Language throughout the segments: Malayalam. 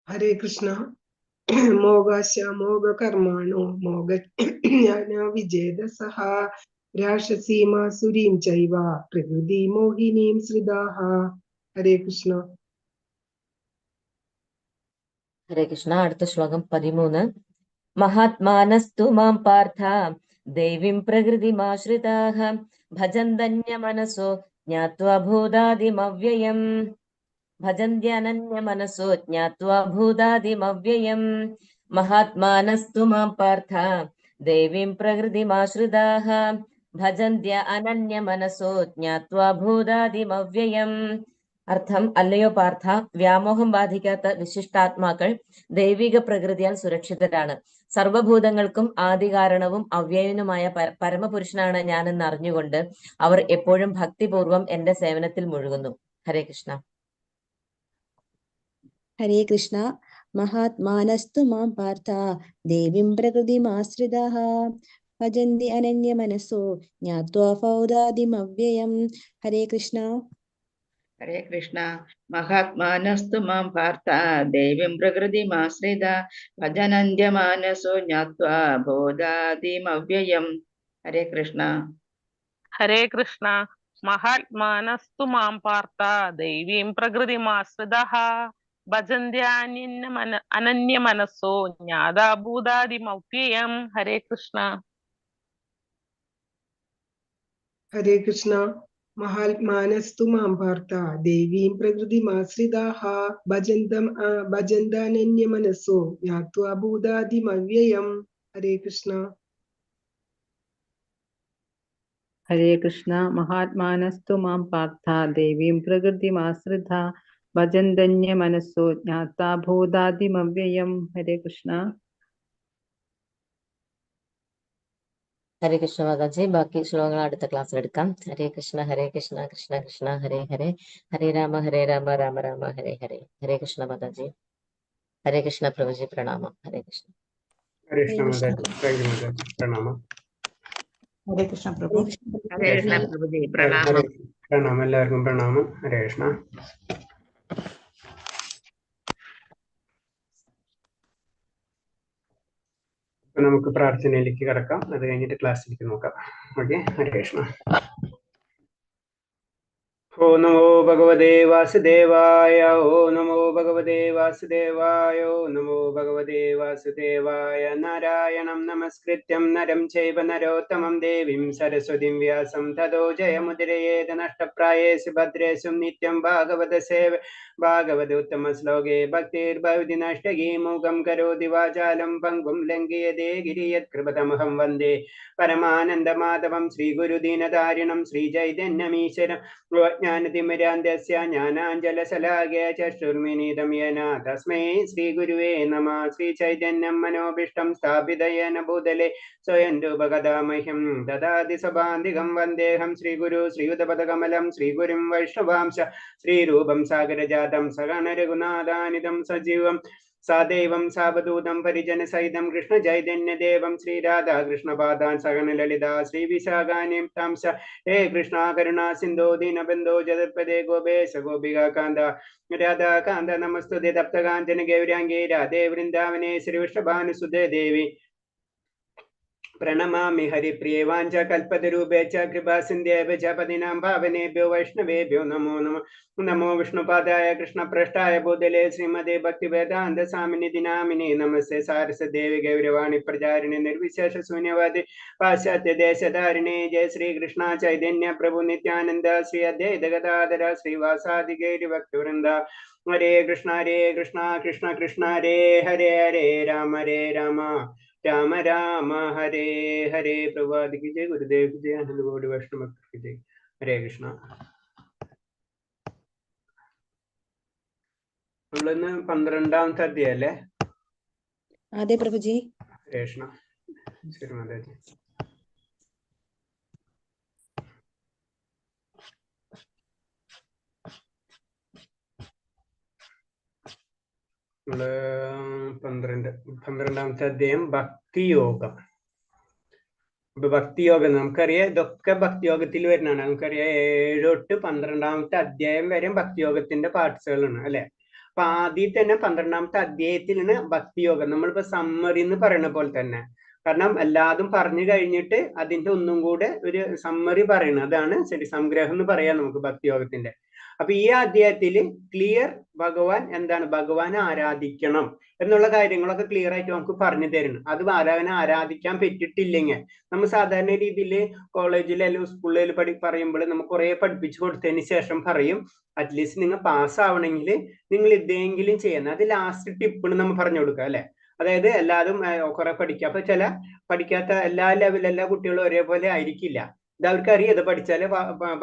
ഹരേ കൃഷ്ണ. മോഗാശ മോഗ കർമാണോ മോഗ ജ്ഞാന വിജേതസഹ രാക്ഷസീമാസുരീം ചൈവ പ്രകൃതി മോഹിനീം ശ്രിതാഹ. ഹരേ കൃഷ്ണ. ഹരേ കൃഷ്ണ. അടുത്ത ശ്ലോകം 13. മഹാത്മാനസ്തു മാം പാർത്ഥ ദേവീം പ്രകൃതിമാശ്രിതാഃ ഭജന്തന്യമനസോ ജ്ഞാത്വാ ഭൂതാദിമവ്യയം. ഭജന്ത്യനന്യമനസോ ജ്ഞാത്വാ ഭൂതാദിമവ്യയം. മഹാത്മാനസ്തു മാം പാർത്ഥ ദേവീം പ്രകൃതിമാശ്രിതാഃ ഭജന്ത്യ അനന്യമനസോ ജ്ഞാത്വാ ഭൂതാദിമവ്യയം. അർത്ഥം: അല്ലയോ പാർത്ഥ, വ്യാമോഹം ബാധിക്കാത്ത വിശിഷ്ടാത്മാക്കൾ ദൈവിക പ്രകൃതിയാൽ സുരക്ഷിതരാണ്. സർവഭൂതങ്ങൾക്കും ആദികാരണവും അവ്യയനുമായ പരമപുരുഷനാണ് ഞാനെന്ന് അറിഞ്ഞുകൊണ്ട് അവർ എപ്പോഴും ഭക്തിപൂർവം എന്റെ സേവനത്തിൽ മുഴുകുന്നു. ഹരേ കൃഷ്ണ. ഹരേ കൃഷ്ണ. മഹാത്മാനസ്തു മാം പാർത്ഥ ദേവീം പ്രകൃതിമാശ്രിതാഃ ഭജന്തി അനന്യമനസോ ജ്ഞാത്വാ ഭൂതാദിമവ്യയം. ഹരേ കൃഷ്ണ. ഹരേ കൃഷ്ണ. മഹാത്മാനസ്തു മാം പാർത്ഥ ദേവീം പ്രകൃതിമാശ്രിതാഃ ഭജനന്ത്യമാനസോ ജ്ഞാത്വാ ഭൂതാദിമവ്യയം. ഹരേ കൃഷ്ണ. ഹരേ കൃഷ്ണ. മഹാത്മാനസ്തു മാം പാർത്ഥ ദൈവീം പ്രകൃതിമാശ്രിതഃ ഭജന്ത്യാനന്യമനസോ ജ്ഞാതാ ഭൂതാദിമവ്യയം. ഹരേ കൃഷ്ണ. ഹരേ കൃഷ്ണ. മഹാത്മാനസ്തു മാം പാർത്ഥ ദേവീം പ്രകൃതിമാശ്രിതാഃ ഭജന്താനന്യമനസോ ജ്ഞാത്വാ ഭൂതാദിമവ്യയം. ഹരേ കൃഷ്ണ. ഹരേ കൃഷ്ണ. മഹാത്മാനസ്തു മാം പാർത്ഥ ദേവീം പ്രകൃതിമാശ്രിതാഃ ഭജന്തന്യമനസോ ജ്ഞാത്വാ ഭൂതാദിമവ്യയം. ഹരേ കൃഷ്ണ. ഹരേ കൃഷ്ണ മാതാജി. ബാക്കി ശ്ലോകങ്ങൾ അടുത്ത ക്ലാസ്സിൽ എടുക്കാം. ഹരേ കൃഷ്ണ. ഹരേ കൃഷ്ണ കൃഷ്ണ കൃഷ്ണ ഹരേ ഹരേ, ഹരേ രാമ രാമ രാമ ഹരേ ഹരേ. ഹരേ കൃഷ്ണ മാതാജി. ഹരേ കൃഷ്ണ പ്രഭുജി. പ്രണാമം. ഹരേ കൃഷ്ണ. ഹരേ കൃഷ്ണ മാതാജി. പ്രണാമം. ഹരേ കൃഷ്ണ പ്രഭു. ഹരേ കൃഷ്ണ പ്രഭുജി. പ്രണാമം. പ്രണാമം. എല്ലാവർക്കും പ്രണാമം. ഹരേ കൃഷ്ണ. അപ്പൊ നമുക്ക് പ്രാർത്ഥനയിലേക്ക് കടക്കാം. അത് കഴിഞ്ഞിട്ട് ക്ലാസ്സിലേക്ക് നോക്കാം. ഓക്കെ. ഹരേ കൃഷ്ണ. ഓ നമോ ഭഗവതേ വാസുദേവായ. ഓ നമോ ഭഗവതേ വാസുദേവായ. ഓ നമോ ഭഗവതേ വാസുദേവായ. നാരായണം നമസ്കൃത്യം നരം ചൈവ നരോത്തമം ദേവീം സരസ്വതീം വ്യാസം തതോ ജയമുദിരയേത നഷ്ടപ്രായേഷു ഭദ്രേഷു നിത്യം ഭാഗവത സേവ ഭാഗവതോത്തമ ശ്ലോകേ ഭക്തിർഭവതി നഷ്ടകീ മൂകം കരോതി വാചാലം പങ്കും ലംഘയതേ ഗിരിയത് കൃപതമഹം വന്ദേ പരമാനന്ദമാധവം ശ്രീഗുരുദീനധാരിണം ശ്രീചൈതന്യമീശ്വരം ജ്ഞാനതിമിരാന്തസ്യ ജ്ഞാനാഞ്ജലശലാഘ്യ ചക്ഷുർമിനീതം യേന തസ്മൈ ശ്രീഗുരുവേ നമഃ. ശ്രീചൈതന്യം മനോഭീഷ്ടം സ്ഥാപിതയേന ഭൂതലെ സ്വയം രൂപകഥാമഹ്യം ദദാതി സഭാന്തികം വന്ദേഹം ശ്രീഗുരു ശ്രീയുതപദകമലം ശ്രീഗുരും വൈഷ്ണവാംശ ശ്രീരൂപം സാഗരജാതം സഗണ രഘുനാഥാനിതം സജീവം സാദൈവം സാവധൂതം പരിജന സഹിതം കൃഷ്ണ ചൈതന്യദേവം ശ്രീരാധാകൃഷ്ണപാദാൻ സഗണ ലളിതാ ശ്രീവിശാഖാനിം താംശ. ഹേ കൃഷ്ണ കരുണാ സിന്ധോ ദീനബന്ധോ ജഗത്പദേ ഗോപേശ ഗോപികാ കാന്ത രാധാകാന്ത നമസ്തുതേ തപ്തകാഞ്ചന ഗൗരാംഗേ രാധേ വൃന്ദാവനേ ശ്രീവിഷ്ണുഭാനുസുതേ ദേവി പ്രണമാമി ഹരിപ്രിയേ. വാഞ്ച കൽപതരൂപേ ച കൃപാ സിന്ധ്യേവ ച പതിനാം പാവനേഭ്യോ വൈഷ്ണവേഭ്യോ നമോ നമഃ. നമോ വിഷ്ണുപാദായ കൃഷ്ണപ്രഷ്ടായ ഭൂതലേ ശ്രീമതേ ഭക്തിവേദാന്ത സ്വാമിനിധി നാമിനേ നമസ്തേ സാരസ്വതദേവി ഗൗരവാണി പ്രചാരിണി നിർവിശേഷ ശൂന്യവാദി പാശ്ചാത്യ ദേശധാരിണേ. ജയ ശ്രീകൃഷ്ണ ചൈതന്യ പ്രഭു നിത്യാനന്ദ ശ്രീ അദ്വൈത ഗദാധര ശ്രീവാസാദി ഗൗരി ഭക്തവൃന്ദ. ഹരേ കൃഷ്ണ കൃഷ്ണ കൃഷ്ണ ഹരേ ഹരേ, ഹരേ രാമ രാമ രാമ ഹരേ ഹരേ. പ്രഭാത് കി ജയ, ഗുരുദേവ് കി ജയ, ആനന്ദ ഗൗഡ വൈഷ്ണവ കി ജയ. ഹരേ കൃഷ്ണ. നമ്മളിന്ന് 12ാമത്തെ അധ്യായം അല്ലേ? അതെ പ്രഭുജി. ഹരേ കൃഷ്ണ. ശരി മാതാജി. നമ്മള് 12ാമത്തെ അധ്യായം ഭക്തിയോഗം. ഇപ്പൊ ഭക്തിയോഗം നമുക്കറിയാം, ഇതൊക്കെ ഭക്തിയോഗത്തിൽ വരുന്നതാണ്. നമുക്കറിയാം 7 തൊട്ട് 12ാമത്തെ അധ്യായം വരെ ഭക്തിയോഗത്തിന്റെ പാർട്സുകളാണ് അല്ലെ. അപ്പൊ ആദ്യം തന്നെ 12ാമത്തെ അധ്യായത്തിലാണ് ഭക്തിയോഗം. നമ്മളിപ്പോ സമ്മറി എന്ന് പറയുന്ന പോലെ തന്നെ, കാരണം എല്ലാതും പറഞ്ഞു കഴിഞ്ഞിട്ട് അതിന്റെ ഒന്നും കൂടെ ഒരു സമ്മറി പറയണം. അതാണ് ശരി സംഗ്രഹം എന്ന് പറയാം നമുക്ക് ഭക്തിയോഗത്തിന്റെ. അപ്പൊ ഈ അധ്യായത്തിൽ ക്ലിയർ ഭഗവാൻ എന്താണ്, ഭഗവാനെ ആരാധിക്കണം എന്നുള്ള കാര്യങ്ങളൊക്കെ ക്ലിയർ ആയിട്ട് നമുക്ക് പറഞ്ഞു തരണം. അത് ഭഗവാനെ ആരാധിക്കാൻ പറ്റിയിട്ടില്ലെങ്കിൽ നമ്മൾ സാധാരണ രീതിയിൽ കോളേജിൽ അല്ലെങ്കിൽ സ്കൂളിൽ പറയുമ്പോൾ നമുക്ക് കുറെ പഠിപ്പിച്ചു കൊടുത്തതിന് ശേഷം പറയും അറ്റ്ലീസ്റ്റ് നിങ്ങൾ പാസ്സാവണമെങ്കിൽ നിങ്ങൾ ഇതെങ്കിലും ചെയ്യണം. അത് ലാസ്റ്റ് ടിപ്പിന് നമ്മൾ പറഞ്ഞു കൊടുക്കുക അല്ലെ. അതായത് എല്ലാവരും കുറെ പഠിക്കുക. അപ്പൊ പഠിക്കാത്ത എല്ലാ കുട്ടികളും ഒരേപോലെ ആയിരിക്കില്ല. ഇത് അവർക്കറിയാം ഇത് പഠിച്ചാലേ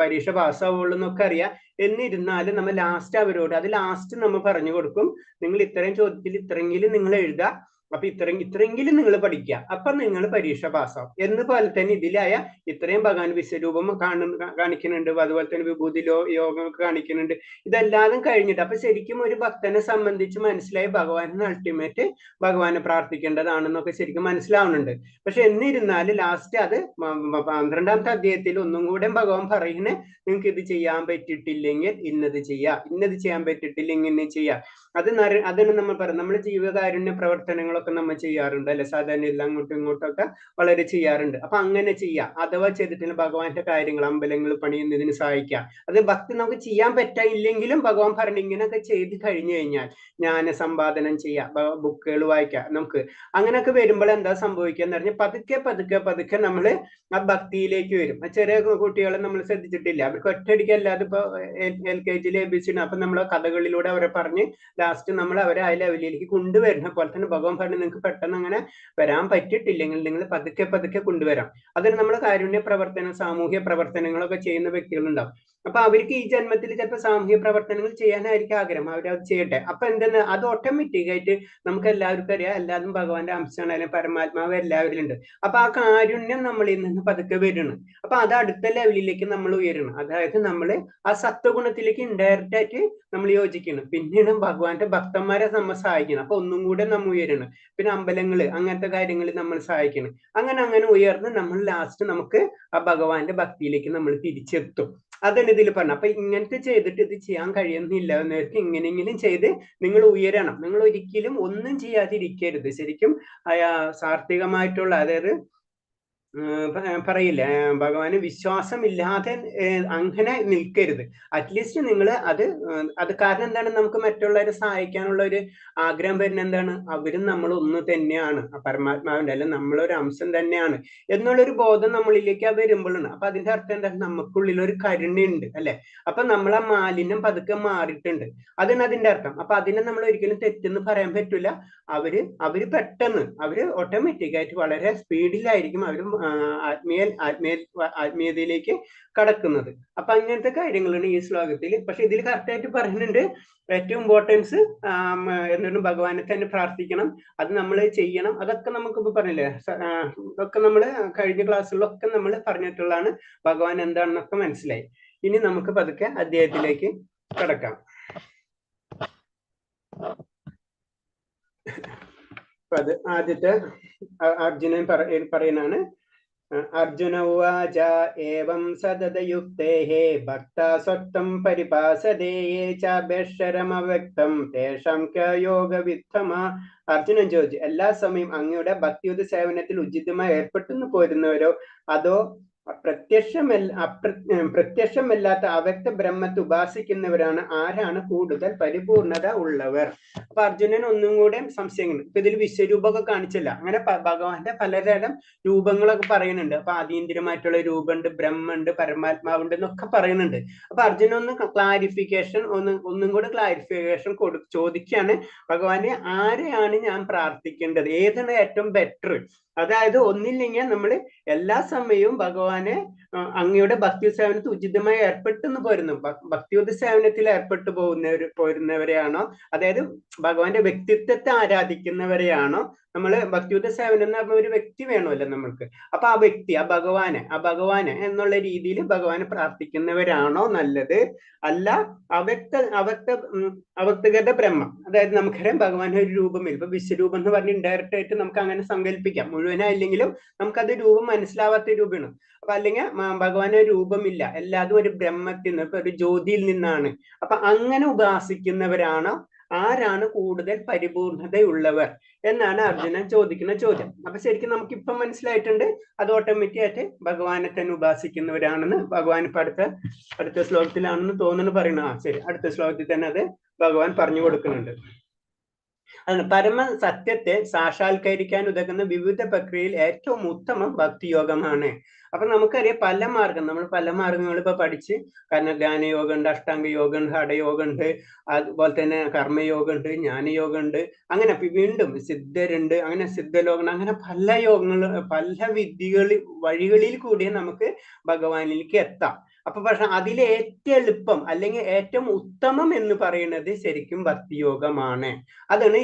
പരീക്ഷ പാസ്സാവുള്ളൂ എന്നൊക്കെ അറിയാം. എന്നിരുന്നാലും നമ്മൾ ലാസ്റ്റ് അവരോട് അത് ലാസ്റ്റ് നമ്മൾ പറഞ്ഞു കൊടുക്കും, നിങ്ങൾ ഇത്രയും ചോദ്യത്തിൽ ഇത്രയെങ്കിലും നിങ്ങൾ എഴുതുക, അപ്പൊ ഇത്രയെങ്കിലും നിങ്ങൾ പഠിക്കുക, അപ്പൊ നിങ്ങൾ പരീക്ഷ പാസ്സാവും എന്ന് പോലെ തന്നെ ഇതിലായ ഇത്രയും ഭഗവാൻ വിശ്വരൂപം കാണിക്കുന്നുണ്ട്, അതുപോലെ തന്നെ വിഭൂതി യോഗം കാണിക്കുന്നുണ്ട്. ഇതെല്ലാതും കഴിഞ്ഞിട്ട് അപ്പൊ ശരിക്കും ഒരു ഭക്തനെ സംബന്ധിച്ച് മനസ്സിലായി ഭഗവാനെ അൾട്ടിമേറ്റ് ഭഗവാനെ പ്രാർത്ഥിക്കേണ്ടതാണെന്നൊക്കെ ശരിക്കും മനസ്സിലാവുന്നുണ്ട്. പക്ഷെ എന്നിരുന്നാലും ലാസ്റ്റ് അത് 12ാമത്തെ അധ്യായത്തിൽ ഒന്നും കൂടെ ഭഗവാൻ പറയുന്നത് നിങ്ങൾക്ക് ഇത് ചെയ്യാൻ പറ്റിയിട്ടില്ലെങ്കിൽ ഇന്നത് ചെയ്യാം, ഇന്നത് ചെയ്യാൻ പറ്റിയിട്ടില്ലെങ്കിൽ ഇന്നത് ചെയ്യാം. അതാണ് നമ്മൾ പറയുന്നത്. നമ്മൾ ജീവകാരുണ്യ പ്രവർത്തനങ്ങളൊക്കെ നമ്മൾ ചെയ്യാറുണ്ട് അല്ലെ, സാധാരണ എല്ലാം അങ്ങോട്ടും ഇങ്ങോട്ടൊക്കെ വളരെ ചെയ്യാറുണ്ട്. അപ്പൊ അങ്ങനെ ചെയ്യാം. അഥവാ ചെയ്തിട്ടുള്ള ഭഗവാന്റെ കാര്യങ്ങൾ അമ്പലങ്ങൾ പണിയുന്നതിന് സഹായിക്കാം. അത് ഭക്തി നമുക്ക് ചെയ്യാൻ പറ്റില്ലെങ്കിലും ഭഗവാൻ പറഞ്ഞു ഇങ്ങനെയൊക്കെ ചെയ്ത് കഴിഞ്ഞു കഴിഞ്ഞാൽ ജ്ഞാന സമ്പാദനം ചെയ്യാം, ബുക്കുകൾ വായിക്കാം നമുക്ക്. അങ്ങനെയൊക്കെ വരുമ്പോൾ എന്താ സംഭവിക്കുക എന്ന് പറഞ്ഞാൽ പതുക്കെ നമ്മൾ ആ ഭക്തിയിലേക്ക് വരും. ചെറിയ കുട്ടികളെ നമ്മൾ ശ്രദ്ധിച്ചിട്ടില്ല, അവർക്ക് ഒറ്റയടിക്ക് അല്ലാതെ ഇപ്പൊ LKG ABC അപ്പൊ നമ്മൾ കഥകളിലൂടെ അവരെ പറഞ്ഞ് ലാസ്റ്റ് നമ്മൾ അവരെ ആ ലെവലിലേക്ക് കൊണ്ടുവരുന്ന പോലെ തന്നെ ഭഗവാൻ പറഞ്ഞു നിങ്ങൾക്ക് പെട്ടെന്ന് അങ്ങനെ വരാൻ പറ്റിയിട്ടില്ലെങ്കിൽ നിങ്ങൾ പതുക്കെ കൊണ്ടുവരാം. അതിന് നമ്മൾ കാരുണ്യ പ്രവർത്തനം സാമൂഹ്യ പ്രവർത്തനങ്ങളൊക്കെ ചെയ്യുന്ന വ്യക്തികളുണ്ടാവും. അപ്പൊ അവർക്ക് ഈ ജന്മത്തിൽ ചിലപ്പോൾ സാമൂഹ്യ പ്രവർത്തനങ്ങൾ ചെയ്യാനായിരിക്കും ആഗ്രഹം, അവരത് ചെയ്യട്ടെ. അപ്പൊ എന്തെന്ന് അത് ഓട്ടോമാറ്റിക് ആയിട്ട് നമുക്ക് എല്ലാവർക്കും അറിയാം, എല്ലാവരും ഭഗവാന്റെ അംശമാണ്, അല്ലെങ്കിൽ പരമാത്മാവ് എല്ലാവരും ഉണ്ട്. അപ്പൊ ആ കാരുണ്യം നമ്മളിൽ നിന്ന് പതുക്കെ വരണം. അപ്പൊ അത് അടുത്ത ലെവലിലേക്ക് നമ്മൾ ഉയരണം. അതായത് നമ്മൾ ആ സത്വഗുണത്തിലേക്ക് ഇൻഡയറക്റ്റ് ആയിട്ട് നമ്മൾ യോജിക്കണം. പിന്നീട് ഭഗവാന്റെ ഭക്തന്മാരെ നമ്മൾ സഹായിക്കണം. അപ്പൊ ഒന്നും കൂടെ നമ്മൾ ഉയരണം. പിന്നെ അമ്പലങ്ങള് അങ്ങനത്തെ കാര്യങ്ങളിൽ നമ്മൾ സഹായിക്കണം. അങ്ങനെ ഉയർന്ന് നമ്മൾ ലാസ്റ്റ് നമുക്ക് ആ ഭഗവാന്റെ ഭക്തിയിലേക്ക് നമ്മൾ തിരിച്ചെത്തും. അതാണ് ഇതിൽ പറഞ്ഞത്. അപ്പൊ ഇങ്ങനത്തെ ചെയ്തിട്ട് ഇത് ചെയ്യാൻ കഴിയുന്നില്ല എന്നവർക്ക് ഇങ്ങനെയെങ്കിലും ചെയ്ത് നിങ്ങൾ ഉയരണം. നിങ്ങൾ ഒരിക്കലും ഒന്നും ചെയ്യാതിരിക്കരുത്. ശരിക്കും സാത്വികമായിട്ടുള്ള, അതായത് പറയില്ലേ ഭഗവാന് വിശ്വാസമില്ലാതെ അങ്ങനെ നിൽക്കരുത്. അറ്റ്ലീസ്റ്റ് നിങ്ങൾ അത് കാരണം എന്താണ്, നമുക്ക് മറ്റുള്ളവരെ സഹായിക്കാനുള്ള ഒരു ആഗ്രഹം വരുന്ന എന്താണ്, അവരും നമ്മൾ ഒന്ന് തന്നെയാണ്, പരമാത്മാവിന്റെ അല്ല നമ്മളൊരു അംശം തന്നെയാണ് എന്നുള്ളൊരു ബോധം നമ്മളിലേക്ക് വരുമ്പോഴാണ്. അപ്പൊ അതിന്റെ അർത്ഥം എന്താണ്, നമുക്കുള്ളിൽ ഒരു കരുണയുണ്ട് അല്ലെ. അപ്പൊ നമ്മൾ ആ മാലിന്യം പതുക്കെ മാറിയിട്ടുണ്ട്, അതാണ് അതിന്റെ അർത്ഥം. അപ്പൊ അതിനെ നമ്മൾ ഒരിക്കലും തെറ്റെന്ന് പറയാൻ പറ്റില്ല. അവര് പെട്ടെന്ന് അവര് ഓട്ടോമാറ്റിക് ആയിട്ട് വളരെ സ്പീഡിലായിരിക്കും അവര് ആത്മീയതയിലേക്ക് കടക്കുന്നത്. അപ്പൊ അങ്ങനത്തെ കാര്യങ്ങളാണ് ഈ ശ്ലോകത്തിൽ. പക്ഷെ ഇതിൽ കറക്റ്റായിട്ട് പറയുന്നുണ്ട് ഏറ്റവും ഇമ്പോർട്ടൻസ് എന്താണ് ഭഗവാനെ തന്നെ പ്രാർത്ഥിക്കണം, അത് നമ്മൾ ചെയ്യണം. അതൊക്കെ നമുക്കിപ്പോ പറഞ്ഞില്ലേ, ഇതൊക്കെ നമ്മൾ കഴിഞ്ഞ ക്ലാസ്സുകളിലൊക്കെ നമ്മൾ പറഞ്ഞിട്ടുള്ളതാണ്. ഭഗവാൻ എന്താണെന്നൊക്കെ മനസ്സിലായി. ഇനി നമുക്ക് പതുക്കെ അധ്യായത്തിലേക്ക് കടക്കാം. അത് ആദ്യത്തെ അർജുനൻ പറയുന്നതാണ്. അർജുന ഉവാച ഏവം സതതയുക്തേഃ ഭക്താ സ്വക്തം പരിപാസതേ യേ ചാഭ്യക്ഷരമവ്യക്തം തേഷാം ക യോഗവിത്തമഃ. അർജുനൻ ചോദിച്ചു, എല്ലാ സമയം അങ്ങയുടെ ഭക്തിയുത സേവനത്തിൽ ഉചിതമായി ഏർപ്പെട്ടു പോരുന്നവരോ അതോ പ്രത്യക്ഷമല്ലാത്ത അവ്യക്ത ബ്രഹ്മത്തെ ഉപാസിക്കുന്നവരാണ് ആരാണ് കൂടുതൽ പരിപൂർണത ഉള്ളവർ? അപ്പൊ അർജുനൻ ഒന്നും കൂടെ സംശയങ്ങൾ. ഇപ്പൊ ഇതിൽ വിശ്വരൂപമൊക്കെ കാണിച്ചില്ല, അങ്ങനെ ഭഗവാന്റെ പലതരം രൂപങ്ങളൊക്കെ പറയുന്നുണ്ട്. അപ്പൊ ആതീന്ദ്രിയമായിട്ടുള്ള രൂപമുണ്ട്, ബ്രഹ്മുണ്ട്, പരമാത്മാവുണ്ട് എന്നൊക്കെ പറയുന്നുണ്ട്. അപ്പൊ അർജുനൻ ഒന്നും കൂടെ ക്ലാരിഫിക്കേഷൻ ചോദിക്കുകയാണ്, ഭഗവാനെ ആരെയാണ് ഞാൻ പ്രാർത്ഥിക്കേണ്ടത്, ഏതാണ് ഏറ്റവും ബെറ്റർ? അതായത് ഒന്നില്ലെങ്കിൽ നമ്മൾ എല്ലാ സമയവും ഭഗവാനെ അങ്ങയുടെ ഭക്തി സേവനത്തിൽ ഉചിതമായി ഏർപ്പെട്ടെന്ന് പോരുന്നു, ഭക്തിയുത സേവനത്തിൽ ഏർപ്പെട്ടു പോരുന്നവരെയാണോ, അതായത് ഭഗവാന്റെ വ്യക്തിത്വത്തെ ആരാധിക്കുന്നവരെയാണോ? നമ്മൾ ഭക്തിയുത സേവനം എന്ന് പറഞ്ഞ ഒരു വ്യക്തി വേണമല്ലോ നമ്മൾക്ക്. അപ്പൊ ആ വ്യക്തി ആ ഭഗവാന് എന്നുള്ള രീതിയിൽ ഭഗവാനെ പ്രാർത്ഥിക്കുന്നവരാണോ നല്ലത്? അല്ല അവ്യക്തഗത ബ്രഹ്മം, അതായത് നമുക്കറിയാം ഭഗവാന്റെ ഒരു രൂപമില്ല. ഇപ്പൊ വിശ്വരൂപം എന്ന് പറഞ്ഞ് ഇൻഡയറക്റ്റ് ആയിട്ട് നമുക്ക് അങ്ങനെ സങ്കല്പിക്കാം, മുഴുവനായില്ലെങ്കിലും നമുക്കത് രൂപം മനസ്സിലാവാത്ത രൂപമാണ്. അപ്പൊ അല്ലെങ്കിൽ ഭഗവാന് രൂപമില്ല, എല്ലാതും ഒരു ബ്രഹ്മത്തിൽ നിന്ന്, ഇപ്പൊ ഒരു ജ്യോതിയിൽ നിന്നാണ്. അപ്പൊ അങ്ങനെ ഉപാസിക്കുന്നവരാണോ ആരാണ് കൂടുതൽ പരിപൂർണതയുള്ളവർ എന്നാണ് അർജുനൻ ചോദിക്കുന്ന ചോദ്യം. അപ്പൊ ശരിക്കും നമുക്ക് ഇപ്പം മനസ്സിലായിട്ടുണ്ട്, അത് ഓട്ടോമാറ്റിക് ആയിട്ട് ഭഗവാനെ തന്നെ ഉപാസിക്കുന്നവരാണെന്ന് ഭഗവാൻ ഇപ്പൊ അടുത്ത ശ്ലോകത്തിലാണെന്ന് തോന്നുന്നു പറയുന്നത്. ശരി, അടുത്ത ശ്ലോകത്തിൽ തന്നെ അത് ഭഗവാൻ പറഞ്ഞു കൊടുക്കുന്നുണ്ട്. അതാണ് പരമ സത്യത്തെ സാക്ഷാത്കരിക്കാൻ ഉതകുന്ന വിവിധ പ്രക്രിയയിൽ ഏറ്റവും ഉത്തമം ഭക്തിയോഗമാണ്. അപ്പൊ നമുക്കറിയാം പല മാർഗം, നമ്മൾ പല മാർഗങ്ങൾ ഇപ്പൊ പഠിച്ച്, കാരണം ധ്യാനയോഗം ഉണ്ട്, അഷ്ടാംഗ യോഗം ഉണ്ട്, ഹഠയോഗം ഉണ്ട്, അതുപോലെ തന്നെ കർമ്മയോഗം ഉണ്ട്, ജ്ഞാനയോഗം ഉണ്ട്, അങ്ങനെ വീണ്ടും സിദ്ധരുണ്ട്, അങ്ങനെ സിദ്ധലോകം, അങ്ങനെ പല യോഗങ്ങൾ, പല വഴികളിൽ കൂടി നമുക്ക് ഭഗവാനിലേക്ക് എത്താം. അപ്പൊ പക്ഷെ അതിലെ ഏറ്റവും എളുപ്പം അല്ലെങ്കിൽ ഏറ്റവും ഉത്തമം എന്ന് പറയുന്നത് ശരിക്കും ഭക്തിയോഗമാണ്. അതാണ്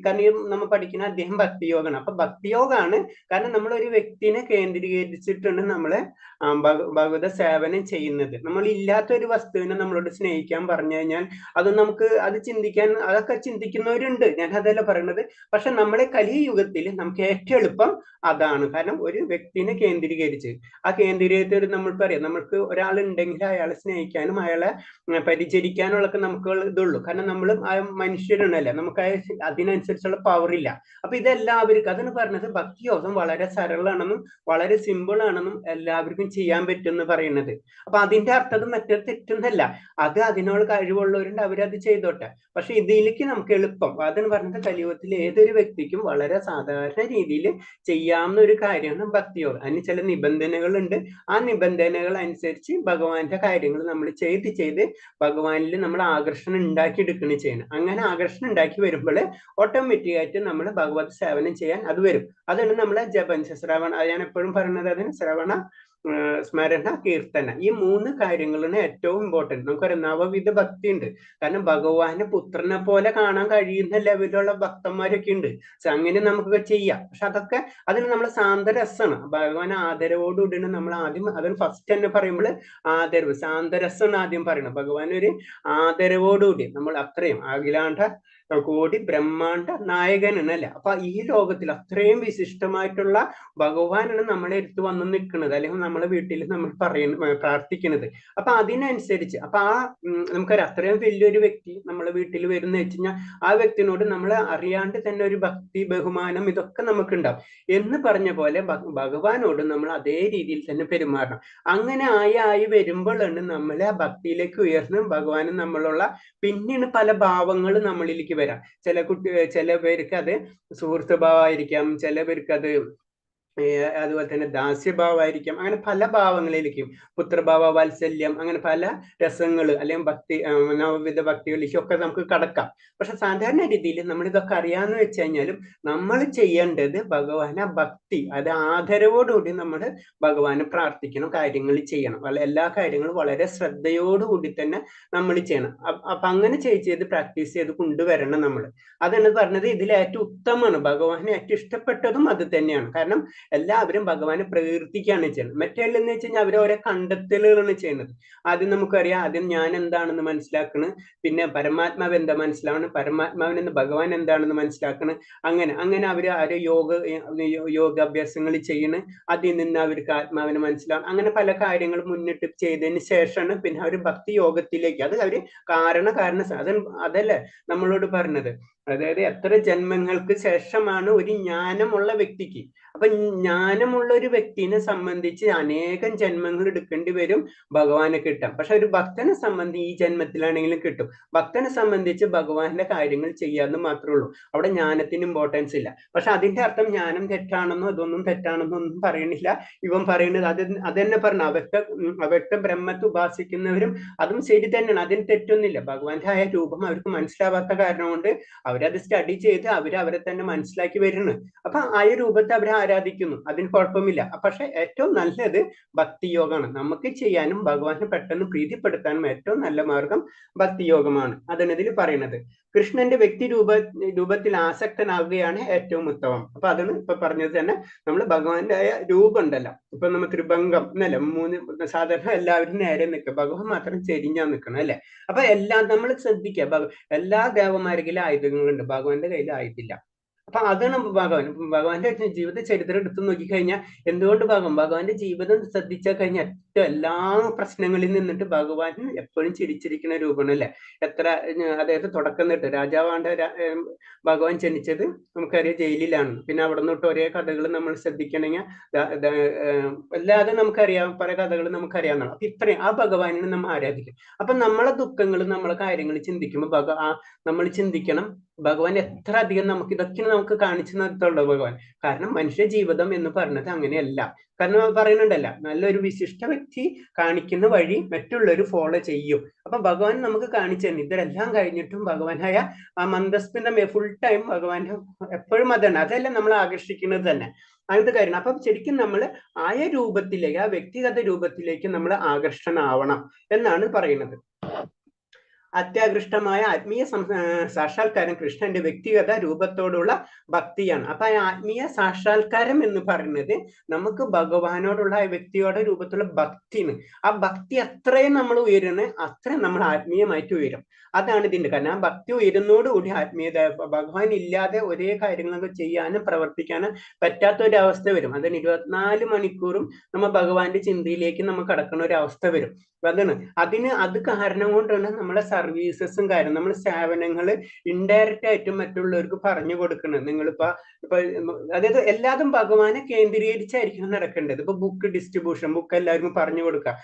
കാരണം നമ്മൾ പഠിക്കുന്ന അദ്ദേഹം ഭക്തിയോഗമാണ്. അപ്പൊ ഭക്തിയോഗമാണ് കാരണം നമ്മളൊരു വ്യക്തിനെ കേന്ദ്രീകരിച്ചിട്ടാണ് നമ്മള് ഭഗവത സേവനം ചെയ്യുന്നത്. നമ്മൾ ഇല്ലാത്തൊരു വസ്തുവിനെ നമ്മളോട് സ്നേഹിക്കാൻ പറഞ്ഞു കഴിഞ്ഞാൽ അത് അതൊക്കെ ചിന്തിക്കുന്നവരുണ്ട്, ഞാൻ അതല്ല പറയുന്നത്. പക്ഷെ നമ്മളെ കലിയുഗത്തിൽ നമുക്ക് ഏറ്റവും എളുപ്പം അതാണ്. കാരണം ഒരു വ്യക്തിനെ കേന്ദ്രീകരിച്ച്, ആ കേന്ദ്രീകരിച്ച് നമ്മൾ പറയാം, നമുക്ക് ഒരാളുണ്ടെങ്കിൽ അയാളെ സ്നേഹിക്കാനും അയാളെ പരിചരിക്കാനുള്ളൊക്കെ നമുക്ക് ഇതുള്ളൂ. കാരണം നമ്മൾ മനുഷ്യരാണല്ലേ, നമുക്ക് അതിനനുസരിച്ചുള്ള പവർ ഇല്ല. അപ്പൊ ഇതെല്ലാവർക്കും, അതാണ് പറഞ്ഞത് ഭക്തിയോഗം വളരെ സരളാണെന്നും വളരെ സിമ്പിൾ ആണെന്നും എല്ലാവർക്കും ചെയ്യാൻ പറ്റും എന്ന് പറയുന്നത്. അപ്പൊ അതിന്റെ അർത്ഥം മറ്റൊരു തെറ്റൊന്നല്ല, അത് അതിനോട് കഴിവുള്ളവരുണ്ട്, അവരത് ചെയ്തോട്ടെ. പക്ഷെ ഇതിലേക്ക് നമുക്ക് എളുപ്പം, അതാണ് പറഞ്ഞത് കലിയുഗത്തിൽ ഏതൊരു വ്യക്തിക്കും വളരെ സാധാരണ രീതിയിൽ ചെയ്യാവുന്ന ഒരു കാര്യമാണ് ഭക്തിയോഗം. അതിന് ചില നിബന്ധനകളുണ്ട്. ആ നിബന്ധനകൾ അനുസരിച്ച് ഭഗവാന്റെ കാര്യങ്ങൾ നമ്മൾ ചെയ്ത് ഭഗവാനിൽ നമ്മൾ ആകർഷണം ഉണ്ടാക്കിയെടുക്കുകയാണ് ചെയ്യുന്നത്. അങ്ങനെ ആകർഷണം ഉണ്ടാക്കി വരുമ്പോൾ ഓട്ടോമാറ്റിക് ആയിട്ട് നമ്മൾ ഭഗവത് സേവനം ചെയ്യാൻ അത് വരും. അതാണ് നമ്മളെ ജപം, ശ്രവണ, ഞാൻ എപ്പോഴും പറയുന്നത് അതിന് ശ്രവണ, സ്മരണ, കീർത്തന, ഈ 3 കാര്യങ്ങളാണ് ഏറ്റവും ഇമ്പോർട്ടൻറ്റ്. നമുക്കറിയാം നവവിധ ഭക്തി ഉണ്ട്. കാരണം ഭഗവാനെ പുത്രനെ പോലെ കാണാൻ കഴിയുന്ന ലെവലിലുള്ള ഭക്തന്മാരൊക്കെ ഉണ്ട്. അങ്ങനെ നമുക്കൊക്കെ ചെയ്യാം. പക്ഷെ അതൊക്കെ അതിന് നമ്മൾ സാന്തരസാണ്, ഭഗവാൻ ആദരവോടുകൂടിയാണ് നമ്മൾ ആദ്യം, അതിന് ഫസ്റ്റ് തന്നെ പറയുമ്പോൾ ആദരവ്, സാന്തരസാണ് ആദ്യം പറയുന്നത്. ഭഗവാൻ ഒരു ആദരവോടുകൂടി നമ്മൾ അത്രയും അഖിലാണ്ട കോടി ബ്രഹ്മാണ്ട നായകനാണ് അല്ലെ. അപ്പൊ ഈ ലോകത്തിൽ അത്രയും വിശിഷ്ടമായിട്ടുള്ള ഭഗവാനാണ് നമ്മളെ അടുത്ത് വന്ന് നിൽക്കുന്നത്, അല്ലെങ്കിൽ നമ്മളെ വീട്ടിൽ നമ്മൾ പ്രാർത്ഥിക്കുന്നത്. അപ്പൊ അതിനനുസരിച്ച് അപ്പൊ നമുക്കറിയാം അത്രയും വലിയൊരു വ്യക്തി നമ്മളെ വീട്ടിൽ വരുന്ന വെച്ച് കഴിഞ്ഞാൽ ആ വ്യക്തിനോട് നമ്മൾ അറിയാണ്ട് തന്നെ ഒരു ഭക്തി, ബഹുമാനം ഇതൊക്കെ നമുക്ക് ഉണ്ടാവും. എന്ന് പറഞ്ഞ പോലെ ഭഗവാനോട് നമ്മൾ അതേ രീതിയിൽ തന്നെ പെരുമാറണം. അങ്ങനെ ആയി വരുമ്പോഴാണ് നമ്മളെ ആ ഭക്തിയിലേക്ക് ഉയർന്ന് ഭഗവാനും നമ്മളുള്ള പിന്നീട് പല ഭാവങ്ങൾ നമ്മളിലേക്ക് വരാം. ചില പേർക്ക് അത് സുഹൃത്ത് ഭാവമായിരിക്കാം, ചില പേർക്ക് അത് അതുപോലെ തന്നെ ദാസ്യഭാവമായിരിക്കാം, അങ്ങനെ പല ഭാവങ്ങളിലേക്കും, പുത്രഭാവ, വാത്സല്യം, അങ്ങനെ പല രസങ്ങൾ അല്ലെങ്കിൽ ഭക്തി, നവവിധ ഭക്തികളിലേക്കൊക്കെ നമുക്ക് കടക്കാം. പക്ഷെ സാധാരണ രീതിയിൽ നമ്മൾ ഇതൊക്കെ അറിയാന്ന് വെച്ച് കഴിഞ്ഞാലും നമ്മൾ ചെയ്യേണ്ടത് ഭഗവാനെ ഭക്തി, അത് ആദരവോടുകൂടി നമ്മൾ ഭഗവാനെ പ്രാർത്ഥിക്കണം, കാര്യങ്ങൾ ചെയ്യണം. എല്ലാ കാര്യങ്ങളും വളരെ ശ്രദ്ധയോടുകൂടി തന്നെ നമ്മൾ ചെയ്യണം. അപ്പൊ അങ്ങനെ ചെയ്ത് പ്രാക്ടീസ് ചെയ്ത് കൊണ്ടുവരണം നമ്മൾ. അതാണ് പറഞ്ഞത് ഇതിൽ ഏറ്റവും ഉത്തമമാണ്, ഭഗവാനെ ഏറ്റവും ഇഷ്ടപ്പെട്ടതും അത് തന്നെയാണ്. കാരണം എല്ലാവരും ഭഗവാനെ പ്രകീർത്തിക്കുകയാണ് ചെയ്യുന്നത്. മറ്റേന്ന് വെച്ച് കഴിഞ്ഞാൽ അവരോരോ കണ്ടെത്തലുകളാണ് ചെയ്യുന്നത്. ആദ്യം നമുക്കറിയാം, ആദ്യം ഞാൻ എന്താണെന്ന് മനസ്സിലാക്കണം, പിന്നെ പരമാത്മാവ് എന്താ മനസ്സിലാവണം, പരമാത്മാവിനെന്ന് ഭഗവാൻ എന്താണെന്ന് മനസ്സിലാക്കണം. അങ്ങനെ അവർ യോഗാഭ്യാസങ്ങൾ ചെയ്യണം. അതിൽ നിന്ന് അവർക്ക് ആത്മാവിനെ മനസ്സിലാവും. അങ്ങനെ പല കാര്യങ്ങളും മുന്നിട്ട് ചെയ്തതിന് ശേഷമാണ് പിന്നെ അവർ ഭക്തി യോഗത്തിലേക്ക്, അത് അവര് അതല്ലേ നമ്മളോട് പറഞ്ഞത്. അതായത് എത്ര ജന്മങ്ങൾക്ക് ശേഷമാണ് ഒരു ജ്ഞാനമുള്ള വ്യക്തിക്ക്, അപ്പൊ ജ്ഞാനമുള്ള ഒരു വ്യക്തിനെ സംബന്ധിച്ച് അനേകം ജന്മങ്ങൾ എടുക്കേണ്ടി വരും ഭഗവാനെ കിട്ടാം. പക്ഷെ ഒരു ഭക്തനെ സംബന്ധിച്ച് ഈ ജന്മത്തിലാണെങ്കിലും കിട്ടും. ഭക്തനെ സംബന്ധിച്ച് ഭഗവാന്റെ കാര്യങ്ങൾ ചെയ്യാന്ന് മാത്രമേ ഉള്ളൂ. അവിടെ ജ്ഞാനത്തിന് ഇമ്പോർട്ടൻസ് ഇല്ല. പക്ഷെ അതിന്റെ അർത്ഥം ജ്ഞാനം തെറ്റാണെന്നോ ഇതൊന്നും തെറ്റാണെന്നോ ഒന്നും പറയണില്ല. ഇവൻ പറയുന്നത് അത് തന്നെ പറഞ്ഞു, അവ്യക്ത ബ്രഹ്മത്തെ ഉപാസിക്കുന്നവരും അതും ശരി തന്നെയാണ്, അതിന് തെറ്റൊന്നുമില്ല. ഭഗവാന്റെ ആയ രൂപം അവർക്ക് മനസ്സിലാവാത്ത കാരണം കൊണ്ട് അവരത് സ്റ്റഡി ചെയ്ത് അവരെ തന്നെ മനസ്സിലാക്കി വരുന്നു. അപ്പൊ ആയ രൂപത്തെ അവരെ ആരാധിക്കുന്നു, അതിന് കുഴപ്പമില്ല. പക്ഷെ ഏറ്റവും നല്ലത് ഭക്തിയോഗമാണ്. നമുക്ക് ചെയ്യാനും ഭഗവാനെ പെട്ടെന്ന് പ്രീതിപ്പെടുത്താനും ഏറ്റവും നല്ല മാർഗം ഭക്തിയോഗമാണ്. അതാണ് ഇതിൽ പറയുന്നത്. കൃഷ്ണന്റെ വ്യക്തി രൂപത്തിൽ ആസക്തനാവുകയാണ് ഏറ്റവും ഉത്തമം. അപ്പൊ അതാണ് ഇപ്പൊ പറഞ്ഞത് തന്നെ, നമ്മൾ ഭഗവാന്റെ ആയ രൂപം ഉണ്ടല്ലോ, ഇപ്പൊ നമ്മൾ ത്രിഭംഗം എന്നല്ല, 3 സാധാരണ എല്ലാവരും നേരെ നിൽക്കുക, ഭഗവാൻ മാത്രം ചെരിഞ്ഞാ നിൽക്കണം അല്ലെ. അപ്പൊ എല്ലാം നമ്മൾ ശ്രദ്ധിക്കുക, എല്ലാ ദേവന്മാരെങ്കിലും ആയുധങ്ങളുണ്ട്, ഭഗവാന്റെ കയ്യിൽ ആയുധില്ല. അപ്പൊ അതാണ് ഭഗവാന്റെ ജീവിത ചരിത്രം എടുത്തു നോക്കിക്കഴിഞ്ഞാൽ എന്തുകൊണ്ട് ഭഗവാന്റെ ജീവിതം ശ്രദ്ധിച്ചാൽ കഴിഞ്ഞാൽ മറ്റു എല്ലാ പ്രശ്നങ്ങളിൽ നിന്നിട്ട് ഭഗവാൻ എപ്പോഴും ചിരിച്ചിരിക്കുന്ന രൂപമാണ് അല്ലെ. എത്ര അതായത് തുടക്കം തൊട്ട് രാജാവാണ്ട് ഭഗവാൻ ജനിച്ചത് നമുക്കറിയാം ജയിലിലാണ്. പിന്നെ അവിടെ നിന്നിട്ട് ഒരേ കഥകൾ നമ്മൾ ശ്രദ്ധിക്കണമെങ്കിൽ അല്ലാതെ നമുക്കറിയാം, പല കഥകൾ നമുക്കറിയാവുന്നതാണ്. അപ്പൊ ഇത്രയും ആ ഭഗവാനെ നമ്മൾ ആരാധിക്കും. അപ്പൊ നമ്മളെ ദുഃഖങ്ങൾ, നമ്മളെ കാര്യങ്ങൾ ചിന്തിക്കുമ്പോൾ നമ്മൾ ചിന്തിക്കണം ഭഗവാൻ എത്ര അധികം നമുക്ക് ഇതൊക്കെ നമുക്ക് കാണിച്ചു നിർത്തുള്ളൂ ഭഗവാൻ. കാരണം മനുഷ്യ ജീവിതം എന്ന് പറഞ്ഞത് അങ്ങനെയല്ല. കാരണം പറയുന്നുണ്ടല്ല, നല്ലൊരു വിശിഷ്ട വ്യക്തി കാണിക്കുന്ന വഴി മറ്റുള്ളവർ ഫോളോ ചെയ്യും. അപ്പൊ ഭഗവാൻ നമുക്ക് കാണിച്ചു തന്നെ. ഇതെല്ലാം കഴിഞ്ഞിട്ടും ഭഗവാനായ ആ മന്ദസ്മിതം ഫുൾ ടൈം ഭഗവാന്റെ എപ്പോഴും അതാണ്. അതല്ല നമ്മൾ ആകർഷിക്കുന്നത് തന്നെ അങ്ങനത്തെ കാര്യമാണ്. അപ്പം ശരിക്കും നമ്മൾ ആയ രൂപത്തിലേക്ക്, ആ വ്യക്തിഗത രൂപത്തിലേക്ക് നമ്മൾ ആകർഷണമാവണം എന്നാണ് പറയുന്നത്. അത്യാകൃഷ്ടമായ ആത്മീയ സാക്ഷാത്കാരം കൃഷ്ണന്റെ വ്യക്തിഗത രൂപത്തോടുള്ള ഭക്തിയാണ്. അപ്പൊ ആ ആത്മീയ സാക്ഷാത്കാരം എന്ന് പറയുന്നത് നമുക്ക് ഭഗവാനോടുള്ള ആ വ്യക്തിയുടെ രൂപത്തിലുള്ള ഭക്തിയാണ്. ആ ഭക്തി അത്രയും നമ്മൾ ഉയരുന്നത് അത്രയും നമ്മൾ ആത്മീയമായിട്ട് ഉയരും. അതാണ് ഇതിന്റെ കാരണം. ആ ഭക്തി ഉയരുന്നതോടുകൂടി ആത്മീയത, ഭഗവാൻ ഇല്ലാതെ ഒരേ കാര്യങ്ങളൊക്കെ ചെയ്യാനും പ്രവർത്തിക്കാനും പറ്റാത്ത ഒരു അവസ്ഥ വരും. അതിന് 24 മണിക്കൂറും നമ്മൾ ഭഗവാന്റെ ചിന്തയിലേക്ക് നമ്മൾ കടക്കുന്ന ഒരു അവസ്ഥ വരും. അതാണ് അത് കാരണം കൊണ്ടാണ് നമ്മളെ സർവീസസും കാര്യം, നമ്മൾ സേവനങ്ങൾ ഇൻഡയറക്റ്റ് ആയിട്ട് മറ്റുള്ളവർക്ക് പറഞ്ഞു കൊടുക്കുന്നത്. നിങ്ങളിപ്പോ അതായത് എല്ലാതും ഭഗവാനെ കേന്ദ്രീകരിച്ചായിരിക്കണം നടക്കേണ്ടത്. ഇപ്പൊ ബുക്ക് ഡിസ്ട്രിബ്യൂഷൻ, ബുക്ക് എല്ലാവർക്കും പറഞ്ഞു കൊടുക്കുക,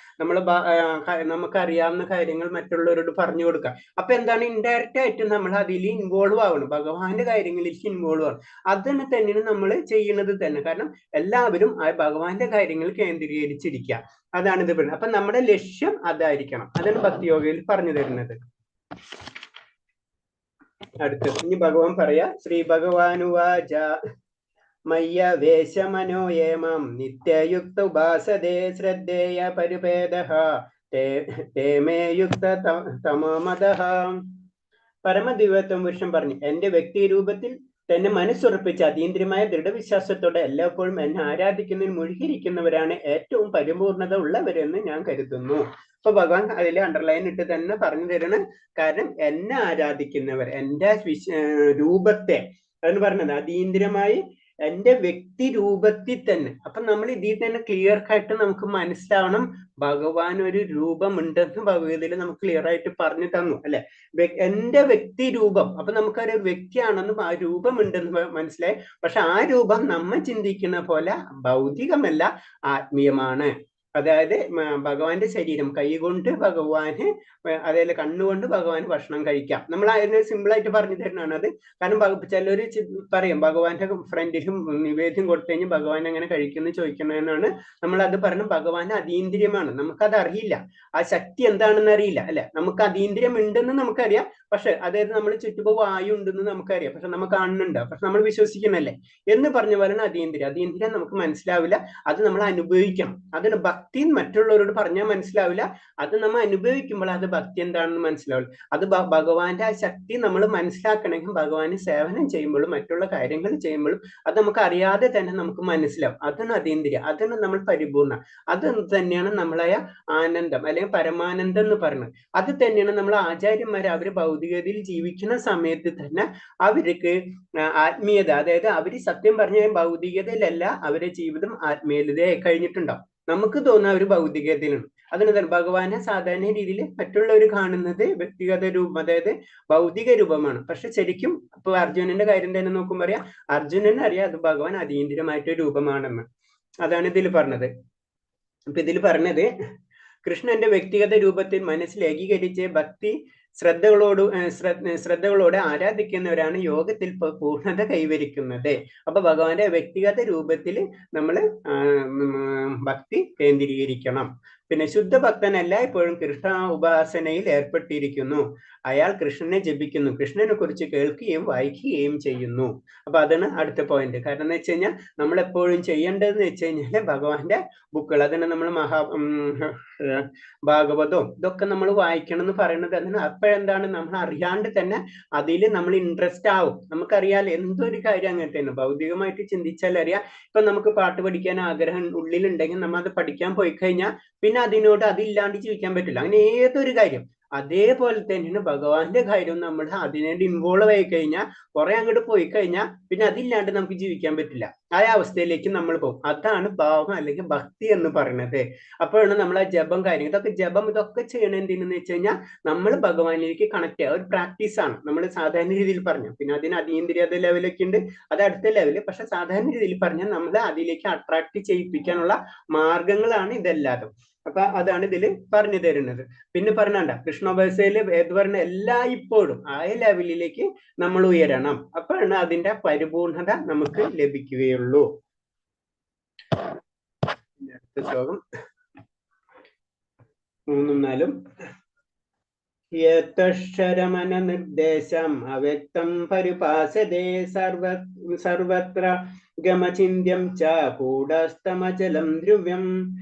നമുക്ക് അറിയാവുന്ന കാര്യങ്ങൾ മറ്റുള്ളവരോട് പറഞ്ഞു കൊടുക്കുക. അപ്പൊ എന്താണ്, ഇൻഡയറക്റ്റ് ആയിട്ട് നമ്മൾ അതിൽ ഇൻവോൾവ് ആവണം, ഭഗവാന്റെ കാര്യങ്ങളിലേക്ക് ഇൻവോൾവ് ആവണം. അതിന് തന്നെയാണ് നമ്മൾ ചെയ്യുന്നത് തന്നെ. കാരണം എല്ലാവരും ആ ഭഗവാന്റെ കാര്യങ്ങൾ കേന്ദ്രീകരിച്ചിരിക്കുക. അതാണ് ഇത് പറയുന്നത്. അപ്പൊ നമ്മുടെ ലക്ഷ്യം അതായിരിക്കണം. അതാണ് ഭക്തിയോഗയിൽ പറഞ്ഞു തരുന്നത്. അടുത്തത് ഇനി ഭഗവാൻ പറയാ, ശ്രീ ഭഗവാനുവാച മയ്യ വേശമനോയേമം നിത്യയുക്ത ഉപാസതേ ശ്രദ്ധേയ പരിഭേദഃ തേ മേ യുക്ത തമോമദഃ. പരമദിവ്യത്വം പുരുഷൻ പറഞ്ഞു, എന്റെ വ്യക്തി രൂപത്തിൽ തന്നെ മനസ്സുറപ്പിച്ച അതീന്ദ്രിയമായ ദൃഢവിശ്വാസത്തോടെ എല്ലായ്പ്പോഴും എന്നെ ആരാധിക്കുന്നതിന് മുഴുകിയിരിക്കുന്നവരാണ് ഏറ്റവും പരിപൂർണത ഉള്ളവരെന്ന് ഞാൻ കരുതുന്നു. അപ്പൊ ഭഗവാൻ അതിൽ അണ്ടർലൈൻ ഇട്ട് തന്നെ പറഞ്ഞു തരണം. കാരണം എന്നെ ആരാധിക്കുന്നവർ, എന്റെ രൂപത്തെ എന്ന് പറഞ്ഞത് അതീന്ദ്രിയമായി എന്റെ വ്യക്തി രൂപത്തിൽ തന്നെ. അപ്പൊ നമ്മൾ ഇതിൽ തന്നെ ക്ലിയർ ആയിട്ട് നമുക്ക് മനസ്സിലാവണം ഭഗവാൻ ഒരു രൂപമുണ്ടെന്ന് ഭഗവതിയിൽ നമുക്ക് ക്ലിയർ ആയിട്ട് പറഞ്ഞു തന്നു അല്ലെ. എന്റെ വ്യക്തി രൂപം, അപ്പൊ നമുക്കൊരു വ്യക്തിയാണെന്നും ആ രൂപമുണ്ടെന്ന് മനസ്സിലായി. പക്ഷെ ആ രൂപം നമ്മൾ ചിന്തിക്കുന്ന പോലെ ഭൗതികമല്ല, ആത്മീയമാണ്. അതായത് ഭഗവാന്റെ ശരീരം കൈകൊണ്ട് ഭഗവാന്, അതായത് കണ്ണുകൊണ്ട് ഭഗവാന് ഭക്ഷണം കഴിക്കാം. നമ്മൾ അതിന് സിമ്പിൾ ആയിട്ട് പറഞ്ഞു തരുന്നതാണ് അത്. കാരണം ചിലര് പറയും ഭഗവാന്റെ ഫ്രണ്ടിലും നിവേദ്യം കൊടുത്തു കഴിഞ്ഞാൽ ഭഗവാൻ എങ്ങനെ കഴിക്കുന്നു ചോദിക്കുന്നതിനാണ് നമ്മൾ അത് പറഞ്ഞു. ഭഗവാന് അതീന്ദ്രിയമാണ്, നമുക്കത് അറിയില്ല, ആ ശക്തി എന്താണെന്ന് അറിയില്ല അല്ലെ. നമുക്ക് അതീന്ദ്രിയം ഉണ്ടെന്ന് നമുക്കറിയാം, പക്ഷെ അതായത് നമ്മൾ ചുറ്റുമ്പോൾ വായു ഉണ്ടെന്ന് നമുക്കറിയാം, പക്ഷെ നമ്മൾ കാണുന്നുണ്ട്, പക്ഷെ നമ്മൾ വിശ്വസിക്കുന്നല്ലേ എന്ന് പറഞ്ഞ പോലെയാണ് അതീന്ദ്രിയം. അതീന്ദ്രിയം നമുക്ക് മനസ്സിലാവില്ല, അത് നമ്മൾ അനുഭവിക്കണം. അതിന് ഭക്തി മറ്റുള്ളവരോട് പറഞ്ഞാൽ മനസ്സിലാവില്ല, അത് നമ്മൾ അനുഭവിക്കുമ്പോൾ അത് ഭക്തി എന്താണെന്ന് മനസ്സിലാവില്ല. അത് ഭഗവാന്റെ ആ ശക്തി നമ്മൾ മനസ്സിലാക്കണമെങ്കിൽ ഭഗവാന് സേവനം ചെയ്യുമ്പോഴും മറ്റുള്ള കാര്യങ്ങൾ ചെയ്യുമ്പോഴും അത് നമുക്ക് അറിയാതെ തന്നെ നമുക്ക് മനസ്സിലാവും. അതാണ് അതീന്ദ്രിയം, അതാണ് നമ്മൾ പരിപൂർണ്ണ. അത് തന്നെയാണ് നമ്മളായ ആനന്ദം അല്ലെങ്കിൽ പരമാനന്ദം എന്ന് പറയുന്നത്. അത് തന്നെയാണ് നമ്മൾ ആചാര്യന്മാർ അവര് ഭൗതികതയിൽ ജീവിക്കുന്ന സമയത്ത് തന്നെ അവർക്ക് ആത്മീയത, അതായത് അവര് സത്യം പറഞ്ഞ ഭൗതികതയിലല്ല അവരുടെ ജീവിതം ആത്മീയതയായി കഴിഞ്ഞിട്ടുണ്ടാവും. നമുക്ക് തോന്നുന്ന ഒരു ഭൗതികതയിലാണ്. അതിന് ഭഗവാനെ സാധാരണ രീതിയിൽ മറ്റുള്ളവർ കാണുന്നത് വ്യക്തിഗത രൂപം, അതായത് ഭൗതിക രൂപമാണ്. പക്ഷെ ശരിക്കും ഇപ്പൊ അർജുനന്റെ കാര്യം തന്നെ നോക്കുമ്പോൾ അറിയാം, അർജുനന് അറിയാം അത് ഭഗവാൻ അതീന്ദ്രിയമായിട്ടൊരു രൂപമാണെന്ന്. അതാണ് ഇതിൽ പറഞ്ഞത്. അപ്പൊ ഇതിൽ പറഞ്ഞത് കൃഷ്ണന്റെ വ്യക്തിഗത രൂപത്തിൽ മനസ്സിൽ ഏകീകരിച്ച് ഭക്തി ശ്രദ്ധകളോടെ ആരാധിക്കുന്നവരാണ് യോഗത്തിൽ പൂർണ്ണത കൈവരിക്കുന്നത്. അപ്പൊ ഭഗവാന്റെ വ്യക്തിഗത രൂപത്തിൽ നമ്മൾ ഭക്തി കേന്ദ്രീകരിക്കണം. പിന്നെ ശുദ്ധ ഭക്തൻ എല്ലായ്പ്പോഴും കൃഷ്ണ ഉപാസനയിൽ ഏർപ്പെട്ടിരിക്കുന്നു. അയാൾ കൃഷ്ണനെ ജപിക്കുന്നു, കൃഷ്ണനെ കുറിച്ച് കേൾക്കുകയും വായിക്കുകയും ചെയ്യുന്നു. അപ്പൊ അതാണ് അടുത്ത പോയിന്റ്. കാരണം എന്ന് വെച്ച് കഴിഞ്ഞാൽ നമ്മൾ എപ്പോഴും ചെയ്യേണ്ടതെന്ന് വെച്ച് കഴിഞ്ഞാല് ഭഗവാന്റെ ബുക്കുകൾ, അതിനെ നമ്മൾ ഭാഗവതവും ഇതൊക്കെ നമ്മൾ വായിക്കണം എന്ന് പറയുന്നത്. അതിന് അപ്പോഴെന്താണ്, നമ്മൾ അറിയാണ്ട് തന്നെ അതിൽ നമ്മൾ ഇൻട്രസ്റ്റ് ആവും. നമുക്കറിയാലോ എന്തൊരു കാര്യം അങ്ങനെ തന്നെ ഭൗതികമായിട്ട് ചിന്തിച്ചാൽ അറിയാം. ഇപ്പൊ നമുക്ക് പാട്ട് പഠിക്കാൻ ആഗ്രഹം ഉള്ളിലുണ്ടെങ്കിൽ നമ്മൾ അത് പഠിക്കാൻ പോയി കഴിഞ്ഞാൽ പിന്നെ അതിനോട് അതില്ലാണ്ട് ജീവിക്കാൻ പറ്റില്ല. അങ്ങനെ ഏതൊരു കാര്യം അതേപോലെ തന്നെയാണ് ഭഗവാന്റെ കാര്യം. നമ്മൾ അതിനോട് ഇൻവോൾവ് ആയി കഴിഞ്ഞാൽ കുറെ അങ്ങോട്ട് പോയി കഴിഞ്ഞാൽ പിന്നെ അതില്ലാണ്ട് നമുക്ക് ജീവിക്കാൻ പറ്റില്ല. ആ അവസ്ഥയിലേക്ക് നമ്മൾ പോകും. അതാണ് ഭാവം അല്ലെങ്കിൽ ഭക്തി എന്ന് പറയുന്നത്. അപ്പോഴാണ് നമ്മൾ ആ ജപം കാര്യം ഇതൊക്കെ ചെയ്യണം എന്തിനെന്ന് വെച്ച് കഴിഞ്ഞാൽ നമ്മൾ ഭഗവാനിലേക്ക് കണക്ട് ചെയ്യുക. ഒരു പ്രാക്ടീസ് ആണ്. നമ്മൾ സാധാരണ രീതിയിൽ പറഞ്ഞു, പിന്നെ അതിന് അതീന്ദ്രിയത ലെവലൊക്കെ ഉണ്ട്, അത് അടുത്ത ലെവല്. പക്ഷെ സാധാരണ രീതിയിൽ പറഞ്ഞാൽ നമ്മൾ അതിലേക്ക് അട്രാക്ട് ചെയ്യിപ്പിക്കാനുള്ള മാർഗങ്ങളാണ് ഇതെല്ലാതും. അപ്പൊ അതാണ് ഇതിൽ പറഞ്ഞു തരുന്നത്. പിന്നെ പറഞ്ഞണ്ട കൃഷ്ണോപാസനയില് ഏത് പറഞ്ഞ എല്ലായ്പ്പോഴും ആ ലെവലിലേക്ക് നമ്മൾ ഉയരണം. അപ്പോഴാണ് അതിന്റെ പരിപൂർണത നമുക്ക് ലഭിക്കുകയുള്ളൂ. അടുത്ത ശ്ലോകം 3 4. യതക്ഷരമന നിർദ്ദേശം അവ്യക്തം പരിപാസതേ സർവത്ര ഗമചിന്യം ച കൂടസ്ഥമചലം ദ്രവ്യം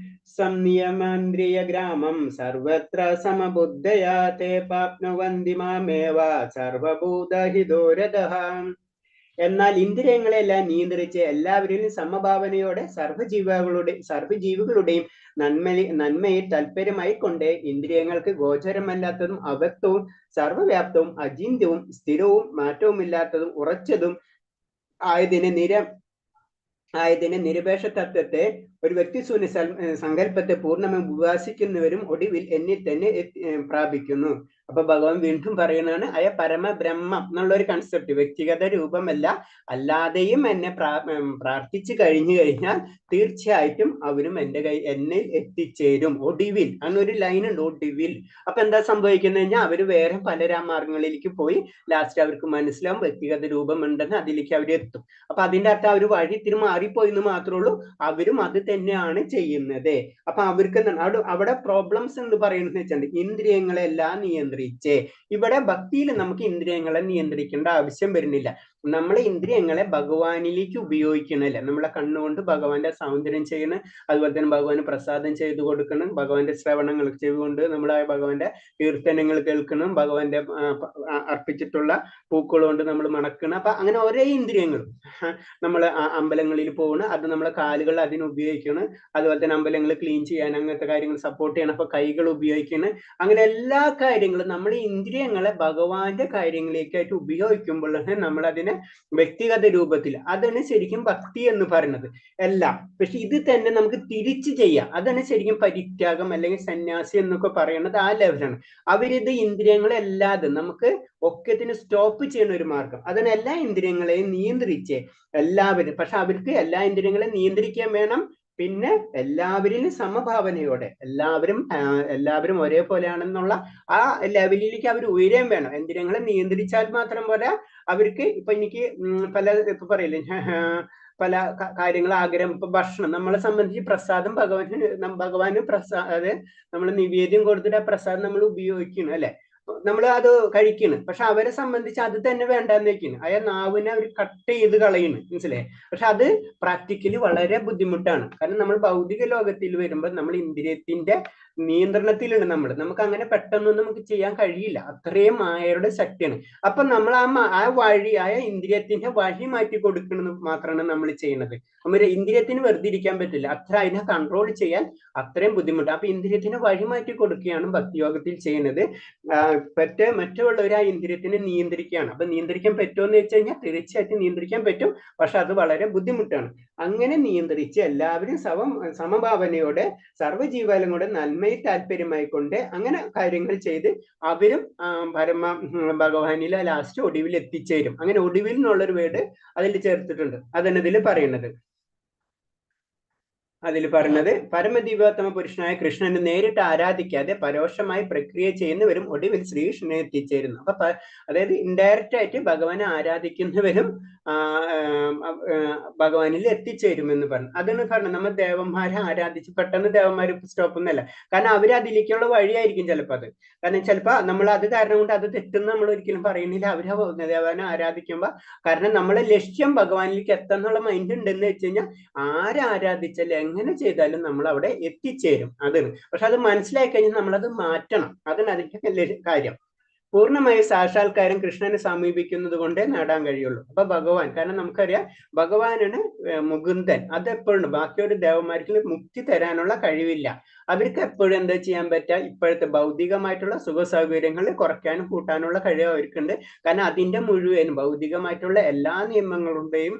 സംനിയമേന്ദ്രിയ ഗ്രാമം സർവത്ര സമബുദ്ധയാ തേ പാപ്നുവന്തി മാമേവ സർവഭൂതഹിതോരതഃ. എന്നാൽ ഇന്ദ്രിയങ്ങളെല്ലാം നിയന്ത്രിച്ച് എല്ലാവരിലും സമഭാവനയോടെ സർവ്വജീവികളുടെയും നന്മയിൽ താല്പര്യമായി കൊണ്ട് ഇന്ദ്രിയങ്ങൾക്ക് ഗോചരമല്ലാത്തതും അവ്യക്തവും സർവ്വവ്യാപ്തവും അചിന്യവും സ്ഥിരവും മാറ്റവുമില്ലാത്തതും ഉറച്ചതും ആയതിന് നിരപേക്ഷ തത്വത്തെ ഒരു വ്യക്തിശൂന്യ സങ്കല്പത്തെ പൂർണ്ണമായി ഉപാസിക്കുന്നവരും ഒടുവിൽ എന്നിൽ തന്നെ പ്രാപിക്കുന്നു. അപ്പൊ ഭഗവാൻ വീണ്ടും പറയുന്നതാണ് അയ പരമബ്രഹ്മം എന്നുള്ള ഒരു കൺസെപ്റ്റ്. വ്യക്തിഗത രൂപമല്ല, അല്ലാതെയും എന്നെ പ്രാർത്ഥിച്ചു കഴിഞ്ഞു കഴിഞ്ഞാൽ തീർച്ചയായിട്ടും അവരും എന്നിൽ എത്തിച്ചേരും ഒടുവിൽ. അങ്ങനൊരു ലൈൻ ഉണ്ട്, ഒടുവിൽ. അപ്പൊ എന്താ സംഭവിക്കുന്നത് കഴിഞ്ഞാൽ അവര് വേറെ പല മാർഗങ്ങളിലേക്ക് പോയി ലാസ്റ്റ് അവർക്ക് മനസ്സിലാവും വ്യക്തിഗത രൂപം ഉണ്ടെന്ന്, അതിലേക്ക് അവർ എത്തും. അപ്പൊ അതിന്റെ അർത്ഥം അവർ വഴി ഇത്തിരി മാറിപ്പോയിന്ന് മാത്രമേ ഉള്ളൂ, അവരും അത് തന്നെയാണ് ചെയ്യുന്നത്. അപ്പൊ അവർക്ക് അവിടെ പ്രോബ്ലംസ് എന്ന് പറയുന്നത് വെച്ചാൽ ഇന്ദ്രിയങ്ങളെല്ലാം നിയന്ത്രിച്ച്. ഇവിടെ ഭക്തിയിൽ നമുക്ക് ഇന്ദ്രിയങ്ങളെ നിയന്ത്രിക്കേണ്ട ആവശ്യം വരുന്നില്ല. നമ്മളെ ഇന്ദ്രിയങ്ങളെ ഭഗവാനിലേക്ക് ഉപയോഗിക്കണല്ലേ. നമ്മളെ കണ്ണുകൊണ്ട് ഭഗവാന്റെ സൗന്ദര്യം ചെയ്യണം, അതുപോലെ തന്നെ ഭഗവാന് പ്രസാദം ചെയ്തു കൊടുക്കണം, ഭഗവാന്റെ ശ്രവണങ്ങൾ ചെയ്തുകൊണ്ട് നമ്മളെ ഭഗവാന്റെ കീർത്തനങ്ങൾ കേൾക്കണം, ഭഗവാന്റെ അർപ്പിച്ചിട്ടുള്ള പൂക്കൾ കൊണ്ട് നമ്മൾ മണക്കണം. അപ്പൊ അങ്ങനെ ഓരോ ഇന്ദ്രിയങ്ങളും നമ്മൾ അമ്പലങ്ങളിൽ പോകണം, അത് നമ്മളെ കാലുകൾ അതിന് ഉപയോഗിക്കണം, അതുപോലെ തന്നെ അമ്പലങ്ങൾ ക്ലീൻ ചെയ്യാൻ അങ്ങനത്തെ കാര്യങ്ങൾ സപ്പോർട്ട് ചെയ്യണം, അപ്പൊ കൈകൾ ഉപയോഗിക്കണം. അങ്ങനെ എല്ലാ കാര്യങ്ങളും നമ്മൾ ഇന്ദ്രിയങ്ങളെ ഭഗവാന്റെ കാര്യങ്ങളിലേക്കായിട്ട് ഉപയോഗിക്കുമ്പോഴാണ് നമ്മൾ അതിനെ വ്യക്തിഗത രൂപത്തിൽ, അതാണ് ശരിക്കും ഭക്തി എന്ന് പറയുന്നത്. എല്ലാം പക്ഷെ ഇത് തന്നെ നമുക്ക് തിരിച്ചു ചെയ്യാം. അതാണ് ശരിക്കും പരിത്യാഗം അല്ലെങ്കിൽ സന്യാസി എന്നൊക്കെ പറയുന്നത്. ആ ലെവലാണ്. അവരിത് ഇന്ദ്രിയങ്ങളെല്ലാതെ നമുക്ക് ഒക്കത്തിന് സ്റ്റോപ്പ് ചെയ്യുന്ന ഒരു മാർഗം. അതാണ് എല്ലാ ഇന്ദ്രിയങ്ങളെയും നിയന്ത്രിച്ച് എല്ലാവരും. പക്ഷെ അവർക്ക് എല്ലാ ഇന്ദ്രിയങ്ങളെയും നിയന്ത്രിക്കാൻ വേണം, പിന്നെ എല്ലാവരിലും സമഭാവനയോടെ എല്ലാവരും ഒരേപോലെയാണെന്നുള്ള ആ ലെവലിലേക്ക് അവർ ഉയരാൻ വേണം. ഇന്ദ്രിയങ്ങളെ നിയന്ത്രിച്ചാൽ മാത്രം പോലെ അവർക്ക് ഇപ്പൊ എനിക്ക് ഇപ്പൊ പറയില്ലേ പല കാര്യങ്ങൾ ആഗ്രഹം. ഇപ്പൊ ഭക്ഷണം നമ്മളെ സംബന്ധിച്ച് പ്രസാദം ഭഗവാന് പ്രസാദ് നമ്മൾ നിവേദ്യം കൊടുത്തിട്ട് ആ പ്രസാദം നമ്മൾ ഉപയോഗിക്കണം അല്ലെ, നമ്മൾ അത് കഴിക്കണം. പക്ഷെ അവരെ സംബന്ധിച്ച് അത് തന്നെ വേണ്ടാന്ന് വെക്കുന്നു. അയാൾ നാവിനെ അവർ കട്ട് ചെയ്ത് കളയുന്നു, മനസ്സിലായി. പക്ഷെ അത് പ്രാക്ടിക്കലി വളരെ ബുദ്ധിമുട്ടാണ്. കാരണം നമ്മൾ ഭൗതിക ലോകത്തിൽ വരുമ്പോൾ നമ്മൾ ഇന്ദ്രിയത്തിന്റെ നിയന്ത്രണത്തിലാണ് നമുക്ക് അങ്ങനെ പെട്ടെന്നൊന്നും നമുക്ക് ചെയ്യാൻ കഴിയില്ല. അത്രയും മായയുടെ ശക്തിയാണ്. അപ്പൊ നമ്മൾ ആ ഇന്ദ്രിയത്തിന്റെ വഴി മാറ്റി കൊടുക്കുന്നത് മാത്രമാണ് നമ്മൾ ചെയ്യുന്നത്. നമ്മൾ ഇന്ദ്രിയത്തിന് വെറുതെ ഇരിക്കാൻ പറ്റില്ല, അതിനെ കൺട്രോൾ ചെയ്യാൻ അത്രയും ബുദ്ധിമുട്ട്. അപ്പൊ ഇന്ദ്രിയത്തിന് വഴി മാറ്റി കൊടുക്കുകയാണ് ഭക്തിയോഗത്തിൽ ചെയ്യുന്നത്. മറ്റുള്ളവർ ആ ഇന്ദ്രിയത്തിനെ നിയന്ത്രിക്കുകയാണ്. അപ്പൊ നിയന്ത്രിക്കാൻ പറ്റുമെന്ന് വെച്ച് കഴിഞ്ഞാൽ തീർച്ചയായിട്ടും നിയന്ത്രിക്കാൻ പറ്റും, പക്ഷെ അത് വളരെ ബുദ്ധിമുട്ടാണ്. അങ്ങനെ നിയന്ത്രിച്ച് എല്ലാവരും സമഭാവനയോടെ സർവ്വജീവാലങ്ങളുടെ നന്മയിൽ താല്പര്യമായി കൊണ്ട് അങ്ങനെ കാര്യങ്ങൾ ചെയ്ത് അവരും ഭഗവാനിലെ ലാസ്റ്റ് ഒടുവിൽ എത്തിച്ചേരും. അങ്ങനെ ഒടുവിൽ എന്നുള്ളൊരു വേർഡ് അതിൽ ചേർത്തിട്ടുണ്ട്. അതാണ് ഇതിൽ പറയുന്നത്. പരമദിവ്യോത്തമ പുരുഷനായ കൃഷ്ണനെ നേരിട്ട് ആരാധിക്കാതെ പരോക്ഷമായി പ്രക്രിയ ചെയ്യുന്നവരും ഒടുവിൽ ശ്രീകൃഷ്ണനെ എത്തിച്ചേരുന്നു. അപ്പൊ അതായത് ഇൻഡയറക്റ്റ് ആയിട്ട് ഭഗവാനെ ആരാധിക്കുന്നവരും ഭഗവാനിൽ എത്തിച്ചേരുമെന്ന് പറഞ്ഞു. അതാണ് പറഞ്ഞത്. നമ്മൾ ദേവന്മാരെ ആരാധിച്ച് പെട്ടെന്ന് ദേവന്മാർ സ്റ്റോപ്പ് ഒന്നല്ല. കാരണം അവർ അതിലേക്കുള്ള വഴിയായിരിക്കും ചിലപ്പോൾ അത്. കാരണം ചിലപ്പോൾ നമ്മൾ അത് കാരണം കൊണ്ട് അത് തെറ്റെന്ന് നമ്മൾ ഒരിക്കലും പറയുന്നില്ല. അവരെ ദേവനെ ആരാധിക്കുമ്പോൾ കാരണം നമ്മളെ ലക്ഷ്യം ഭഗവാനിലേക്ക് എത്താന്നുള്ള മൈൻഡ് ഉണ്ടെന്ന് വെച്ച് കഴിഞ്ഞാൽ ആരാധിച്ചാലും എങ്ങനെ ചെയ്താലും നമ്മൾ അവിടെ എത്തിച്ചേരും. അതാണ്. പക്ഷെ അത് മനസ്സിലാക്കി കഴിഞ്ഞാൽ നമ്മളത് മാറ്റണം. അതാണ് അതിന്റെ കാര്യം. പൂർണ്ണമായ സാക്ഷാത്കാരം കൃഷ്ണനെ സമീപിക്കുന്നത് കൊണ്ടേ നേടാൻ കഴിയുള്ളൂ. അപ്പൊ ഭഗവാൻ, കാരണം നമുക്കറിയാം ഭഗവാനാണ് മുകുന്ദൻ. അതെപ്പോഴും ബാക്കിയൊരു ദേവന്മാർക്ക് മുക്തി തരാനുള്ള കഴിവില്ല. അവർക്ക് എപ്പോഴും എന്താ ചെയ്യാൻ പറ്റുക, ഇപ്പോഴത്തെ ഭൗതികമായിട്ടുള്ള സുഖ സൗകര്യങ്ങൾ കുറയ്ക്കാനും കൂട്ടാനുള്ള കഴിവ് അവർക്കുണ്ട്. കാരണം അതിന്റെ മുഴുവൻ ഭൗതികമായിട്ടുള്ള എല്ലാ നിയമങ്ങളുടെയും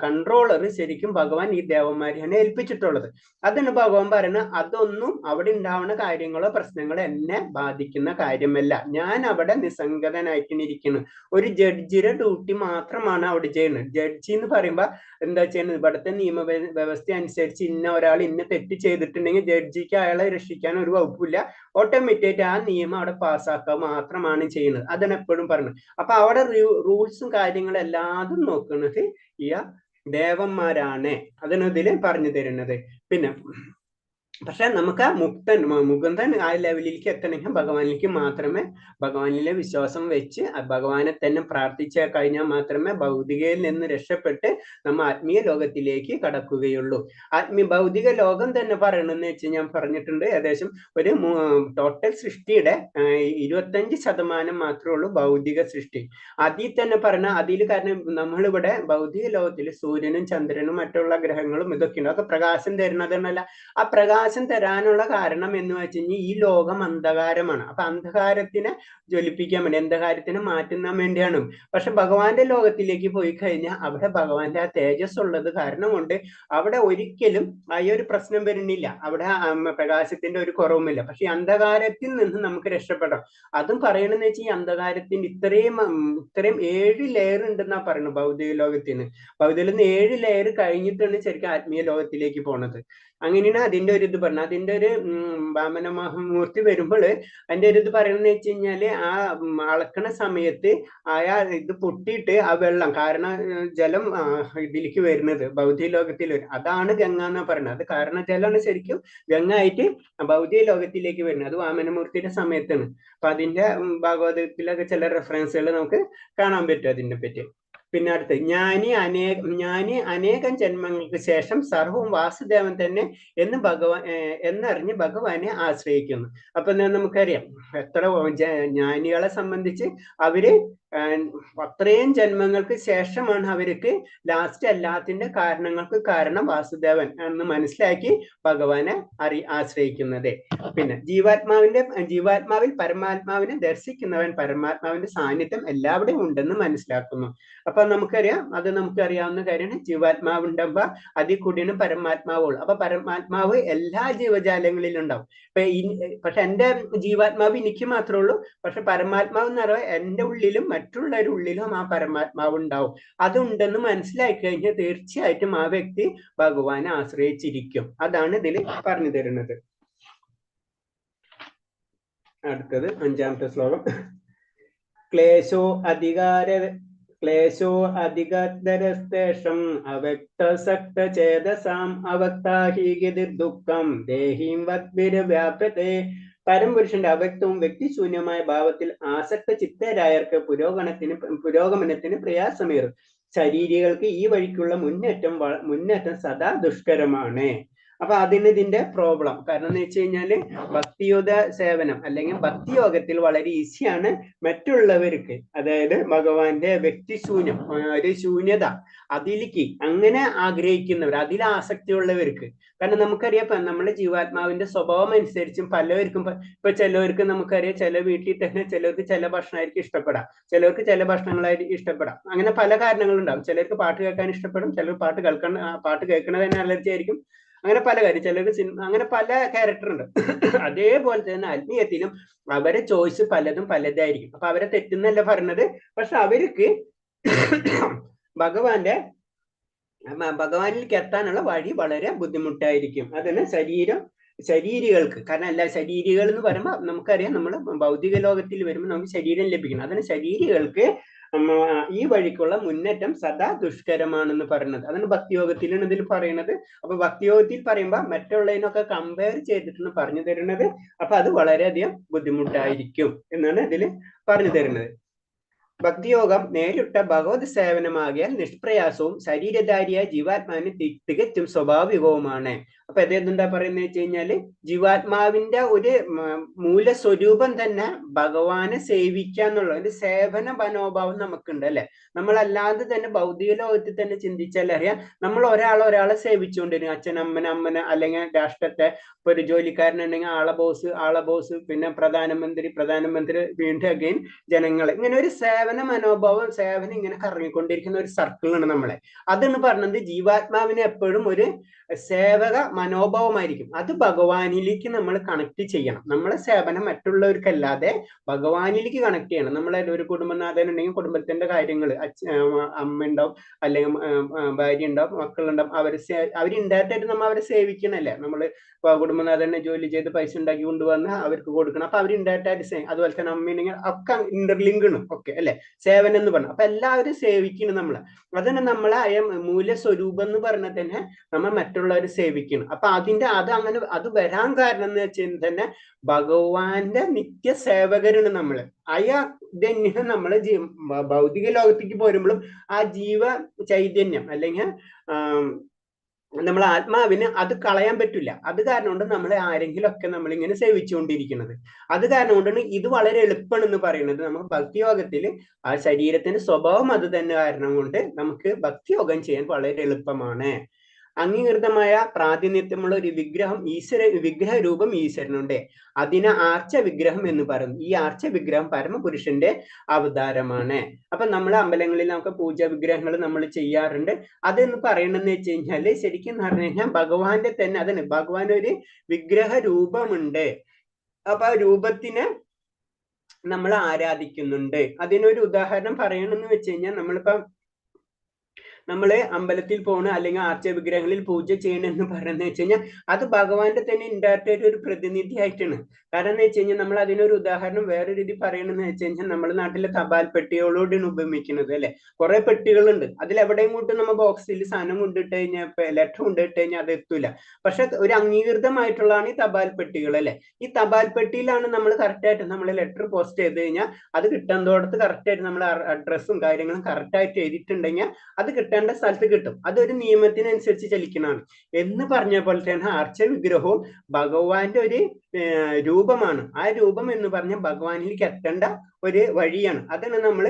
കൺട്രോളർ ശരിക്കും ഭഗവാൻ ഈ ദേവന്മാരെയാണ് ഏൽപ്പിച്ചിട്ടുള്ളത്. അതാണ് ഭഗവാൻ പറയുന്നത്, അതൊന്നും അവിടെ ഉണ്ടാവുന്ന കാര്യങ്ങളോ പ്രശ്നങ്ങളോ എന്നെ ബാധിക്കുന്ന കാര്യമല്ല. ഞാൻ അവിടെ നിസ്സംഗതനായിട്ടിരിക്കുന്നു. ഒരു ജഡ്ജിയുടെ ഡ്യൂട്ടി മാത്രമാണ് അവിടെ ചെയ്യുന്നത്. ജഡ്ജി എന്ന് പറയുമ്പോ എന്താ ചെയ്യുന്നത്, ഇവിടുത്തെ നിയമ വ്യവസ്ഥ അനുസരിച്ച് ഇന്ന ഒരാൾ ഇന്ന തെറ്റ് ചെയ്തിട്ടുണ്ടെങ്കിൽ ജഡ്ജിക്ക് അയാളെ രക്ഷിക്കാൻ ഒരു വകുപ്പില്ല. ഓട്ടോമാറ്റിക്കായിട്ട് ആ നിയമം അവിടെ പാസ്സാക്കുക മാത്രമാണ് ചെയ്യുന്നത്. അതാണ് എപ്പോഴും പറയുന്നത്. അപ്പൊ അവിടെ റൂൾസും കാര്യങ്ങളും എല്ലാതും നോക്കുന്നത് ഈ ദേവന്മാരാണ്. അതാണ് ഇതില് പറഞ്ഞു തരുന്നത്. പിന്നെ പക്ഷെ നമുക്ക് ആ മുകുന്ദൻ ആ ലെവലിലേക്ക് എത്തണമെങ്കിൽ ഭഗവാനിലേക്ക് മാത്രമേ, ഭഗവാനിലെ വിശ്വാസം വെച്ച് ഭഗവാനെ തന്നെ പ്രാർത്ഥിച്ചു കഴിഞ്ഞാൽ മാത്രമേ ഭൗതികയിൽ നിന്ന് രക്ഷപ്പെട്ട് നമ്മൾ ആത്മീയ ലോകത്തിലേക്ക് കടക്കുകയുള്ളൂ. ഭൗതിക ലോകം തന്നെ പറയണമെന്ന് വെച്ച് ഞാൻ പറഞ്ഞിട്ടുണ്ട്, ഏകദേശം ഒരു ടോട്ടൽ സൃഷ്ടിയുടെ 25% മാത്രമേ ഉള്ളൂ ഭൗതിക സൃഷ്ടി. അതിൽ തന്നെ പറഞ്ഞാൽ അതിൽ, കാരണം നമ്മളിവിടെ ഭൗതിക ലോകത്തിൽ സൂര്യനും ചന്ദ്രനും മറ്റുള്ള ഗ്രഹങ്ങളും ഇതൊക്കെ ഉണ്ട്. അതൊക്കെ പ്രകാശം തരുന്നതെന്നല്ല. ആ പ്രകാശം തരാനുള്ള കാരണം എന്ന് വെച്ച് കഴിഞ്ഞാൽ ഈ ലോകം അന്ധകാരമാണ്. അപ്പൊ അന്ധകാരത്തിനെ ജ്വലിപ്പിക്കാൻ വേണ്ടി, അന്ധകാരത്തിനെ മാറ്റുന്ന വേണ്ടിയാണ്. പക്ഷെ ഭഗവാന്റെ ലോകത്തിലേക്ക് പോയി കഴിഞ്ഞാൽ അവിടെ ഭഗവാന്റെ ആ തേജസ് ഉള്ളത് കാരണം കൊണ്ട് അവിടെ ഒരിക്കലും ആ ഒരു പ്രശ്നം വരുന്നില്ല. അവിടെ പ്രകാശത്തിന്റെ ഒരു കുറവുമില്ല. പക്ഷെ ഈ അന്ധകാരത്തിൽ നിന്ന് നമുക്ക് രക്ഷപ്പെടാം. അതും പറയണെന്ന് വെച്ചാൽ ഈ അന്ധകാരത്തിന്റെ ഇത്രയും 7 ലെയർ ഉണ്ടെന്നാ പറയുന്നത് ഭൗതിക ലോകത്തിന്. ഭൗതിക 7 ലെയർ കഴിഞ്ഞിട്ടാണ് ശരിക്കും ആത്മീയ ലോകത്തിലേക്ക് പോണത്. അങ്ങനെയാണ് അതിന്റെ ഒരു ഇത് പറഞ്ഞത്. അതിന്റെ ഒരു വാമന മഹാമൂർത്തി വരുമ്പോൾ അതിന്റെ ഒരു ഇത് പറയുന്നത് വെച്ച് കഴിഞ്ഞാല് ആ അളക്കണ സമയത്ത് ഇത് പൊട്ടിയിട്ട് ആ വെള്ളം, കാരണം ജലം ഇതിലേക്ക് വരുന്നത് ഭൗതിക ലോകത്തിൽ വരും. അതാണ് ഗംഗ എന്നാ പറയുന്നത്. അത് കാരണജലമാണ് ശരിക്കും ഗംഗ ആയിട്ട് ഭൗതിക ലോകത്തിലേക്ക് വരുന്നത്. അത് വാമനമൂർത്തിയുടെ സമയത്താണ്. അപ്പൊ അതിന്റെ ഭാഗവതത്തിലൊക്കെ ചില റെഫറൻസുകൾ നമുക്ക് കാണാൻ പറ്റും അതിനെ പറ്റി. പിന്നെ അടുത്ത് ജ്ഞാനി അനേകം ജന്മങ്ങൾക്ക് ശേഷം സർവവും വാസുദേവൻ തന്നെ എന്നറിഞ്ഞ് ഭഗവാനെ ആശ്രയിക്കുന്നു. അപ്പൊ നമുക്കറിയാം എത്ര ജ്ഞാനികളെ സംബന്ധിച്ച് അവര് അത്രയും ജന്മങ്ങൾക്ക് ശേഷമാണ് അവർക്ക് ലാസ്റ്റ് എല്ലാത്തിന്റെ കാരണങ്ങൾക്ക് കാരണം വാസുദേവൻ എന്ന് മനസ്സിലാക്കി ഭഗവാനെ ആശ്രയിക്കുന്നത്. പിന്നെ ജീവാത്മാവിൽ പരമാത്മാവിനെ ദർശിക്കുന്നവൻ പരമാത്മാവിന്റെ സാന്നിധ്യം എല്ലാവിടെയും ഉണ്ടെന്ന് മനസ്സിലാക്കുന്നു. അപ്പൊ നമുക്കറിയാം, അത് നമുക്കറിയാവുന്ന കാര്യമാണ്. ജീവാത്മാവ് ഉണ്ടാകുമ്പോ അതിൽ കൂടിയാണ് പരമാത്മാവുള്ളൂ. അപ്പൊ പരമാത്മാവ് എല്ലാ ജീവജാലങ്ങളിലും ഉണ്ടാവും. പക്ഷെ എന്റെ ജീവാത്മാവ് എനിക്ക് മാത്രമേ ഉള്ളൂ. പക്ഷെ പരമാത്മാവ് എന്ന് പറയുമ്പോൾ എന്റെ ഉള്ളിലും മറ്റുള്ളവരുടെ ഉള്ളിലും ആ പരമാത്മാവ് ഉണ്ടാവും. അതുണ്ടെന്ന് മനസ്സിലാക്കി കഴിഞ്ഞാൽ തീർച്ചയായിട്ടും ആ വ്യക്തി ഭഗവാനെ ആശ്രയിച്ചിരിക്കും. അതാണ് ഇതിൽ പറഞ്ഞു തരുന്നത്. അടുത്തത് 5ാമത്തെ ശ്ലോകം. ക്ലേശോ അധികതരസ്തേഷം അവക്തസക്തചേതസാം അവക്താഹീഗതിർദുഃഖം ദേഹീം വദ്ഭിരവ്യാപ്യതേ. പരംപുരുഷന്റെ അവ്യക്തവും വ്യക്തിശൂന്യമായ ഭാവത്തിൽ ആസക്ത ചിത്തരായർക്ക് പുരോഗമനത്തിന് പ്രയാസമേറും. ശരീരികൾക്ക് ഈ വഴിക്കുള്ള മുന്നേറ്റം സദാ ദുഷ്കരമാണ്. അപ്പൊ ഇതിന്റെ പ്രോബ്ലം കാരണം എന്ന് വെച്ച് കഴിഞ്ഞാല് ഭക്തിയുത സേവനം അല്ലെങ്കിൽ ഭക്തിയോഗത്തിൽ വളരെ ഈസിയാണ് മറ്റുള്ളവർക്ക്, അതായത് ഭഗവാന്റെ വ്യക്തിശൂന്യം, ഒരു ശൂന്യത അതിലേക്ക് അങ്ങനെ ആഗ്രഹിക്കുന്നവർ, അതിൽ ആസക്തിയുള്ളവർക്ക്. കാരണം നമുക്കറിയാം നമ്മുടെ ജീവാത്മാവിന്റെ സ്വഭാവം അനുസരിച്ചും പലവർക്കും, ഇപ്പൊ ചിലവർക്ക് നമുക്കറിയാം ചില വീട്ടിൽ തന്നെ ചിലർക്ക് ചില ഭക്ഷണമായിരിക്കും ഇഷ്ടപ്പെടാം, ചിലർക്ക് ചില ഭക്ഷണങ്ങളായിരിക്കും ഇഷ്ടപ്പെടാം. അങ്ങനെ പല കാരണങ്ങളുണ്ടാവും. ചിലർക്ക് പാട്ട് കേൾക്കാൻ ഇഷ്ടപ്പെടും, ചിലർ പാട്ട് കേൾക്കണത് തന്നെ അലർജി ആയിരിക്കും. അങ്ങനെ പല കാര്യം, ചിലർക്ക് സിനിമ, അങ്ങനെ പല ക്യാരക്ടർ ഉണ്ട്. അതേപോലെ തന്നെ ആത്മീയത്തിലും അവരെ ചോയ്സ് പലതും പലതായിരിക്കും. അപ്പൊ അവരെ തെറ്റുന്നല്ല പറഞ്ഞത്. പക്ഷെ അവർക്ക് ഭഗവാനിലേക്ക് എത്താനുള്ള വഴി വളരെ ബുദ്ധിമുട്ടായിരിക്കും. അതിന് ശരീരികൾക്ക്, കാരണം അല്ല ശരീരികൾ എന്ന് പറയുമ്പോൾ നമുക്കറിയാം നമ്മൾ ഭൗതിക ലോകത്തിൽ വരുമ്പോൾ നമുക്ക് ശരീരം ലഭിക്കണം. അതിന് ശരീരികൾക്ക് ഈ വഴിക്കുള്ള മുന്നേറ്റം സദാ ദുഷ്കരമാണെന്ന് പറയുന്നത്. അതാണ് ഭക്തിയോഗത്തിലാണ് ഇതിൽ പറയുന്നത്. അപ്പൊ ഭക്തിയോഗത്തിൽ പറയുമ്പോൾ മറ്റുള്ളതിനൊക്കെ കമ്പയർ ചെയ്തിട്ടാണ് പറഞ്ഞു തരുന്നത്. അപ്പൊ അത് വളരെയധികം ബുദ്ധിമുട്ടായിരിക്കും എന്നാണ് ഇതിൽ പറഞ്ഞു തരുന്നത്. ഭക്തിയോഗം നേരിട്ട ഭഗവത് സേവനമാകിയാൽ നിഷ്പ്രയാസവും ശരീരധാരിയായ ജീവാത്മാവിന് തികച്ചും സ്വാഭാവികവുമാണ്. അപ്പൊ അതെന്താ പറയുന്നത് വെച്ച് കഴിഞ്ഞാല് ജീവാത്മാവിന്റെ ഒരു മൂലസ്വരൂപം തന്നെ ഭഗവാനെ സേവിക്കുക എന്നുള്ള ഒരു സേവന മനോഭാവം നമുക്കുണ്ട് അല്ലെ. നമ്മളല്ലാതെ തന്നെ ഭൗതിക ലോകത്തിൽ തന്നെ ചിന്തിച്ചാൽ അറിയാം, നമ്മൾ ഒരാളെ സേവിച്ചുകൊണ്ടിരിക്കും. അമ്മനെ അല്ലെങ്കിൽ രാഷ്ട്രത്തെ, ഇപ്പൊ ഒരു ജോലിക്കാരനുണ്ടെങ്കിൽ ആളെ ബോസ്, പിന്നെ പ്രധാനമന്ത്രി വീണ്ടും അഗൈൻ ജനങ്ങളെ, ഇങ്ങനെ ഒരു സേവന മനോഭാവം, സേവനം ഇങ്ങനെ കറങ്ങിക്കൊണ്ടിരിക്കുന്ന ഒരു സർക്കിളാണ് നമ്മളെ. അതെന്ന് പറഞ്ഞത് ജീവാത്മാവിന് എപ്പോഴും ഒരു സേവക മനോഭാവമായിരിക്കും. അത് ഭഗവാനിലേക്ക് നമ്മൾ കണക്ട് ചെയ്യണം. നമ്മളെ സേവനം മറ്റുള്ളവർക്കല്ലാതെ ഭഗവാനിലേക്ക് കണക്ട് ചെയ്യണം. നമ്മളെ ഒരു കുടുംബനാഥൻ ഉണ്ടെങ്കിൽ കുടുംബത്തിന്റെ കാര്യങ്ങൾ, അമ്മ ഉണ്ടാവും, അല്ലെങ്കിൽ ഭാര്യ ഉണ്ടാവും, മക്കളുണ്ടാവും, അവരുണ്ടായിട്ട് നമ്മൾ അവരെ സേവിക്കണല്ലേ. നമ്മള് കുടുംബനാഥനെ ജോലി ചെയ്ത് പൈസ ഉണ്ടാക്കി കൊണ്ടുവന്ന് അവർക്ക് കൊടുക്കണം. അപ്പൊ അവരുണ്ടായിട്ട് അതുപോലെ തന്നെ അമ്മയുണ്ടെങ്കിൽ ഒക്കെ ഇന്റർലിങ്ക് ആണ് ഒക്കെ അല്ലെ, സേവനം എന്ന് പറഞ്ഞു. അപ്പൊ എല്ലാവരും സേവിക്കണം നമ്മള്. അതന്നെ നമ്മളെ മൂല്യസ്വരൂപം എന്ന് പറഞ്ഞാൽ തന്നെ നമ്മൾ മറ്റുള്ളവരെ സേവിക്കണം. അപ്പൊ അത് വരാൻ കാരണം എന്ന് വെച്ചാൽ തന്നെ ഭഗവാന്റെ നിത്യ സേവകരാണ് നമ്മള്. തന്നെ നമ്മള് ഭൗതിക ലോകത്തേക്ക് പോരുമ്പോഴും ആ ജീവ ചൈതന്യം അല്ലെങ്കിൽ നമ്മളെ ആത്മാവിന് അത് കളയാൻ പറ്റില്ല. അത് കാരണം കൊണ്ട് നമ്മളെ ആരെങ്കിലും ഒക്കെ നമ്മളിങ്ങനെ സേവിച്ചുകൊണ്ടിരിക്കുന്നത്. അത് കാരണം കൊണ്ടാണ് ഇത് വളരെ എളുപ്പമാണെന്ന് പറയുന്നത്. നമുക്ക് ഭക്തിയോഗത്തിൽ ആ ശരീരത്തിന്റെ സ്വഭാവം അത് തന്നെ കാരണം കൊണ്ട് നമുക്ക് ഭക്തിയോഗം ചെയ്യാൻ വളരെ എളുപ്പമാണ്. അംഗീകൃതമായ പ്രാതിനിധ്യമുള്ള ഒരു വിഗ്രഹ രൂപം ഈശ്വരനുണ്ട്. അതിനെ ആർച്ച വിഗ്രഹം എന്ന് പറയുന്നു. ഈ ആർച്ച വിഗ്രഹം പരമപുരുഷന്റെ അവതാരമാണ്. അപ്പൊ നമ്മളെ അമ്പലങ്ങളിൽ നമുക്ക് പൂജാ വിഗ്രഹങ്ങൾ നമ്മൾ ചെയ്യാറുണ്ട്. അതെന്ന് പറയണെന്ന് വെച്ച് കഴിഞ്ഞാല് ശരിക്കും പറഞ്ഞു കഴിഞ്ഞാൽ ഭഗവാന്റെ തന്നെ അതിന് ഭഗവാൻ ഒരു വിഗ്രഹ രൂപമുണ്ട്. അപ്പൊ ആ രൂപത്തിനെ നമ്മൾ ആരാധിക്കുന്നുണ്ട്. അതിനൊരു ഉദാഹരണം പറയണമെന്ന് വെച്ച് കഴിഞ്ഞാൽ നമ്മള് അമ്പലത്തിൽ പോണ അല്ലെങ്കിൽ ആർച്ച വിഗ്രഹങ്ങളിൽ പൂജ ചെയ്യണമെന്ന് പറയുന്നത് വെച്ച് കഴിഞ്ഞാൽ അത് ഭഗവാന്റെ തന്നെ ഇൻഡയറക്റ്റ് ഒരു പ്രതിനിധി ആയിട്ടാണ്. കാരണം എന്ന് വെച്ച് കഴിഞ്ഞാൽ നമ്മൾ അതിനൊരു ഉദാഹരണം വേറെ രീതി പറയണമെന്ന് വെച്ച് കഴിഞ്ഞാൽ നമ്മുടെ നാട്ടിലെ തപാൽ പെട്ടികളോടാണ് ഉപമിക്കുന്നത് അല്ലെ. കുറെ പെട്ടികളുണ്ട്, അതിലെവിടെയും കൊണ്ട് നമ്മൾ ബോക്സിൽ സാധനം കൊണ്ടിട്ട് കഴിഞ്ഞാൽ ലെറ്റർ കൊണ്ടിട്ട് കഴിഞ്ഞാൽ അത് എത്തൂല. പക്ഷെ ഒരു അംഗീകൃതമായിട്ടുള്ളതാണ് ഈ തപാൽ പെട്ടികൾ അല്ലെ. ഈ തപാൽ പെട്ടിയിലാണ് നമ്മൾ കറക്റ്റായിട്ട് നമ്മൾ ലെറ്റർ പോസ്റ്റ് ചെയ്ത് കഴിഞ്ഞാൽ അത് കിട്ടുന്നതോടത്ത് കറക്റ്റായിട്ട് നമ്മൾ അഡ്രസ്സും കാര്യങ്ങളും കറക്റ്റായിട്ട് എഴുതിയിട്ടുണ്ടെങ്കിൽ അത് കിട്ടേണ്ട സ്ഥലത്ത് കിട്ടും. അതൊരു നിയമത്തിനനുസരിച്ച് ചലിക്കുന്നതാണ്. എന്ന് പറഞ്ഞ പോലെ തന്നെ ആർച്ച വിഗ്രഹവും ഭഗവാന്റെ ഒരു രൂപമാണ്. ആ രൂപം എന്ന് പറഞ്ഞ ഭഗവാനിലേക്ക് എത്തേണ്ട ഒരു വഴിയാണ്. അതാണ് നമ്മൾ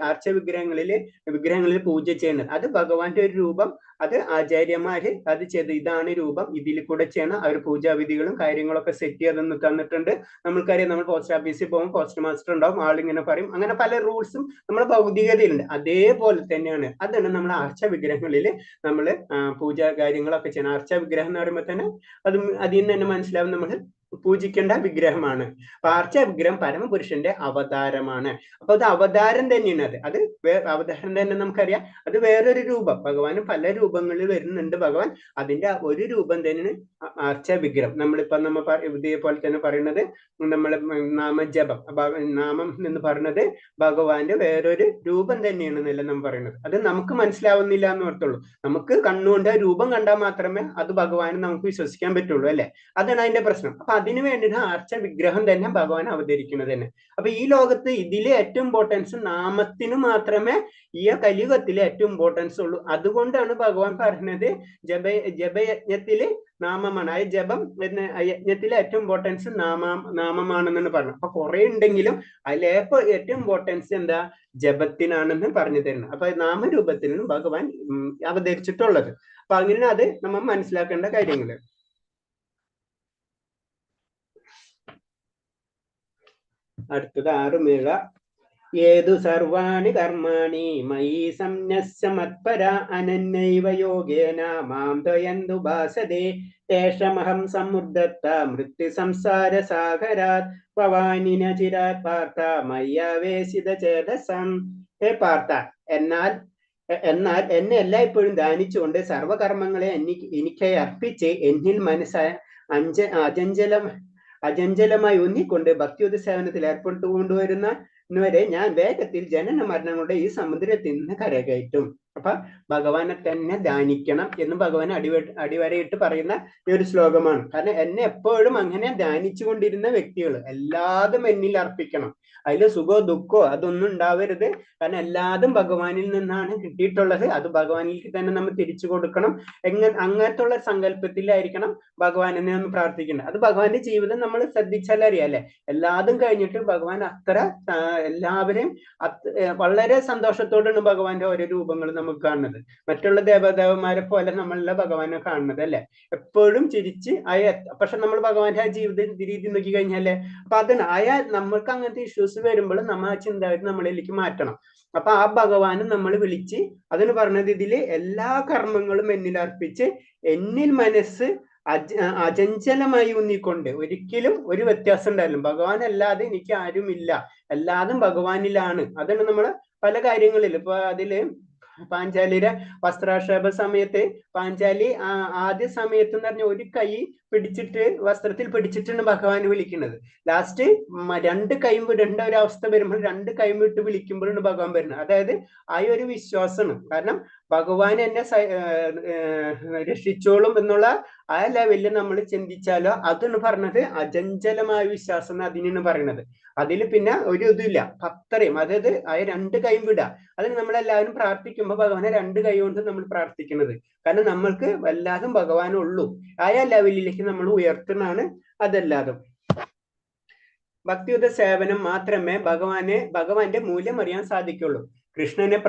ആർച്ച വിഗ്രഹങ്ങളിൽ പൂജ ചെയ്യുന്നത്. അത് ഭഗവാന്റെ ഒരു രൂപം, അത് ആചാര്യന്മാര് അത് ചെയ്ത് ഇതാണ് രൂപം, ഇതിൽ കൂടെ ചെയ്യണം. അവർ പൂജാവിധികളും കാര്യങ്ങളൊക്കെ സെറ്റ് ചെയ്തെന്ന് തന്നിട്ടുണ്ട്. നമ്മൾക്കറിയാം, നമ്മൾ പോസ്റ്റ് ഓഫീസിൽ പോകുമ്പോൾ പോസ്റ്റ് മാസ്റ്റർ ഉണ്ടാവും, ആളിങ്ങനെ പറയും. അങ്ങനെ പല റൂൾസും നമ്മുടെ ഭൗതികതയിലുണ്ട്. അതേപോലെ തന്നെയാണ് അതാണ് നമ്മൾ ആർച്ച വിഗ്രഹങ്ങളിൽ നമ്മൾ പൂജ കാര്യങ്ങളൊക്കെ ചെയ്യണം. ആർച്ച വിഗ്രഹം എന്ന് പറയുമ്പോൾ തന്നെ അതിൽ നിന്ന് തന്നെ മനസ്സിലാവും നമ്മൾ പൂജിക്കേണ്ട വിഗ്രഹമാണ്. ആർച്ച വിഗ്രഹം പരമപുരുഷന്റെ അവതാരമാണ്. അപ്പൊ അത് അവതാരം തന്നെയാണ്. അത് അവതാരം തന്നെ നമുക്കറിയാം, അത് വേറൊരു രൂപം. ഭഗവാന് പല രൂപങ്ങളിൽ വരുന്നുണ്ട് ഭഗവാൻ. അതിന്റെ ഒരു രൂപം തന്നെയാണ് ആർച്ച വിഗ്രഹം. നമ്മളിപ്പോ ഇതേപോലെ തന്നെ പറയുന്നത് നമ്മള് നാമജപം, നാമം എന്ന് പറയുന്നത് ഭഗവാന്റെ വേറൊരു രൂപം തന്നെയാണെന്നല്ല നമ്മൾ പറയുന്നത്. അത് നമുക്ക് മനസ്സിലാവുന്നില്ല എന്ന് ഓർത്തുള്ളൂ. നമുക്ക് കണ്ണുകൊണ്ട് രൂപം കണ്ടാൽ മാത്രമേ അത് ഭഗവാനെ നമുക്ക് വിശ്വസിക്കാൻ പറ്റുള്ളൂ അല്ലെ. അതാണ് അതിന്റെ പ്രശ്നം. അപ്പൊ അതിനു വേണ്ടിയിട്ട് ആർച്ച വിഗ്രഹം തന്നെ ഭഗവാൻ അവതരിക്കുന്നത് തന്നെ. അപ്പൊ ഈ ലോകത്ത് ഇതിലെ ഏറ്റവും ഇമ്പോർട്ടൻസ് നാമത്തിന് മാത്രമേ ഈ കലിയുഗത്തിലെ ഏറ്റവും ഇമ്പോർട്ടൻസ് ഉള്ളൂ. അതുകൊണ്ടാണ് ഭഗവാൻ പറയുന്നത് ജപയജ്ഞത്തില് നാമമാണ്. ആ ജപം എന്ന യജ്ഞത്തിലെ ഏറ്റവും ഇമ്പോർട്ടൻസ് നാമമാണെന്നാണ് പറഞ്ഞത്. അപ്പൊ കുറെ ഉണ്ടെങ്കിലും അതിലേപ്പോ ഏറ്റവും ഇമ്പോർട്ടൻസ് എന്താ, ജപത്തിനാണെന്ന് പറഞ്ഞു തരുന്നത്. അപ്പൊ നാമരൂപത്തിലാണ് ഭഗവാൻ അവതരിച്ചിട്ടുള്ളത്. അപ്പൊ അങ്ങനെ അത് നമ്മൾ മനസ്സിലാക്കേണ്ട കാര്യങ്ങള്. അടുത്തത് 6 മേള. ഏതു സർവാണി കർമാണി മയി സംന്യസ്യ മത്പര അനന്യൈവ യോഗേന മാം ത്വയന്തു ഭാസതേ തേഷമഹം സമുദ്ധത്ത മൃത്യു സംസാര സാഗരാത് ഭവാനിന ചിരാത് പാർത്ഥ മയ്യാവേശിത ചേതസം. ഹേ പാർത്ഥ, എന്നാൽ എന്നെ എല്ലായ്പ്പോഴും ധ്യാനിച്ചുകൊണ്ട് സർവകർമ്മങ്ങളെ എനിക്കായി അർപ്പിച്ച് എന്നിൽ മനസ്സായ അചഞ്ചലമായി ഊന്നിക്കൊണ്ട് ഭക്തിയുത സേവനത്തിൽ ഏർപ്പെട്ടുകൊണ്ടുവരുന്നവരെ ഞാൻ വേഗത്തിൽ ജനന മരണങ്ങളുടെ ഈ സമുദ്രത്തിൽ നിന്ന് കരകയറ്റും. അപ്പൊ ഭഗവാനെ തന്നെ ധ്യാനിക്കണം എന്ന് ഭഗവാൻ അടിവരയിട്ട് പറയുന്ന ഈ ഒരു ശ്ലോകമാണ്. കാരണം എന്നെ എപ്പോഴും അങ്ങനെ ധ്യാനിച്ചു കൊണ്ടിരുന്ന വ്യക്തികൾ എല്ലാതും എന്നിൽ അർപ്പിക്കണം. അതിൽ സുഖോ ദുഃഖോ അതൊന്നും ഉണ്ടാവരുത്. കാരണം എല്ലാതും ഭഗവാനിൽ നിന്നാണ് കിട്ടിയിട്ടുള്ളത്. അത് ഭഗവാനിലേക്ക് തന്നെ നമ്മൾ തിരിച്ചു കൊടുക്കണം. അങ്ങനത്തെ ഉള്ള സങ്കല്പത്തിലായിരിക്കണം ഭഗവാനെ നമ്മൾ പ്രാർത്ഥിക്കേണ്ടത്. അത് ഭഗവാന്റെ ജീവിതം നമ്മൾ ശ്രദ്ധിച്ചാൽ അറിയാലേ, എല്ലാതും കഴിഞ്ഞിട്ട് ഭഗവാൻ അത്ര എല്ലാവരെയും വളരെ സന്തോഷത്തോടാണ് ഭഗവാന്റെ ഓരോ രൂപങ്ങൾ നമുക്ക് കാണുന്നത്. മറ്റുള്ള ദേവദേവന്മാരെ പോലെ നമ്മളല്ല ഭഗവാനെ കാണുന്നത് അല്ലെ, എപ്പോഴും ചിരിച്ച് പക്ഷെ നമ്മൾ ഭഗവാന്റെ ആ ജീവിത രീതി നോക്കി കഴിഞ്ഞാലേ, അപ്പൊ അതിന് നമ്മൾക്ക് അങ്ങനത്തെ ഇഷ്യൂസ് വരുമ്പോൾ നമ്മൾ ആ ചിന്താഗതി നമ്മളിലേക്ക് മാറ്റണം. അപ്പൊ ആ ഭഗവാനെ നമ്മൾ വിളിച്ച് അതിന് പറഞ്ഞത് ഇതില് എല്ലാ കർമ്മങ്ങളും എന്നിൽ അർപ്പിച്ച് എന്നിൽ മനസ്സ് അചഞ്ചലമായി ഊന്നിക്കൊണ്ട് ഒരിക്കലും ഒരു വ്യത്യാസം ഉണ്ടായാലും ഭഗവാൻ അല്ലാതെ എനിക്ക് ആരുമില്ല, എല്ലാതും ഭഗവാനിലാണ്. അതാണ് നമ്മള് പല കാര്യങ്ങളിലും ഇപ്പൊ അതില് പാഞ്ചാലിയുടെ വസ്ത്രാക്ഷേപ സമയത്ത് പാഞ്ചാലി ആദ്യ സമയത്ത് എന്ന് പറഞ്ഞ ഒരു കൈ പിടിച്ചിട്ട് വസ്ത്രത്തിൽ പിടിച്ചിട്ടാണ് ഭഗവാനെ വിളിക്കുന്നത്. ലാസ്റ്റ് രണ്ട് കൈയും വിടേണ്ട ഒരു അവസ്ഥ വരുമ്പോൾ രണ്ട് കൈയും വിട്ട് വിളിക്കുമ്പോഴാണ് ഭഗവാൻ വരുന്നത്. അതായത് ആ ഒരു വിശ്വാസമാണ്. കാരണം ഭഗവാൻ എന്നെ രക്ഷിച്ചോളും എന്നുള്ള ആ ലെവലിൽ നമ്മൾ ചിന്തിച്ചാലോ അതാണ് പറഞ്ഞത് അചഞ്ചലമായ വിശ്വാസം അതിനാണ് പറയുന്നത്. അതിൽ പിന്നെ ഒരു ഇതില്ല, അത്രയും. അതായത് ആ രണ്ട് കൈയും വിടുക. അതിന് നമ്മളെല്ലാവരും പ്രാർത്ഥിക്കുമ്പോൾ ഭഗവാനെ രണ്ട് കൈ കൊണ്ട് നമ്മൾ പ്രാർത്ഥിക്കുന്നത്. കാരണം നമ്മൾക്ക് എല്ലാതും ഭഗവാനുള്ളൂ. ആ ലെവലിലേക്ക് നമ്മൾ ഉയർത്തുന്നതാണ് അതെല്ലാതും. ഭക്തിയുത സേവനം മാത്രമേ ഭഗവാന്റെ മൂല്യം അറിയാൻ സാധിക്കുള്ളൂ. കൃഷ്ണനെ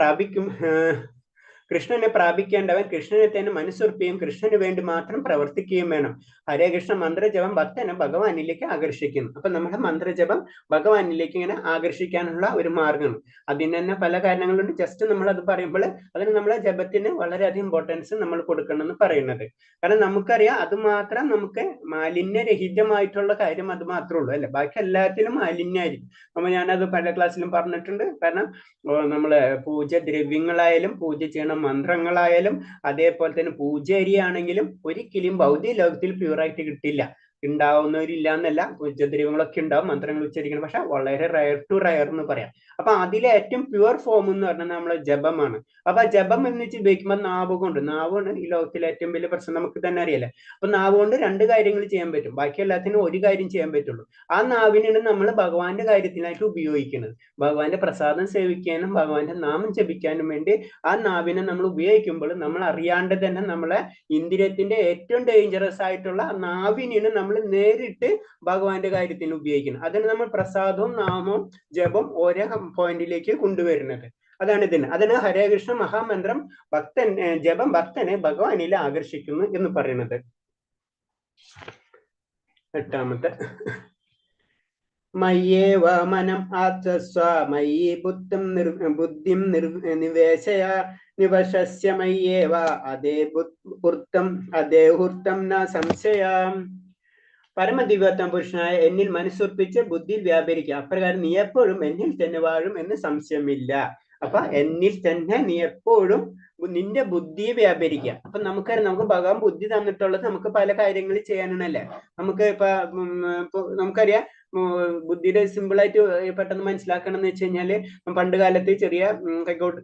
പ്രാപിക്കേണ്ടവൻ കൃഷ്ണനെ തന്നെ മനസ്സുറപ്പിക്കുകയും കൃഷ്ണന് വേണ്ടി മാത്രം പ്രവർത്തിക്കുകയും വേണം. ഹരേ കൃഷ്ണ മന്ത്രജപം ഭക്തനെ ഭഗവാനിലേക്ക് ആകർഷിക്കുന്നു. അപ്പൊ നമ്മുടെ മന്ത്രജപം ഭഗവാനിലേക്ക് ഇങ്ങനെ ആകർഷിക്കാനുള്ള ഒരു മാർഗമാണ്. അതിന് തന്നെ പല കാരണങ്ങളുണ്ട്. ജസ്റ്റ് നമ്മൾ അത് പറയുമ്പോൾ അതിന് നമ്മളെ ജപത്തിന് വളരെയധികം ഇമ്പോർട്ടൻസ് നമ്മൾ കൊടുക്കണം എന്ന് പറയുന്നത്. കാരണം നമുക്കറിയാം അത് മാത്രം നമുക്ക് മാലിന്യരഹിതമായിട്ടുള്ള കാര്യം അത് മാത്രമേ ഉള്ളൂ അല്ലെ, ബാക്കി എല്ലാത്തിലും മാലിന്യമായിരിക്കും. അപ്പൊ ഞാനത് പല ക്ലാസ്സിലും പറഞ്ഞിട്ടുണ്ട്. കാരണം നമ്മള് പൂജ ദ്രവ്യങ്ങളായാലും പൂജ ചെയ്യണ മന്ത്രങ്ങളായാലും അതേപോലെ തന്നെ പൂജാരിയാണെങ്കിലും ഒരിക്കലും ഭൗതിക ലോകത്തിൽ പ്യൂറായിട്ട് കിട്ടില്ല. ഉണ്ടാവുന്നവരില്ല എന്നല്ല, പൂജദ്രവ്യങ്ങളൊക്കെ ഉണ്ടാവും, മന്ത്രങ്ങൾ ഉച്ചരിക്കണം, പക്ഷെ വളരെ റയർ ടു റയർ എന്ന് പറയാം. അപ്പൊ അതിലെ ഏറ്റവും പ്യുവർ ഫോം എന്ന് പറഞ്ഞാൽ നമ്മളെ ജപമാണ്. അപ്പൊ ജപം എന്ന് വെച്ച് ഉപയോഗിക്കുമ്പോൾ നാവാണ് ഈ ലോകത്തിലെ ഏറ്റവും വലിയ പ്രശ്നം, നമുക്ക് തന്നെ അറിയാലേ. അപ്പൊ നാവ് കൊണ്ട് രണ്ട് കാര്യങ്ങൾ ചെയ്യാൻ പറ്റും, ബാക്കി എല്ലാത്തിനും ഒരു കാര്യം ചെയ്യാൻ പറ്റുള്ളൂ. ആ നാവിനാണ് നമ്മൾ ഭഗവാന്റെ കാര്യത്തിനായിട്ട് ഉപയോഗിക്കുന്നത്. ഭഗവാന്റെ പ്രസാദം സേവിക്കാനും ഭഗവാന്റെ നാമം ജപിക്കാനും വേണ്ടി ആ നാവിനെ നമ്മൾ ഉപയോഗിക്കുമ്പോൾ നമ്മൾ അറിയാണ്ട് തന്നെ നമ്മളെ ഇന്ദ്രിയത്തിന്റെ ഏറ്റവും ഡേഞ്ചറസ് ആയിട്ടുള്ള നാവിനാണ് നമ്മൾ നേരിട്ട് ഭഗവാന്റെ കാര്യത്തിന് ഉപയോഗിക്കുന്നത്. അതിന് നമ്മൾ പ്രസാദവും നാമവും ജപം ഓരോ പോയിന്റിലേക്ക് കൊണ്ടുവരുന്നത്. അതാണ് ഹരേ കൃഷ്ണ മഹാമന്ത്രം ജപം ഭക്തനെ ഭഗവാനിൽ ആകർഷിക്കുന്നു എന്ന് പറയുന്നത്. എട്ടാമത്തെ മയ്യേവ മനം ആത്മസ്വ മയ്യേ ബുദ്ധിം നിവേശയ നിവശസ്യ മയ്യേവ അതേ ഹുർത്തം ന സംശയം. പരമദിവ്യോത്തമ പുരുഷനായ എന്നിൽ മനസ്സുറപ്പിച്ച് ബുദ്ധിയിൽ വ്യാപരിക്കുക. അപ്രകാരം നീ എപ്പോഴും എന്നിൽ തന്നെ വാഴും എന്ന് സംശയമില്ല. അപ്പൊ എന്നിൽ തന്നെ നീ എപ്പോഴും നിന്റെ ബുദ്ധിയെ വ്യാപരിക്കുക. അപ്പൊ നമുക്ക് ഭഗവാൻ ബുദ്ധി തന്നിട്ടുള്ളത് നമുക്ക് പല കാര്യങ്ങൾ ചെയ്യാനാണല്ലേ. നമുക്ക് നമുക്കറിയാം ബുദ്ധിയുടെ സിമ്പിളായിട്ട് പെട്ടെന്ന് മനസ്സിലാക്കണം എന്ന് വെച്ച് കഴിഞ്ഞാല് പണ്ട് കാലത്ത് ചെറിയ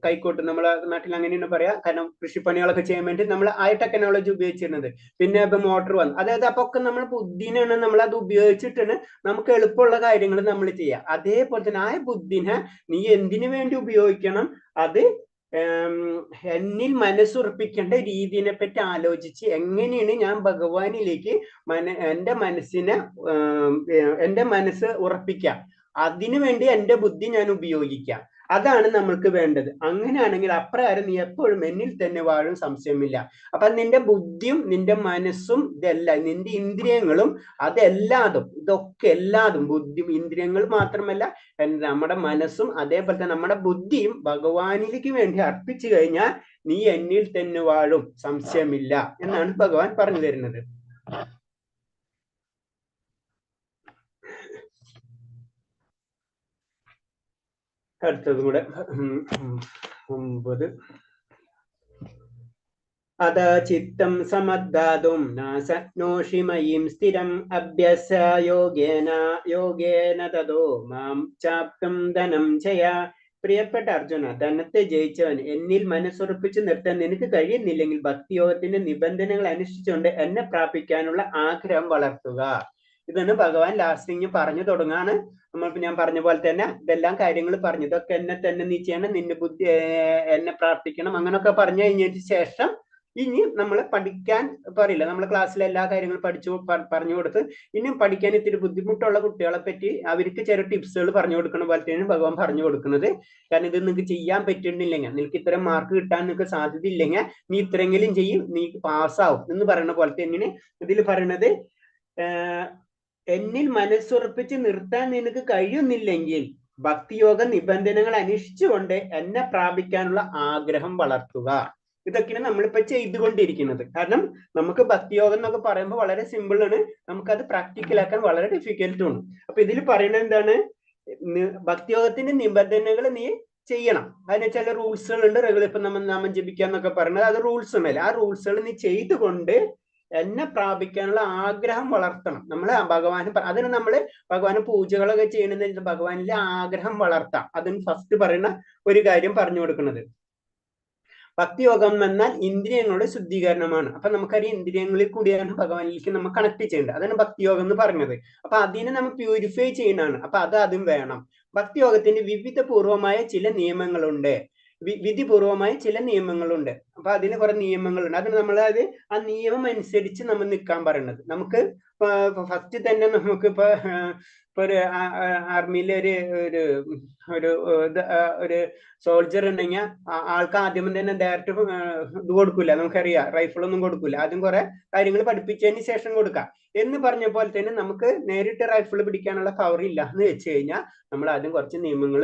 കൈക്കോട്ട് നമ്മളെ നാട്ടിൽ അങ്ങനെയാണ് പറയാ. കാരണം കൃഷിപ്പണികളൊക്കെ ചെയ്യാൻ വേണ്ടി നമ്മൾ ആ ടെക്നോളജി ഉപയോഗിച്ചിരുന്നത്. പിന്നെ ഇപ്പൊ മോട്ടർ വന്നു. അതായത് അപ്പൊ ഒക്കെ നമ്മൾ ബുദ്ധിനാണ് നമ്മൾ അത് ഉപയോഗിച്ചിട്ടാണ് നമുക്ക് എളുപ്പമുള്ള കാര്യങ്ങൾ നമ്മൾ ചെയ്യുക. അതേപോലെ തന്നെ ആ ബുദ്ധിനെ നീ എന്തിനു വേണ്ടി ഉപയോഗിക്കണം, അത് എന്നിൽ മനസ്സുറപ്പിക്കേണ്ട രീതിയെ പറ്റി ആലോചിച്ച് എങ്ങനെയാണ് ഞാൻ ഭഗവാനിലേക്ക് എന്റെ മനസ്സ് ഉറപ്പിക്കാം, അതിനു വേണ്ടി എന്റെ ബുദ്ധി ഞാൻ ഉപയോഗിക്കാം. അതാണ് നമ്മൾക്ക് വേണ്ടത്. അങ്ങനെയാണെങ്കിൽ അപ്രകാരം നീ എപ്പോഴും എന്നിൽ തന്നെ വാഴും, സംശയമില്ല. അപ്പൊ നിന്റെ ബുദ്ധിയും നിന്റെ മനസ്സും ഇതെല്ലാം നിന്റെ ഇന്ദ്രിയങ്ങളും ഇതൊക്കെ എല്ലാതും ബുദ്ധിയും ഇന്ദ്രിയങ്ങൾ മാത്രമല്ല നമ്മുടെ മനസ്സും അതേപോലെ തന്നെ നമ്മുടെ ബുദ്ധിയും ഭഗവാനിലേക്ക് വേണ്ടി അർപ്പിച്ചു കഴിഞ്ഞാൽ നീ എന്നിൽ തന്നെ വാഴും, സംശയമില്ല എന്നാണ് ഭഗവാൻ പറഞ്ഞു തരുന്നത്. അടുത്തതും കൂടെ 9. അത ചിത്തം സമദ്ധാതും നാസക്നോഷി മയീം സ്ഥിരം അഭ്യസ യോഗേന തതോ മാം ചാപ്തും ധനം ചയ പ്രിയപ്പെട്ട അർജുന, ധനത്തെ ജയിച്ചവൻ, എന്നിൽ മനസ്സുറപ്പിച്ച് നിർത്താൻ നിനക്ക് കഴിയുന്നില്ലെങ്കിൽ ഭക്തിയോഗത്തിന്റെ നിബന്ധനകൾ അനുഷ്ഠിച്ചുകൊണ്ട് എന്നെ പ്രാപിക്കാനുള്ള ആഗ്രഹം വളർത്തുക. ഇതാണ് ഭഗവാൻ ലാസ്റ്റ് പറഞ്ഞു തുടങ്ങാണ്. ഞാൻ പറഞ്ഞ പോലെ തന്നെ ഇതെല്ലാം കാര്യങ്ങൾ പറഞ്ഞു, ഇതൊക്കെ എന്നെ തന്നെ നീ ചെയ്യണം, നിന്റെ ബുദ്ധി എന്നെ പ്രാർത്ഥിക്കണം, അങ്ങനൊക്കെ പറഞ്ഞു കഴിഞ്ഞതിന് ശേഷം ഇനി നമ്മൾ പഠിക്കാൻ പറയില്ല, നമ്മളെ ക്ലാസ്സിലെ എല്ലാ കാര്യങ്ങളും പറഞ്ഞു കൊടുത്ത് ഇനിയും പഠിക്കാൻ ഇത്തിരി ബുദ്ധിമുട്ടുള്ള കുട്ടികളെ പറ്റി അവർക്ക് ചെറിയ ടിപ്സുകൾ പറഞ്ഞു കൊടുക്കുന്ന പോലത്തെയാണ് ഭഗവാൻ പറഞ്ഞു കൊടുക്കുന്നത്. കാരണം ഇത് നിങ്ങൾക്ക് ചെയ്യാൻ പറ്റുന്നില്ലെങ്കിൽ, നിനക്ക് ഇത്രയും മാർക്ക് കിട്ടാൻ നിങ്ങൾക്ക് സാധ്യത ഇല്ലെങ്കിൽ നീ ഇത്രയെങ്കിലും ചെയ്യും, നീ പാസ്സാവും എന്ന് പറയുന്ന പോലെ തന്നെയാണ് ഇതിൽ പറയണത്. എന്നിൽ മനസ്സുറപ്പിച്ച് നിർത്താൻ നിനക്ക് കഴിയുന്നില്ലെങ്കിൽ ഭക്തിയോഗ നിബന്ധനകൾ അന്വേഷിച്ചുകൊണ്ട് എന്നെ പ്രാപിക്കാനുള്ള ആഗ്രഹം വളർത്തുക. ഇതൊക്കെയാണ് നമ്മളിപ്പോ ചെയ്തുകൊണ്ടിരിക്കുന്നത്. കാരണം നമുക്ക് ഭക്തിയോഗം എന്നൊക്കെ പറയുമ്പോൾ വളരെ സിമ്പിൾ ആണ്, നമുക്കത് പ്രാക്ടിക്കലാക്കാൻ വളരെ ഡിഫിക്കൽട്ടും ആണ്. അപ്പൊ ഇതിൽ പറയുന്നത് എന്താണ്, ഭക്തിയോഗത്തിന്റെ നിബന്ധനകൾ നീ ചെയ്യണം. അതിന് ചില റൂൾസുകൾ ഉണ്ട്, റെഗുലർ. ഇപ്പൊ നമ്മൾ നാമം ജപിക്കുക എന്നൊക്കെ പറയുന്നത് അത് റൂൾസ് ഉണ്ടല്ലേ, ആ റൂൾസുകൾ നീ ചെയ്തുകൊണ്ട് എന്നെ പ്രാപിക്കാനുള്ള ആഗ്രഹം വളർത്തണം. നമ്മള് ഭഗവാന് അതിന് നമ്മള് ഭഗവാന് പൂജകളൊക്കെ ചെയ്യണമെന്ന് ഭഗവാനിലെ ആഗ്രഹം വളർത്താം. അതിന് ഫസ്റ്റ് പറയുന്ന ഒരു കാര്യം പറഞ്ഞു കൊടുക്കുന്നത്. ഭക്തിയോഗം എന്നാൽ ഇന്ദ്രിയങ്ങളുടെ ശുദ്ധീകരണമാണ്. അപ്പൊ നമുക്കറിയാം ഇന്ദ്രിയങ്ങളിൽ കൂടിയാണ് ഭഗവാനിലേക്ക് നമ്മൾ കണക്ട് ചെയ്യേണ്ടത്. അതാണ് ഭക്തിയോഗം എന്ന് പറഞ്ഞത്. അപ്പൊ അതിനെ നമ്മൾ പ്യൂരിഫൈ ചെയ്യുന്നതാണ്. അപ്പൊ അതും വേണം. ഭക്തിയോഗത്തിന്റെ വിവിധ പൂർവമായ ചില നിയമങ്ങളുണ്ട്, വിധിപൂർവമായ ചില നിയമങ്ങളുണ്ട്. അപ്പൊ അതിന് കുറെ നിയമങ്ങളുണ്ട്. അതിന് നമ്മൾ ആ നിയമം അനുസരിച്ച് നമ്മൾ നിൽക്കാൻ പറയുന്നത്. നമുക്ക് ഫസ്റ്റ് തന്നെ നമുക്കിപ്പോ ഒരു ആർമിയിലെ ഒരു സോൾജർ ഉണ്ടെങ്കിൽ ആൾക്ക് ആദ്യം തന്നെ ഡയറക്റ്റ് ഇത് കൊടുക്കൂല, നമുക്കറിയാം, റൈഫിളൊന്നും കൊടുക്കൂല. ആദ്യം കുറെ കാര്യങ്ങൾ പഠിപ്പിച്ചതിന് ശേഷം കൊടുക്കാം എന്ന് പറഞ്ഞ പോലെ തന്നെ നമുക്ക് നേരിട്ട് റൈഫിൾ പിടിക്കാനുള്ള പവർ ഇല്ല എന്ന് വെച്ച് കഴിഞ്ഞാൽ നമ്മൾ ആദ്യം കുറച്ച് നിയമങ്ങൾ,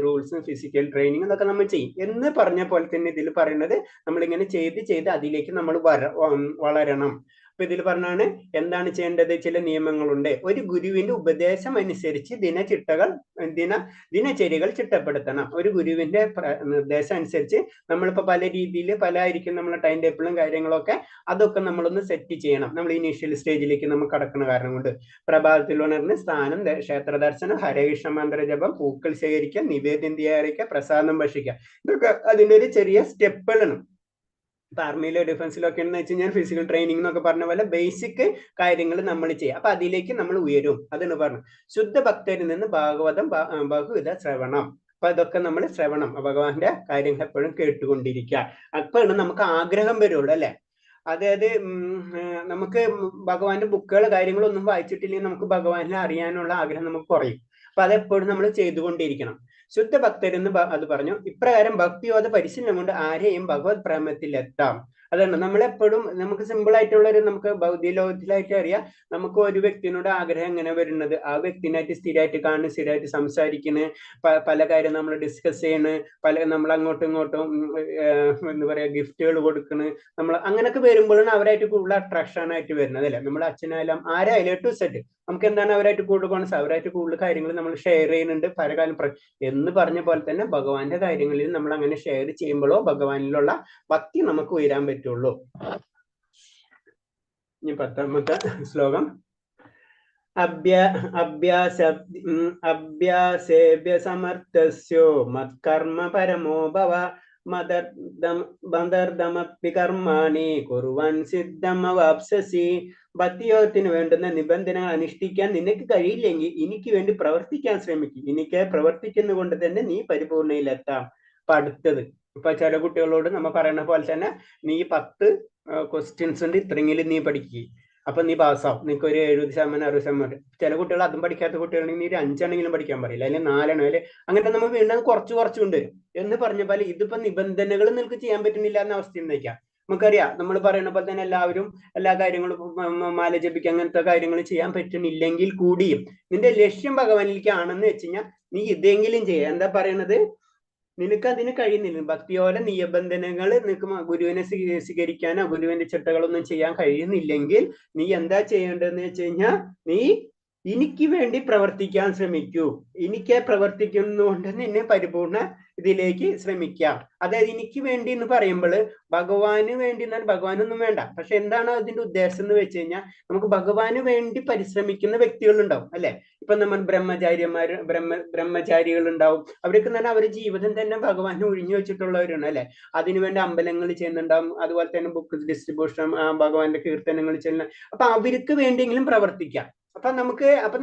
റൂൾസും ഫിസിക്കൽ ട്രെയിനിങ് എന്നൊക്കെ നമ്മൾ ചെയ്യും എന്ന് പറഞ്ഞ പോലെ തന്നെ ഇതിൽ പറയുന്നത് നമ്മളിങ്ങനെ ചെയ്ത് അതിലേക്ക് നമ്മൾ വളരണം. അപ്പൊ ഇതിൽ പറഞ്ഞാണ് എന്താണ് ചെയ്യേണ്ടത്, ചില നിയമങ്ങളുണ്ട്. ഒരു ഗുരുവിന്റെ ഉപദേശം അനുസരിച്ച് ദിനചര്യകൾ ചിട്ടപ്പെടുത്തണം. ഒരു ഗുരുവിന്റെ നിർദ്ദേശം അനുസരിച്ച് നമ്മളിപ്പോ പല രീതിയിൽ ആയിരിക്കും നമ്മളെ ടൈം ടേബിളും കാര്യങ്ങളൊക്കെ, അതൊക്കെ നമ്മളൊന്ന് സെറ്റ് ചെയ്യണം. നമ്മൾ ഇനീഷ്യൽ സ്റ്റേജിലേക്ക് നമ്മൾ കടക്കുന്ന കാരണം കൊണ്ട് പ്രഭാതത്തിൽ ഉണർന്ന് സ്നാനം, ക്ഷേത്ര ദർശനം, ഹരകൃഷ്ണ മന്ത്ര ജപം, പൂക്കൾ ശേഖരിക്കുക, നിവേദ്യം തയ്യാറിക്കുക, പ്രസാദം ഭക്ഷിക്കുക, ഇതൊക്കെ അതിന്റെ ഒരു ചെറിയ സ്റ്റെപ്പുകളാണ്. ആർമിയിലോ ഡിഫൻസിലോ ഒക്കെ എന്ന് വെച്ച് കഴിഞ്ഞാൽ ഫിസിക്കൽ ട്രെയിനിങ് എന്നൊക്കെ പറഞ്ഞ പോലെ ബേസിക് കാര്യങ്ങൾ നമ്മൾ ചെയ്യുക. അപ്പൊ അതിലേക്ക് നമ്മൾ ഉയരും. അതാണ് പറഞ്ഞു. ശുദ്ധ ഭക്തരിൽ നിന്ന് ഭാഗവതം ബഹുവിധ ശ്രവണം. അപ്പൊ ഇതൊക്കെ നമ്മൾ ശ്രവണം, ഭഗവാന്റെ കാര്യങ്ങൾ എപ്പോഴും കേട്ടുകൊണ്ടിരിക്കുക. അപ്പോഴാണ് നമുക്ക് ആഗ്രഹം വരുള്ളൂ അല്ലെ. അതായത് നമുക്ക് ഭഗവാന്റെ ബുക്കുകൾ കാര്യങ്ങളൊന്നും വായിച്ചിട്ടില്ലെങ്കിൽ നമുക്ക് ഭഗവാനെ അറിയാനുള്ള ആഗ്രഹം നമുക്ക് കുറയും. അപ്പൊ അതെപ്പോഴും നമ്മൾ ചെയ്തുകൊണ്ടിരിക്കണം. ശുദ്ധ ഭക്തരെന്ന് അത് പറഞ്ഞു. ഇപ്രകാരം ഭക്തിയോധ പരിശീലനം കൊണ്ട് ആരെയും ഭഗവത് പ്രേമത്തിൽ എത്താം. അതാണ് നമ്മളെപ്പോഴും നമുക്ക് സിമ്പിൾ ആയിട്ടുള്ള ഒരു, നമുക്ക് ഭൗതിക ലോകത്തിലായിട്ട് അറിയാം, നമുക്ക് ഒരു വ്യക്തിനോട് ആഗ്രഹം എങ്ങനെ വരുന്നത്, ആ വ്യക്തിനായിട്ട് സ്ഥിരമായിട്ട് കാണുന്നു, സ്ഥിരമായിട്ട് സംസാരിക്കുന്നു, പല കാര്യം നമ്മൾ ഡിസ്കസ് ചെയ്യണ്, നമ്മൾ അങ്ങോട്ടും ഇങ്ങോട്ടും എന്താ പറയാ ഗിഫ്റ്റുകൾ കൊടുക്കണ്, നമ്മൾ അങ്ങനെയൊക്കെ വരുമ്പോഴാണ് അവരായിട്ട് കൂടുതൽ അട്രാക്ഷൻ ആയിട്ട് വരുന്നത് അല്ലെ. നമ്മുടെ അച്ഛനായാലും ആരായാലും ടു സെറ്റ് നമുക്ക് എന്താണ് അവരായിട്ട് കൂടുതൽ കോൺസ്, അവരായിട്ട് കൂടുതൽ കാര്യങ്ങൾ നമ്മൾ ഷെയർ ചെയ്യുന്നുണ്ട് പലകാലം എന്ന് പറഞ്ഞ പോലെ തന്നെ ഭഗവാന്റെ കാര്യങ്ങളിൽ നമ്മൾ അങ്ങനെ ഷെയർ ചെയ്യുമ്പോഴോ ഭഗവാനിലുള്ള ഭക്തി നമുക്ക് ഉയരാൻ പറ്റുള്ളൂ. ഇനി 10ാമത്തെ ശ്ലോകം. അഭ്യാസേഭ്യ സമർത്ഥസ്യോ മത്കർമ്മ പരമോ ഭവ മദർദമപ്പി കർമാണി കുർവൻ സിദ്ധമവാപ്സസി. ഭക്തിയോഗത്തിന് വേണ്ടുന്ന നിബന്ധനകൾ അനുഷ്ഠിക്കാൻ നിനക്ക് കഴിയില്ലെങ്കിൽ എനിക്ക് വേണ്ടി പ്രവർത്തിക്കാൻ ശ്രമിക്കും. എനിക്ക് പ്രവർത്തിക്കുന്ന കൊണ്ട് തന്നെ നീ പരിപൂർണയിലെത്താം. അപ്പൊ അടുത്തത്, ഇപ്പൊ ചില കുട്ടികളോട് നമ്മൾ പറയുന്ന പോലെ തന്നെ നീ 10 ക്വസ്റ്റ്യൻസ് ഉണ്ട്, ഇത്രയെങ്കിലും നീ പഠിക്കുക, അപ്പൊ നീ പാസ്സാവും, നിനക്ക് ഒരു 70% 60%. ചില കുട്ടികൾ അതും പഠിക്കാത്ത കുട്ടികളാണെങ്കിൽ നീ ഒരു 5 പഠിക്കാൻ പറയില്ല, അല്ലെങ്കിൽ 4 അല്ലെങ്കിൽ അങ്ങനെ നമ്മൾ വീണ്ടും കുറച്ചുണ്ട് എന്ന് പറഞ്ഞ പോലെ ഇതിപ്പോ നിബന്ധനകൾ നിനക്ക് ചെയ്യാൻ പറ്റുന്നില്ല എന്ന അവസ്ഥയിൽ നിൽക്കാം. നമുക്കറിയാം, നമ്മൾ പറയുന്ന പോലെ തന്നെ എല്ലാവരും എല്ലാ കാര്യങ്ങളും മാല ജപിക്കുക അങ്ങനത്തെ കാര്യങ്ങൾ ചെയ്യാൻ പറ്റുന്നില്ലെങ്കിൽ കൂടിയും നിന്റെ ലക്ഷ്യം ഭഗവാനിലേക്ക് ആണെന്ന് വെച്ച് കഴിഞ്ഞാൽ നീ ഇതെങ്കിലും ചെയ്യുക. എന്താ പറയണത്, നിനക്ക് അതിന് കഴിയുന്നില്ല, ഭക്തിയോടെ നിബന്ധനകൾ നിനക്ക് ഗുരുവിനെ സ്വീകരിക്കാനോ ഗുരുവിന്റെ ചിട്ടകളൊന്നും ചെയ്യാൻ കഴിയുന്നില്ലെങ്കിൽ നീ എന്താ ചെയ്യേണ്ടതെന്ന് വെച്ച് കഴിഞ്ഞാൽ നീ എനിക്ക് വേണ്ടി പ്രവർത്തിക്കാൻ ശ്രമിക്കൂ. എനിക്ക് പ്രവർത്തിക്കുന്നതുകൊണ്ട് നിന്നെ പരിപൂർണ ഇതിലേക്ക് ശ്രമിക്കാം. അതായത് എനിക്ക് വേണ്ടി എന്ന് പറയുമ്പോൾ ഭഗവാന് വേണ്ടി എന്നാൽ ഭഗവാനൊന്നും വേണ്ട. പക്ഷെ എന്താണ് അതിന്റെ ഉദ്ദേശം എന്ന് വെച്ച് കഴിഞ്ഞാൽ നമുക്ക് ഭഗവാന് വേണ്ടി പരിശ്രമിക്കുന്ന വ്യക്തികൾ ഉണ്ടാവും അല്ലെ. ഇപ്പൊ നമ്മൾ ബ്രഹ്മചാരികൾ ഉണ്ടാവും. അവർക്ക് തന്നെ അവരുടെ ജീവിതം തന്നെ ഭഗവാനെ ഒഴിഞ്ഞു വെച്ചിട്ടുള്ളവരാണ് അല്ലെ. അതിനുവേണ്ടി അമ്പലങ്ങൾ ചെയ്യുന്നുണ്ടാവും. അതുപോലെ തന്നെ ബുക്ക് ഡിസ്ട്രിബ്യൂഷൻ, ഭഗവാന്റെ കീർത്തനങ്ങൾ ചെയ്യുന്ന. അപ്പൊ അവർക്ക് വേണ്ടിയെങ്കിലും പ്രവർത്തിക്കാം. അപ്പൊ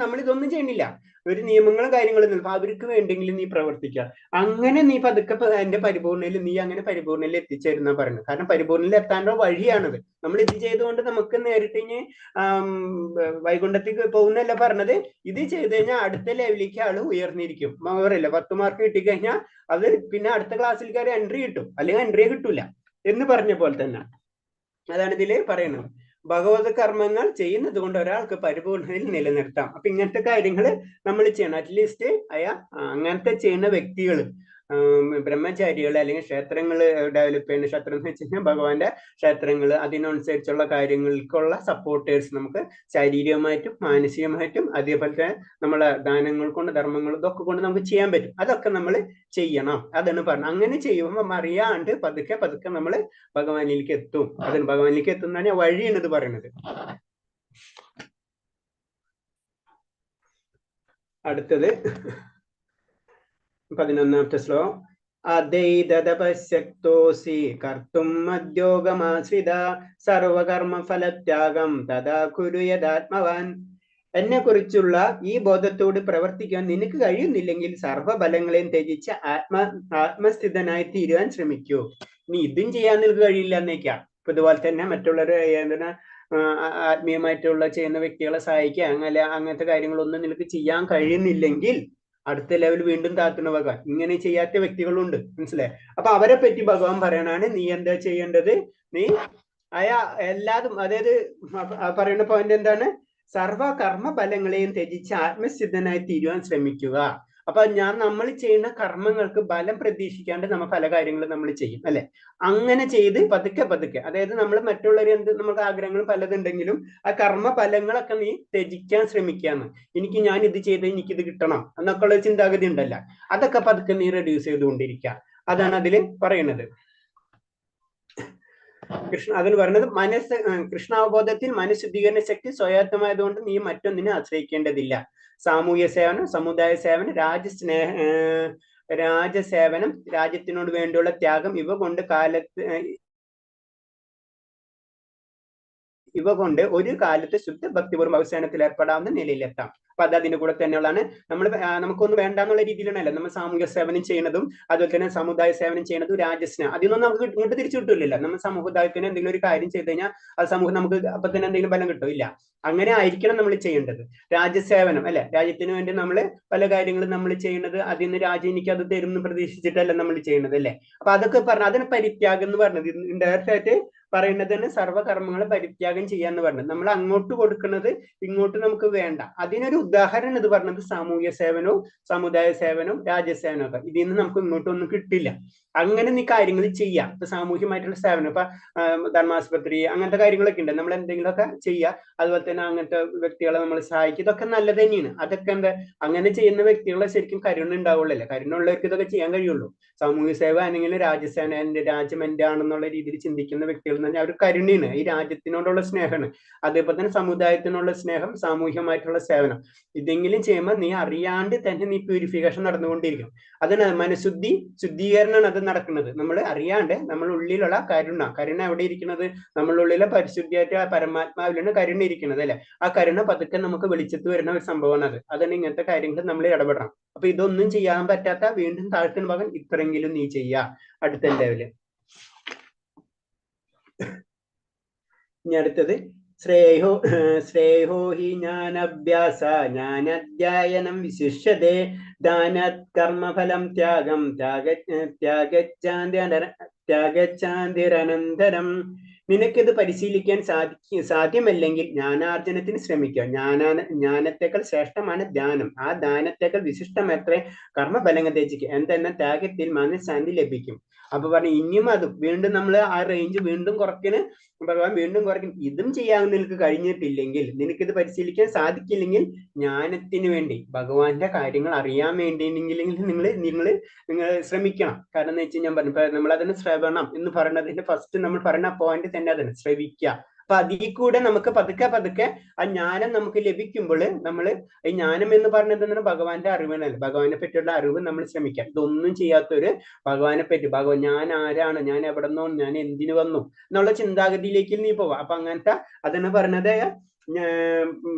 നമ്മൾ ഇതൊന്നും ചെയ്യണില്ല, ഒരു നിയമങ്ങളും കാര്യങ്ങളും. അപ്പൊ അവർക്ക് വേണ്ടെങ്കിലും നീ പ്രവർത്തിക്കുക. അങ്ങനെ നീ പതുക്കെ എന്റെ പരിപൂർണയിൽ നീ അങ്ങനെ പരിപൂർണയിൽ എത്തിച്ചേരുന്ന പറയുന്നത്. കാരണം പരിപൂർണയിൽ എത്താനുള്ള വഴിയാണത്. നമ്മൾ ഇത് ചെയ്തുകൊണ്ട് നമുക്ക് നേരിട്ട് വൈകുണ്ഠത്തേക്ക് പോകുന്നല്ല പറഞ്ഞത്. ഇത് ചെയ്ത് കഴിഞ്ഞാൽ അടുത്ത ലെവലിലേക്ക് ആള് ഉയർന്നിരിക്കും. പറയില്ല 10 മാർക്ക് കിട്ടിക്കഴിഞ്ഞാൽ അത് പിന്നെ അടുത്ത ക്ലാസ്സിലേക്ക് എൻട്രി കിട്ടും, അല്ലെങ്കിൽ എൻട്രി കിട്ടൂല എന്ന് പറഞ്ഞ പോലെ തന്നെ. അതാണ് ഇതില് പറയുന്നത്. ഭഗവത് കർമ്മങ്ങൾ ചെയ്യുന്നത് കൊണ്ട് ഒരാൾക്ക് പരിപൂർണതയിൽ നിലനിർത്താം. അപ്പൊ ഇങ്ങനത്തെ കാര്യങ്ങൾ നമ്മൾ ചെയ്യണം. അറ്റ്ലീസ്റ്റ് അങ്ങനത്തെ ചെയ്യുന്ന വ്യക്തികൾ, ബ്രഹ്മചാരികൾ അല്ലെങ്കിൽ ക്ഷേത്രങ്ങൾ ഡെവലപ്പ് ചെയ്യുന്ന, ക്ഷേത്രം എന്ന് വെച്ച് കഴിഞ്ഞാൽ ഭഗവാന്റെ ക്ഷേത്രങ്ങൾ, അതിനനുസരിച്ചുള്ള കാര്യങ്ങൾക്കുള്ള സപ്പോർട്ടേഴ്സ് നമുക്ക് ശാരീരികമായിട്ടും മാനസികമായിട്ടും അതേപോലെ തന്നെ നമ്മളെ ദാനങ്ങൾ കൊണ്ട്, ധർമ്മങ്ങൾ, ഇതൊക്കെ കൊണ്ട് നമുക്ക് ചെയ്യാൻ പറ്റും. അതൊക്കെ നമ്മൾ ചെയ്യണം. അതാണ് പറഞ്ഞത്. അങ്ങനെ ചെയ്യുമ്പോൾ അറിയാണ്ട് പതുക്കെ പതുക്കെ നമ്മൾ ഭഗവാനിലേക്ക് എത്തും. അതിന് ഭഗവാനിലേക്ക് എത്തുന്നതാണ് വഴിയാണ് ഇത് പറയുന്നത്. അടുത്തത് 11ാമത്തെ ശ്ലോകം. അദൈതപശ്യക്തോസി കർത്തും മദ്യോഗമാശ്രിത സർവകർമ്മ ഫലത്യാഗം തഥാ കുരു യഥാത്മവാൻ. എന്നെ കുറിച്ചുള്ള ഈ ബോധത്തോട് പ്രവർത്തിക്കാൻ നിനക്ക് കഴിയുന്നില്ലെങ്കിൽ സർവ്വബലങ്ങളെയും ത്യജിച്ച് ആത്മസ്ഥിതനായി തീരുവാൻ ശ്രമിക്കൂ. നീ ഇതും ചെയ്യാൻ നിനക്ക് കഴിയില്ല എന്നേക്കാം. ഇപ്പൊ ഇതുപോലെ തന്നെ മറ്റുള്ളവർ ആത്മീയമായിട്ടുള്ള ചെയ്യുന്ന വ്യക്തികളെ സഹായിക്കുക, അങ്ങനത്തെ കാര്യങ്ങളൊന്നും നിനക്ക് ചെയ്യാൻ കഴിയുന്നില്ലെങ്കിൽ അടുത്ത ലെവൽ വീണ്ടും താത്തുന്ന ഭഗവാൻ. ഇങ്ങനെ ചെയ്യാത്ത വ്യക്തികളുണ്ട്, മനസ്സിലായി. അപ്പൊ അവരെ പറ്റി ഭഗവാൻ പറയണാണ് നീ എന്താ ചെയ്യേണ്ടത്. നീ എല്ലാതും, അതായത് പറയുന്ന പോയിന്റ് എന്താണ്, സർവ കർമ്മ ഫലങ്ങളെയും ത്യജിച്ച് ആത്മസിദ്ധനായി തീരുവാൻ ശ്രമിക്കുക. അപ്പൊ നമ്മൾ ചെയ്യുന്ന കർമ്മങ്ങൾക്ക് ബലം പ്രതീക്ഷിക്കാണ്ട് നമ്മൾ പല കാര്യങ്ങളും നമ്മൾ ചെയ്യും അല്ലെ. അങ്ങനെ ചെയ്ത് പതുക്കെ പതുക്കെ, അതായത് നമ്മൾ മറ്റുള്ളവർ നമുക്ക് ആഗ്രഹങ്ങൾ പലതുണ്ടെങ്കിലും ആ കർമ്മ ഫലങ്ങളൊക്കെ നീ ത്യജിക്കാൻ ശ്രമിക്കാന്ന്. ഞാൻ ഇത് ചെയ്ത് എനിക്കിത് കിട്ടണം എന്നൊക്കെ ഉള്ള ചിന്താഗതി ഉണ്ടല്ല, അതൊക്കെ പതുക്കെ നീ റെഡ്യൂസ് ചെയ്തുകൊണ്ടിരിക്കുക. അതാണ് അതിൽ പറയുന്നത്. അതിന് പറയുന്നത് കൃഷ്ണാവബോധത്തിൽ മനഃശുദ്ധീകരണ ശക്തി സ്വയാത്തമായതുകൊണ്ട് നീ മറ്റൊന്നിനെ ആശ്രയിക്കേണ്ടതില്ല. സാമൂഹ്യ സേവനം, സമുദായ സേവനം, രാജസേവനം, രാജ്യത്തിനോട് വേണ്ടിയുള്ള ത്യാഗം, ഇവ കൊണ്ട് ഒരു കാലത്ത് ശുദ്ധ ഭക്തിപൂർവ്വം അവസാനത്തിൽ ഏർപ്പെടാവുന്ന നിലയിലെത്താം. അപ്പൊ അത് അതിന്റെ കൂടെ തന്നെയുള്ളതാണ്. നമുക്കൊന്നും വേണ്ടാന്നുള്ള രീതിയിലാണല്ലോ നമ്മൾ സാമൂഹിക സേവനം ചെയ്യുന്നതും അതുപോലെ തന്നെ സമുദായ സേവനം ചെയ്യുന്നതും രാജസ്നേഹം. അതിനൊന്നും നമുക്ക് ഇങ്ങോട്ട് തിരിച്ചു കിട്ടില്ലല്ലോ. നമ്മൾ സമുദായത്തിന് എന്തെങ്കിലും ഒരു കാര്യം ചെയ്ത് കഴിഞ്ഞാൽ അത് സമൂഹം നമുക്ക് അപ്പൊ തന്നെ എന്തെങ്കിലും ഫലം കിട്ടില്ല. അങ്ങനെ ആയിരിക്കണം നമ്മൾ ചെയ്യേണ്ടത്. രാജ്യസേവനം അല്ലെ, രാജ്യത്തിന് വേണ്ടി നമ്മൾ പല കാര്യങ്ങളും നമ്മൾ ചെയ്യുന്നത്, അതിൽ നിന്ന് രാജ്യം എനിക്ക് അത് തരും എന്ന് പ്രതീക്ഷിച്ചിട്ടല്ല നമ്മൾ ചെയ്യുന്നത് അല്ലെ. അപ്പൊ അതൊക്കെ പറഞ്ഞ അതിന് പരിത്യാഗം എന്ന് പറഞ്ഞത് ഇൻഡയറക്റ്റ് ആയിട്ട് പറയുന്നതിന് സർവ്വകർമ്മങ്ങളെ പരിത്യാഗം ചെയ്യാന്ന് പറഞ്ഞത്. നമ്മൾ അങ്ങോട്ട് കൊടുക്കുന്നത് ഇങ്ങോട്ട് നമുക്ക് വേണ്ട. അതിനൊരു ഉദാഹരണം ഇത് പറഞ്ഞത് സാമൂഹ്യ സേവനവും സമുദായ സേവനവും രാജ്യസേവനവും ഒക്കെ. ഇതിൽ നിന്ന് നമുക്ക് ഇങ്ങോട്ടൊന്നും കിട്ടില്ല. അങ്ങനെ നീ കാര്യങ്ങൾ ചെയ്യാം. ഇപ്പൊ സാമൂഹ്യമായിട്ടുള്ള സേവനം, ഇപ്പൊ ധർമാസ്പത്രി അങ്ങനത്തെ കാര്യങ്ങളൊക്കെ ഉണ്ട്, നമ്മൾ എന്തെങ്കിലുമൊക്കെ ചെയ്യുക. അതുപോലെ തന്നെ അങ്ങനത്തെ വ്യക്തികളെ നമ്മൾ സഹായിക്കുക, ഇതൊക്കെ നല്ലത് തന്നെയാണ്. അതൊക്കെ അങ്ങനെ ചെയ്യുന്ന വ്യക്തികളെ ശരിക്കും കരുണ ഉണ്ടാവുള്ളൂ. കരുണ ഉള്ളവർക്ക് ഇതൊക്കെ ചെയ്യാൻ കഴിയുള്ളൂ. സാമൂഹ്യ സേവ അല്ലെങ്കിൽ രാജ്യസേന, എന്റെ രാജ്യം എന്റെ ആണെന്നുള്ള രീതിയിൽ ചിന്തിക്കുന്ന വ്യക്തികൾ എന്ന് പറഞ്ഞാൽ അവർ കരുണയാണ്, ഈ രാജ്യത്തിനോടുള്ള സ്നേഹമാണ്. അതേപോലെ തന്നെ സമുദായത്തിനുള്ള സ്നേഹം, സാമൂഹ്യമായിട്ടുള്ള സേവനം, ഇതെങ്കിലും ചെയ്യുമ്പോൾ നീ അറിയാണ്ട് തന്നെ നീ പ്യൂരിഫിക്കേഷൻ നടന്നുകൊണ്ടിരിക്കും. അതിന് ശുദ്ധീകരണമാണ് അത് നടക്കുന്നത്. നമ്മൾ അറിയാണ്ട് നമ്മളുടെ ഉള്ളിലുള്ള കരുണ എവിടെ ഇരിക്കുന്നത്, നമ്മളുടെ ഉള്ളിലെ പരിശുദ്ധിയായിട്ട് ആ പരമാത്മാവിലാണ് കരുണ ഇരിക്കുന്നത് അല്ലെ. ആ കരുണ പതുക്കെ നമുക്ക് വെളിച്ചത്ത് വരുന്ന ഒരു സംഭവമാണ് അത്. അതാണ് ഇങ്ങനത്തെ കാര്യങ്ങൾ നമ്മൾ ഇടപെടണം. അപ്പൊ ഇതൊന്നും ചെയ്യാൻ പറ്റാത്ത വീണ്ടും താഴ്ത്തുന്ന ഭാഗം ഇത്രയെങ്കിലും നീ ചെയ്യാ അടുത്ത ലെവല്. ഇനി അടുത്തത് ശ്രേയോ ഹി ജ്ഞാനാഭ്യാസ ജ്ഞാനാധ്യായനം വിശിഷ്യതേ ദാനാത് കർമ്മഫലം ത്യാഗം ത്യാഗച്ഛാന്തിരനന്തരം. നിനക്കിത് പരിശീലിക്കാൻ സാധ്യമല്ലെങ്കിൽ ജ്ഞാനാർജനത്തിന് ശ്രമിക്കുക. ജ്ഞാനത്തെക്കാൾ ശ്രേഷ്ഠമാണ് ധ്യാനം. ആ ധ്യാനത്തെക്കാൾ വിശിഷ്ടമത്രേ കർമ്മഫലങ്ങൾ ത്യജിക്കുക. എന്തെന്നാൽ ത്യാഗത്തിൽ മനഃശാന്തി ലഭിക്കും. അപ്പൊ പറഞ്ഞു ഇനിയും അത് വീണ്ടും നമ്മൾ ആ റേഞ്ച് വീണ്ടും കുറയ്ക്കന് ഭഗവാൻ വീണ്ടും കുറയ്ക്കും. ഇതും ചെയ്യാൻ നിനക്ക് കഴിഞ്ഞിട്ടില്ലെങ്കിൽ, നിനക്കിത് പരിശീലിക്കാൻ സാധിക്കില്ലെങ്കിൽ ജ്ഞാനത്തിന് വേണ്ടി ഭഗവാന്റെ കാര്യങ്ങൾ അറിയാൻ വേണ്ടിയെങ്കിൽ നിങ്ങൾ ശ്രമിക്കണം. കാരണം എന്ന് വെച്ചാൽ ഞാൻ പറഞ്ഞു നമ്മൾ അതിന് ശ്രവണം എന്ന് പറയുന്നതിന്റെ ഫസ്റ്റ് നമ്മൾ പറയുന്ന പോയിന്റ് തന്നെ അതിന് ശ്രവിക്കുക. അപ്പൊ അതിൽ കൂടെ നമുക്ക് പതുക്കെ പതുക്കെ ആ ജ്ഞാനം നമുക്ക് ലഭിക്കുമ്പോൾ നമ്മൾ ഈ ജ്ഞാനം എന്ന് പറഞ്ഞത് ഭഗവാന്റെ അറിവിനല്ല, ഭഗവാനെ പറ്റിയുള്ള അറിവ് നമ്മൾ ശ്രമിക്കാം. ഇതൊന്നും ചെയ്യാത്തൊരു ഭഗവാനെ പറ്റി ഞാൻ ആരാണ്, ഞാൻ എവിടെ നിന്നോ, ഞാൻ എന്തിനു വന്നു എന്നുള്ള ചിന്താഗതിയിലേക്ക് നീ പോവാം. അപ്പൊ അങ്ങനത്തെ അതെന്ന് പറഞ്ഞത്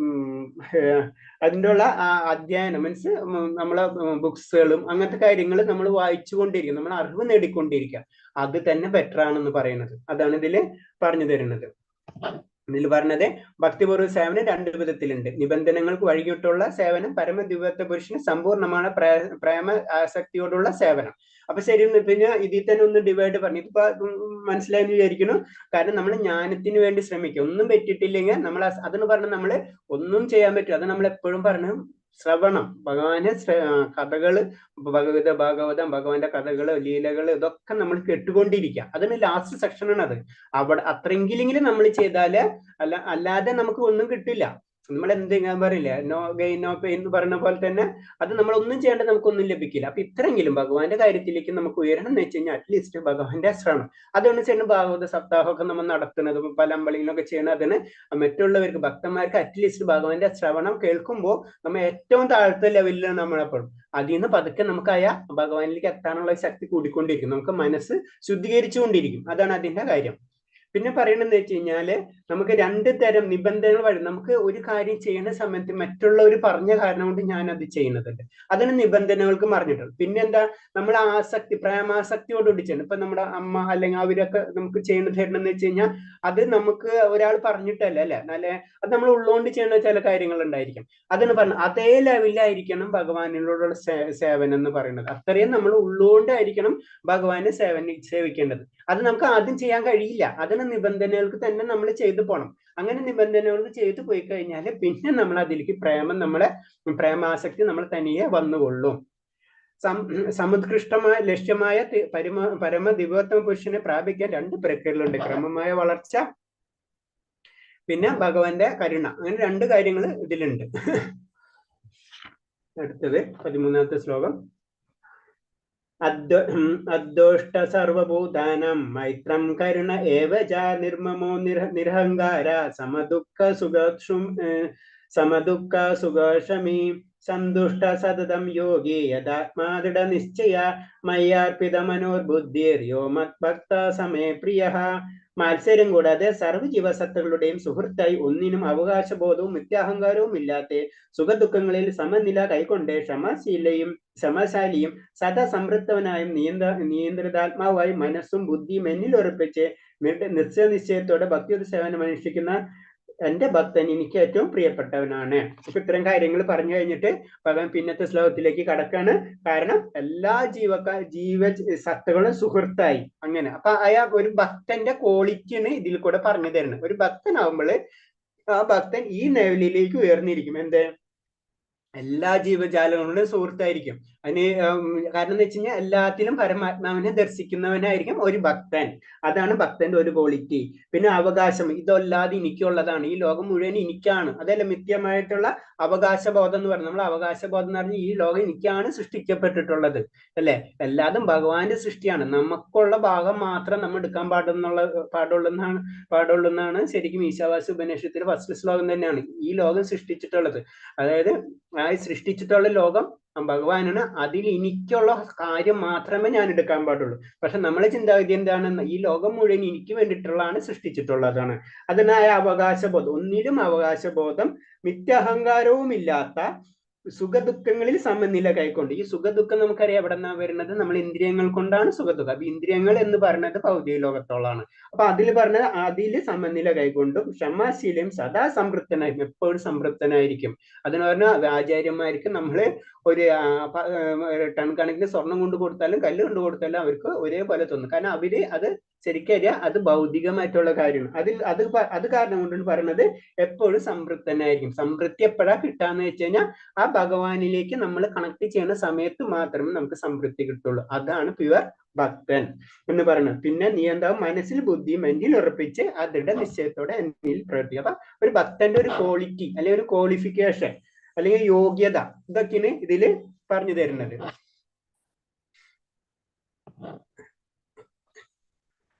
അതിൻ്റെ ഉള്ള അധ്യയനം മീൻസ് നമ്മളെ ബുക്സുകളും അങ്ങനത്തെ കാര്യങ്ങൾ നമ്മൾ വായിച്ചുകൊണ്ടിരിക്കും, നമ്മൾ അറിവ് നേടിക്കൊണ്ടിരിക്കുക. അത് തന്നെ ബെറ്റർ ആണെന്ന് പറയുന്നത്. അതാണ് ഇതിൽ പറഞ്ഞു തരുന്നത്. ഇതിൽ പറഞ്ഞത് ഭക്തിപൂർവ്വ സേവനം 2 വിധത്തിലുണ്ട്. നിബന്ധനകൾക്ക് വഴികിട്ടുള്ള സേവനം, പരമദിവ്യത്വ പുരുഷന് സമ്പൂർണ്ണமான പ്രേമ ആസക്തിയോടുള്ള സേവനം. അപ്പൊ ശരി, പിന്നെ ഇതിൽ തന്നെ ഒന്ന് ഡിവൈഡ് പറഞ്ഞു. ഇതിപ്പോ മനസ്സിലായെന്ന് വിചാരിക്കുന്നു. കാരണം നമ്മൾ ജ്ഞാനത്തിന് വേണ്ടി ശ്രമിക്കുക. ഒന്നും പറ്റിയിട്ടില്ലെങ്കിൽ നമ്മൾ അതെന്ന് പറഞ്ഞാൽ നമ്മൾ ഒന്നും ചെയ്യാൻ പറ്റും. അത് നമ്മൾ എപ്പോഴും പറഞ്ഞു ശ്രവണം, ഭഗവാന്റെ കഥകള്, ഭാഗവതം, ഭഗവാന്റെ കഥകള്, ലീലകള്, ഇതൊക്കെ നമ്മൾ കേട്ടുകൊണ്ടിരിക്കുക. അതിന് ലാസ്റ്റ് സെക്ഷനാണ് അത്. അവിടെ അത്രയെങ്കിലും നമ്മൾ ചെയ്താല് അല്ലാതെ നമുക്ക് ഒന്നും കിട്ടില്ല. നമ്മൾ എന്തെങ്കിലും പറയില്ല, നോ ഗെയിൻ നോ പെയിൻ എന്ന് പറയുന്ന പോലെ തന്നെ അത് നമ്മളൊന്നും ചെയ്യേണ്ട നമുക്കൊന്നും ലഭിക്കില്ല. അപ്പൊ ഇത്രയെങ്കിലും ഭഗവാന്റെ കാര്യത്തിലേക്ക് നമുക്ക് ഉയരണം എന്ന് വെച്ച് കഴിഞ്ഞാൽ അറ്റ്ലീസ്റ്റ് ഭഗവാന്റെ ശ്രവണം. അതുകൊണ്ട് ചെയ്യുന്ന ഭാഗവത സപ്താഹമൊക്കെ നമ്മൾ നടത്തുന്നത്, പല അമ്പലങ്ങളിലൊക്കെ ചെയ്യണതിന് മറ്റുള്ളവർക്ക് ഭക്തന്മാർക്ക് അറ്റ്ലീസ്റ്റ് ഭഗവാന്റെ ശ്രവണം കേൾക്കുമ്പോൾ നമ്മൾ ഏറ്റവും താഴത്തെ ലെവലിലാണ് നമ്മളെപ്പോഴും. അതിൽ നിന്ന് പതുക്കെ നമുക്കായ ഭഗവാനിലേക്ക് എത്താനുള്ള ശക്തി കൂടിക്കൊണ്ടിരിക്കും, നമുക്ക് മനസ്സ് ശുദ്ധീകരിച്ചുകൊണ്ടിരിക്കും. അതാണ് അതിന്റെ കാര്യം. പിന്നെ പറയണെന്ന് വെച്ച് കഴിഞ്ഞാല് നമുക്ക് 2 തരം നിബന്ധനകൾ വഴി നമുക്ക് ഒരു കാര്യം ചെയ്യുന്ന സമയത്ത് മറ്റുള്ളവർ പറഞ്ഞ കാരണം കൊണ്ട് ഞാൻ അത് ചെയ്യുന്നതുണ്ട്. അതിന് നിബന്ധനകൾക്ക് പറഞ്ഞിട്ടുണ്ട്. പിന്നെന്താ, നമ്മൾ ആസക്തി, പ്രേമാസക്തിയോടുകൂടി ചെയ്യണം. ഇപ്പൊ നമ്മുടെ അമ്മ അല്ലെങ്കിൽ അവരൊക്കെ നമുക്ക് ചെയ്യുന്നത് തരണമെന്ന് വെച്ച് കഴിഞ്ഞാൽ അത് നമുക്ക് ഒരാൾ പറഞ്ഞിട്ടല്ല അല്ലെ, നല്ല അത് നമ്മൾ ഉള്ളോണ്ട് ചെയ്യുന്ന ചില കാര്യങ്ങൾ ഉണ്ടായിരിക്കും. അതിന് പറഞ്ഞ അതേ ലെവലിലായിരിക്കണം ഭഗവാനിനോടുള്ള സേവനം എന്ന് പറയുന്നത്. അത്രയും നമ്മൾ ഉള്ളോണ്ടായിരിക്കണം ഭഗവാനെ സേവിക്കേണ്ടത്. അത് നമുക്ക് ആദ്യം ചെയ്യാൻ കഴിയില്ല. അതിന് നിബന്ധനകൾക്ക് തന്നെ നമ്മൾ ചെയ്തു പോകണം. അങ്ങനെ നിബന്ധനകൾക്ക് ചെയ്തു പോയി കഴിഞ്ഞാൽ പിന്നെ നമ്മൾ അതിലേക്ക് പ്രേമാസക്തി നമ്മൾ തനിയെ വന്നുകൊള്ളും. സമുത്കൃഷ്ടമായ ലക്ഷ്യമായ പരമ ദിവ്യോത്തമ പുരുഷനെ പ്രാപിക്കാൻ 2 പ്രക്രിയകളുണ്ട്. ക്രമമായ വളർച്ച, പിന്നെ ഭഗവാന്റെ കരുണ. അങ്ങനെ 2 കാര്യങ്ങൾ ഇതിലുണ്ട്. അടുത്തത് 13ാമത്തെ ശ്ലോകം. അദ്ദോഷ്ട സർവഭൂതാനാം മൈത്രം കരുണ ഏവ ച നിർമ്മമോ നിരഹങ്കാര സമദുഃഖ സുഖോഷമീ സന്തുഷ്ട സതതം യോഗി യഥാത്മാദൃഢ നിശ്ചയ മയ്യാർപ്പിത മനോർബുദ്ധിർ യോ മദ്ഭക്ത സമേ പ്രിയഃ. മത്സരം കൂടാതെ സർവ്വജീവസത്തകളുടെയും സുഹൃത്തായി, ഒന്നിനും അവകാശബോധവും മിഥ്യാഹങ്കാരവും ഇല്ലാത്ത, സുഖദുഃഖങ്ങളിൽ സമനില കൈക്കൊണ്ട് ക്ഷമശാലിയും സദാ സംതൃപ്തവനായും നിയന്ത്രിതാത്മാവായി മനസ്സും ബുദ്ധിയും എന്നിൽ ഉറപ്പിച്ച് നിശ്ചയത്തോടെ ഭക്തിയുടെ സേവനം അനുഷ്ഠിക്കുന്ന എന്റെ ഭക്തൻ എനിക്ക് ഏറ്റവും പ്രിയപ്പെട്ടവനാണ്. അപ്പൊ ഇത്തരം കാര്യങ്ങൾ പറഞ്ഞു കഴിഞ്ഞിട്ട് ഭഗവാൻ പിന്നത്തെ ശ്ലോകത്തിലേക്ക് കടക്കാണ്. കാരണം എല്ലാ ജീവസത്തകളും സുഹൃത്തായി അങ്ങനെ. അപ്പൊ ഒരു ഭക്തന്റെ ക്വാളിറ്റിയാണ് ഇതിൽ കൂടെ പറഞ്ഞു തരുന്നത്. ഒരു ഭക്തനാവുമ്പോൾ ആ ഭക്തൻ ഈ ലെവലിലേക്ക് ഉയർന്നിരിക്കും. എന്ത്, എല്ലാ ജീവജാലങ്ങളുടെയും സുഹൃത്തായിരിക്കും. അതിന് കാരണം എന്ന് വെച്ച് കഴിഞ്ഞാൽ എല്ലാത്തിലും പരമാത്മാവിനെ ദർശിക്കുന്നവനായിരിക്കും ഒരു ഭക്തൻ. അതാണ് ഭക്തന്റെ ഒരു ക്വാളിറ്റി. പിന്നെ അവകാശം, ഇതല്ലാതെ എനിക്കുള്ളതാണ്, ഈ ലോകം മുഴുവൻ എനിക്കാണ്. അതല്ല മിഥ്യമായിട്ടുള്ള അവകാശബോധം എന്ന് പറയുന്നത്. നമ്മൾ അവകാശബോധം എന്ന് പറഞ്ഞാൽ ഈ ലോകം എനിക്കാണ് സൃഷ്ടിക്കപ്പെട്ടിട്ടുള്ളത് അല്ലെ, എല്ലാതും ഭഗവാന്റെ സൃഷ്ടിയാണ്, നമുക്കുള്ള ഭാഗം മാത്രം നമ്മൾ എടുക്കാൻ പാടുള്ളെന്നാണ് ശരിക്കും ഈശാവാസ്യ ഉപനിഷത്തിൽ ഫസ്റ്റ് ശ്ലോകം തന്നെയാണ് ഈ ലോകം സൃഷ്ടിച്ചിട്ടുള്ളത്. അതായത് ആ സൃഷ്ടിച്ചിട്ടുള്ള ലോകം ഭഗവാനാണ്, അതിൽ എനിക്കുള്ള കാര്യം മാത്രമേ ഞാൻ എടുക്കാൻ പാടുള്ളൂ. പക്ഷെ നമ്മളെ ചിന്താഗതി എന്താണെന്ന്, ഈ ലോകം മുഴുവൻ എനിക്ക് വേണ്ടിയിട്ടുള്ളതാണ് സൃഷ്ടിച്ചിട്ടുള്ളതാണ്. അതിനായ അവകാശബോധം, ഒന്നിലും അവകാശബോധം മിഥ്യാഹങ്കാരവും ഇല്ലാത്ത, സുഖദുഃഖങ്ങളിൽ സമനില കൈക്കൊണ്ട്. ഈ സുഖദുഃഖം നമുക്കറിയാം എവിടെ നിന്നാണ് വരുന്നത്, നമ്മൾ ഇന്ദ്രിയങ്ങൾ കൊണ്ടാണ് സുഖദുഃഖം. അപ്പൊ ഇന്ദ്രിയങ്ങൾ എന്ന് പറയുന്നത് ഭൗതിക ലോകത്തോളാണ്. അപ്പൊ അതിൽ പറഞ്ഞത് അതിൽ സമനില കൈകൊണ്ടും ക്ഷമാശീലം സദാ സംതൃപ്തനായിരിക്കും, എപ്പോഴും സംതൃപ്തനായിരിക്കും. അതിന് പറഞ്ഞാൽ ആചാര്യന്മാർക്ക് നമ്മള് ഒരു ടൺ കണക്കിന് സ്വർണം കൊണ്ട് കൊടുത്താലും കല്ല് കൊണ്ട് കൊടുത്താലും അവർക്ക് ഒരേപോലെ തോന്നും. കാരണം അവര് അത് ശരിക്കറിയാം അത് ഭൗതികമായിട്ടുള്ള കാര്യമാണ്. അത് കാരണം കൊണ്ടാണ് പറയുന്നത് എപ്പോഴും സംതൃപ്തനായിരിക്കും. സംതൃപ്തി എപ്പോഴാ കിട്ടാന്ന് വെച്ച് കഴിഞ്ഞാൽ ആ ഭഗവാനിലേക്ക് നമ്മൾ കണക്ട് ചെയ്യുന്ന സമയത്ത് മാത്രമേ നമുക്ക് സംതൃപ്തി കിട്ടുള്ളൂ. അതാണ് പ്യുവർ ഭക്തൻ എന്ന് പറയുന്നത്. പിന്നെ നീ എന്താ മനസ്സിൽ ബുദ്ധിയും എന്നിൽ ഉറപ്പിച്ച് ആ ദൃഢനിശ്ചയത്തോടെ എന്നിൽ പ്രവർത്തിക്കുക. അപ്പൊ ഒരു ഭക്തന്റെ ഒരു ക്വാളിറ്റി അല്ലെങ്കിൽ ഒരു ക്വാളിഫിക്കേഷൻ അല്ലെങ്കിൽ യോഗ്യത ഇതൊക്കെയാണ് ഇതില് പറഞ്ഞു തരുന്നത്.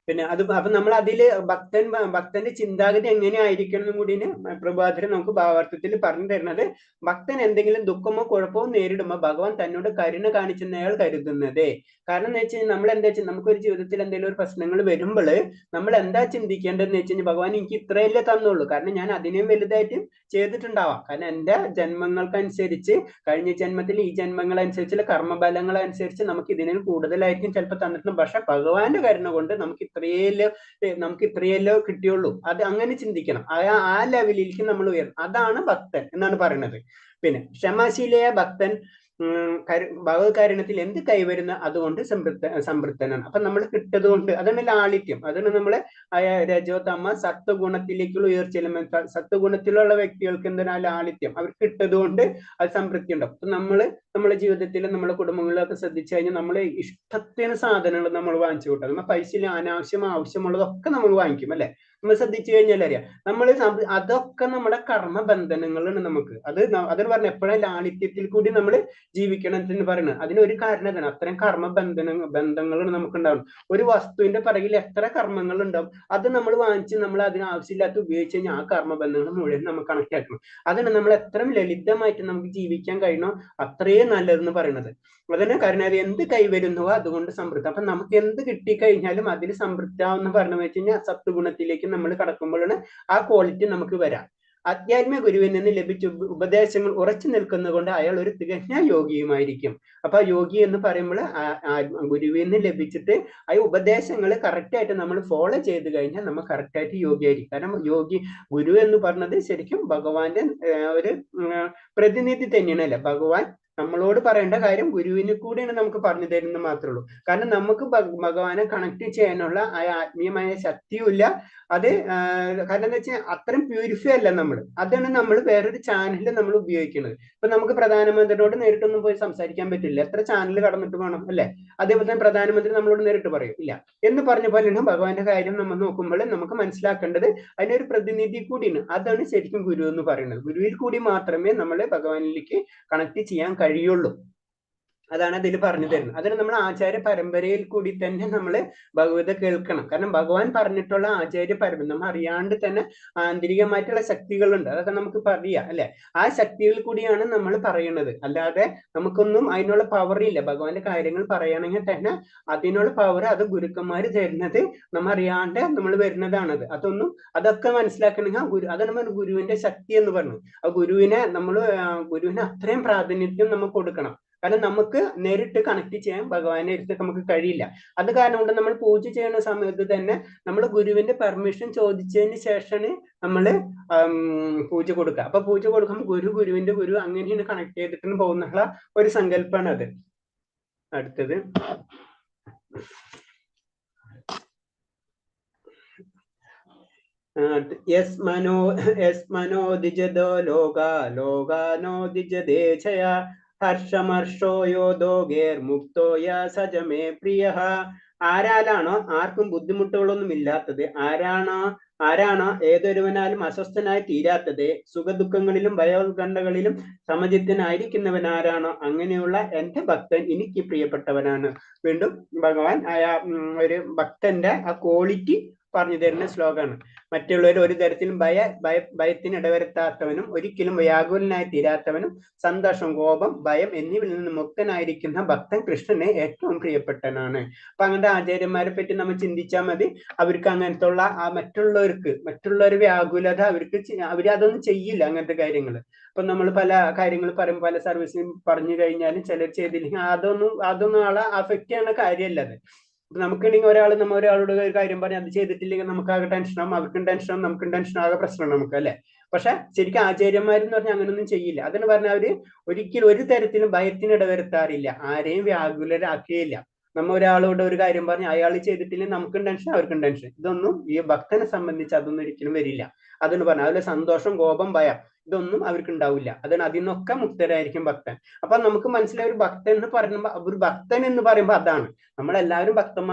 പിന്നെ അപ്പൊ നമ്മൾ അതില് ഭക്തന്റെ ചിന്താഗതി എങ്ങനെ ആയിരിക്കണം എന്നും കൂടി പ്രഭാതത്തിൽ നമുക്ക് ഭാവാർത്ഥത്തിൽ പറഞ്ഞു തരുന്നത്, ഭക്തൻ എന്തെങ്കിലും ദുഃഖമോ കുഴപ്പമോ നേരിടുമ്പോ ഭഗവാൻ തന്നോട് കരുണ കാണിച്ചെന്ന് അയാൾ കരുതുന്നത്. കാരണം എന്ന് വെച്ച് കഴിഞ്ഞാൽ നമ്മൾ എന്താ വെച്ചാൽ നമുക്കൊരു ജീവിതത്തിൽ എന്തെങ്കിലും ഒരു പ്രശ്നങ്ങൾ വരുമ്പോൾ നമ്മൾ എന്താ ചിന്തിക്കേണ്ടതെന്ന് വെച്ച് കഴിഞ്ഞാൽ ഭഗവാൻ എനിക്ക് ഇത്രയല്ലേ തന്നുള്ളൂ, കാരണം ഞാൻ അതിനെയും വലുതായിട്ട് ചെയ്തിട്ടുണ്ടാവാം. കാരണം എന്റെ ജന്മങ്ങൾക്കനുസരിച്ച് കഴിഞ്ഞ ജന്മത്തിൽ ഈ ജന്മങ്ങളനുസരിച്ചുള്ള കർമ്മബലങ്ങൾ അനുസരിച്ച് നമുക്ക് ഇതിനും കൂടുതലായിരിക്കും ചിലപ്പോൾ തന്നിട്ടുണ്ട്. പക്ഷെ ഭഗവാന്റെ കരുണ കൊണ്ട് നമുക്ക് ഇത്രയല്ലോ കിട്ടിയുള്ളൂ. അത് അങ്ങനെ ചിന്തിക്കണം. ആ ലെവലിലേക്ക് നമ്മൾ ഉയരണം. അതാണ് ഭക്തൻ എന്നാണ് പറയുന്നത്. പിന്നെ ക്ഷമാശീലയ ഭക്തൻ ഭഗവത് കാരുണ്യത്തിൽ എന്ത് കൈവരുന്ന അതുകൊണ്ട് സംതൃപ്തനാണ്. അപ്പൊ നമ്മൾ കിട്ടത് കൊണ്ട് അതാണ് ലാളിത്യം. അതാണ് നമ്മളെ രജോതമ സത്വഗുണത്തിലേക്കുള്ള ഉയർച്ചയിലും സത്വഗുണത്തിലുള്ള വ്യക്തികൾക്ക് എന്താണ് ലാളിത്യം, അവർക്ക് കിട്ടത് കൊണ്ട് അത് സംതൃപ്തി ഉണ്ടാവും. അപ്പൊ നമ്മളെ ജീവിതത്തിൽ നമ്മളെ കുടുംബങ്ങളിലൊക്കെ ശ്രദ്ധിച്ചു കഴിഞ്ഞാൽ നമ്മളെ ഇഷ്ടത്തിന് സാധനങ്ങൾ നമ്മൾ വാങ്ങിച്ചു കൂട്ടും. നമ്മൾ പൈസയിൽ ആവശ്യമുള്ളതൊക്കെ നമ്മൾ വാങ്ങിക്കും അല്ലെ. നമ്മൾ ശ്രദ്ധിച്ചു കഴിഞ്ഞാൽ അറിയാം അതൊക്കെ നമ്മുടെ കർമ്മബന്ധനങ്ങളാണ്. നമുക്ക് അതിന് പറഞ്ഞ എപ്പോഴും ലാളിത്യത്തിൽ കൂടി നമ്മൾ ജീവിക്കണം എന്ന് പറയുന്നത്. അതിനൊരു കാരണം തന്നെ അത്തരം ബന്ധങ്ങളാണ് നമുക്ക് ഉണ്ടാവുന്നത്. ഒരു വസ്തുവിന്റെ പിറകിൽ എത്ര കർമ്മങ്ങൾ ഉണ്ടാവും, അത് നമ്മൾ വാങ്ങിച്ച് നമ്മൾ അതിന് ആവശ്യമില്ലാത്ത ഉപയോഗിച്ച് കഴിഞ്ഞാൽ ആ കർമ്മബന്ധങ്ങൾ മുഴുവൻ നമുക്ക് കണക്ട് ആക്കണം. അതാണ് നമ്മൾ എത്ര ലളിതമായിട്ട് നമുക്ക് ജീവിക്കാൻ കഴിയണോ അത്രയും നല്ലതെന്ന് പറയുന്നത്. അതിന് കാരണം അത് എന്ത് കൈവരുന്നുവോ അതുകൊണ്ട് സംതൃപ്തി. അപ്പൊ നമുക്ക് എന്ത് കിട്ടിക്കഴിഞ്ഞാലും അതിൽ സംതൃപ്താവെന്ന് പറഞ്ഞു വെച്ച് കഴിഞ്ഞാൽ സത്വഗുണത്തിലേക്ക് നമ്മൾ കടക്കുമ്പോഴാണ് ആ ക്വാളിറ്റി നമുക്ക് വരാം. അധ്യാത്മിക ഗുരുവിൽ നിന്ന് ലഭിച്ച ഉപദേശങ്ങൾ ഉറച്ചു നിൽക്കുന്നത് കൊണ്ട് അയാൾ ഒരു തികഞ്ഞ യോഗിയുമായിരിക്കും. അപ്പൊ യോഗി എന്ന് പറയുമ്പോൾ ഗുരുവിൽ നിന്ന് ലഭിച്ചിട്ട് ആ ഉപദേശങ്ങൾ കറക്റ്റ് ആയിട്ട് നമ്മൾ ഫോളോ ചെയ്ത് കഴിഞ്ഞാൽ നമ്മൾ കറക്റ്റ് ആയിട്ട് യോഗിയായിരിക്കും. കാരണം ഗുരു എന്ന് പറഞ്ഞത് ശരിക്കും ഭഗവാന്റെ ഒരു പ്രതിനിധി തന്നെയാണ് അല്ലെ. ഭഗവാൻ നമ്മളോട് പറയേണ്ട കാര്യം ഗുരുവിന് കൂടെയാണ് നമുക്ക് പറഞ്ഞു തരുന്നത് മാത്രമേ ഉള്ളൂ. കാരണം നമുക്ക് ഭഗവാനെ കണക്ട് ചെയ്യാനുള്ള ആ ആത്മീയമായ ശക്തിയും ഇല്ല. അത് കാരണം എന്താ വെച്ചാൽ അത്രയും പ്യൂരിഫൈ അല്ല നമ്മൾ. അതാണ് നമ്മൾ വേറൊരു ചാനലിൽ നമ്മൾ ഉപയോഗിക്കുന്നത്. ഇപ്പൊ നമുക്ക് പ്രധാനമന്ത്രിയോട് നേരിട്ടൊന്നും പോയി സംസാരിക്കാൻ പറ്റില്ല, എത്ര ചാനൽ കടന്നിട്ട് വേണം അല്ലെ. അതേപോലെ തന്നെ പ്രധാനമന്ത്രി നമ്മളോട് നേരിട്ട് പറയും ഇല്ല എന്ന് പറഞ്ഞ പോലെയാണ് ഭഗവാന്റെ കാര്യം നമ്മൾ നോക്കുമ്പോൾ നമുക്ക് മനസ്സിലാക്കേണ്ടത് അതിനൊരു പ്രതിനിധി കൂടിയാണ്. അതാണ് ശരിക്കും ഗുരു എന്ന് പറയുന്നത്. ഗുരുവിൽ കൂടി മാത്രമേ നമ്മളെ ഭഗവാനിലേക്ക് കണക്ട് ചെയ്യാൻ കഴിയുള്ളൂ. അതാണ് അതിൽ പറഞ്ഞു തരുന്നത്. അതിന് നമ്മൾ ആചാര്യ പരമ്പരയിൽ കൂടി തന്നെ നമ്മൾ ഭഗവത കേൾക്കണം. കാരണം ഭഗവാൻ പറഞ്ഞിട്ടുള്ള ആചാര്യ പരമ്പര നമ്മൾ അറിയാണ്ട് തന്നെ ആന്തരികമായിട്ടുള്ള ശക്തികളുണ്ട്, അതൊക്കെ നമുക്ക് പറയാം അല്ലെ. ആ ശക്തികൾ കൂടിയാണ് നമ്മൾ പറയുന്നത്. അല്ലാതെ നമുക്കൊന്നും അതിനുള്ള പവർ ഇല്ല. ഭഗവാന്റെ കാര്യങ്ങൾ പറയുകയാണെങ്കിൽ തന്നെ അതിനുള്ള പവർ അത് ഗുരുക്കന്മാര് തരുന്നത് നമ്മൾ അറിയാണ്ട് നമ്മൾ വരുന്നതാണത്. അതൊക്കെ മനസ്സിലാക്കണമെങ്കിൽ അതാണ് ഗുരുവിന്റെ ശക്തി എന്ന് പറഞ്ഞു. ആ ഗുരുവിനെ അത്രയും പ്രാധാന്യം നമ്മൾ കൊടുക്കണം. കാരണം നമുക്ക് നേരിട്ട് കണക്ട് ചെയ്യാൻ ഭഗവാനെ അടുത്ത് നമുക്ക് കഴിയില്ല. അത് കാരണം കൊണ്ട് നമ്മൾ പൂജ ചെയ്യുന്ന സമയത്ത് തന്നെ നമ്മൾ ഗുരുവിന്റെ പെർമിഷൻ ചോദിച്ചതിന് ശേഷമാണ് നമ്മൾ പൂജ കൊടുക്കുക. അപ്പൊ പൂജ കൊടുക്കുമ്പോൾ ഗുരുവിന്റെ ഗുരു അങ്ങനെയാണ് കണക്ട് ചെയ്തിട്ട് പോകുന്നുള്ള ഒരു സങ്കല്പമാണ് അത്. അടുത്തത് യസ്മനോദിജദോ ലോകാനോദിജദേചയ ഹർഷമർഷോ യോദോഗേർ മുക്തോ യാ സജമേ പ്രിയ. ആരാലാണോ ആർക്കും ബുദ്ധിമുട്ടുകളൊന്നും ഇല്ലാത്തത്, ആരാണോ ഏതൊരുവനാലും അസ്വസ്ഥനായി തീരാത്തത്, സുഖദുഃഖങ്ങളിലും ഭയോത്കണ്ഠകളിലും സമചിത്തനായിരിക്കുന്നവൻ ആരാണോ അങ്ങനെയുള്ള എന്റെ ഭക്തൻ എനിക്ക് പ്രിയപ്പെട്ടവനാണ്. വീണ്ടും ഭഗവാൻ ഒരു ഭക്തന്റെ ആ ക്വാളിറ്റി പറഞ്ഞു തരുന്ന ശ്ലോകമാണ്. മറ്റുള്ളവർ ഒരു തരത്തിലും ഭയത്തിന് ഇടവരുത്താത്തവനും ഒരിക്കലും വ്യാകുലനായി തീരാത്തവനും സന്തോഷം, കോപം, ഭയം എന്നിവയിൽ നിന്ന് മുക്തനായിരിക്കുന്ന ഭക്തൻ കൃഷ്ണനെ ഏറ്റവും പ്രിയപ്പെട്ടവനാണ്. അപ്പൊ അങ്ങനത്തെ ആചാര്യന്മാരെ പറ്റി നമ്മൾ ചിന്തിച്ചാൽ മതി. അവർക്ക് അങ്ങനത്തെ ഉള്ള ആ മറ്റുള്ളവർ വ്യാകുലത അവരതൊന്നും ചെയ്യില്ല അങ്ങനത്തെ കാര്യങ്ങൾ. ഇപ്പൊ നമ്മൾ പല കാര്യങ്ങൾ പറയുമ്പോൾ പല സർവീസിനും പറഞ്ഞു കഴിഞ്ഞാലും ചിലർ ചെയ്തില്ലെങ്കിൽ അതൊന്നും ആളെ അഫക്റ്റ് ചെയ്യുന്ന കാര്യമല്ല അത്. നമുക്കുണ്ടെങ്കിൽ ഒരാളോട് ഒരു കാര്യം പറഞ്ഞ് അത് ചെയ്തിട്ടില്ലെങ്കിൽ നമുക്കാകെ ടെൻഷനാവും, അവർക്കും ടെൻഷനാവും, നമുക്കും ടെൻഷനാകെ പ്രശ്നമാണ് നമുക്ക് അല്ലെ. പക്ഷെ ശരിക്കും ആചാര്യന്മാരെന്ന് പറഞ്ഞാൽ അങ്ങനൊന്നും ചെയ്യില്ല. അതെന്ന് പറഞ്ഞാൽ അവര് ഒരിക്കലും ഒരു തരത്തിലും ഭയത്തിന് ഇടവരുത്താറില്ല, ആരെയും വ്യാകുലരാക്കുകയില്ല. നമ്മ ഒരാളോട് ഒരു കാര്യം പറഞ്ഞ് അയാൾ ചെയ്തിട്ടില്ലെങ്കിൽ നമുക്കും ടെൻഷൻ, അവർക്കും ടെൻഷൻ. ഇതൊന്നും ഈ ഭക്തനെ സംബന്ധിച്ച് അതൊന്നും ഒരിക്കലും വരില്ല. അതെന്ന് പറഞ്ഞാൽ അതിലെ സന്തോഷം, കോപം, ഭയം ഇതൊന്നും അവർക്ക് ഉണ്ടാവില്ല. അതിന് അതിൽ നിന്നൊക്കെ മുക്തരായിരിക്കും ഭക്തൻ. അപ്പൊ നമുക്ക് മനസ്സിലായ ഒരു ഭക്തൻ എന്ന് പറയുമ്പോൾ, ഒരു ഭക്തൻ എന്ന് പറയുമ്പോൾ അതാണ്. നമ്മളെല്ലാവരും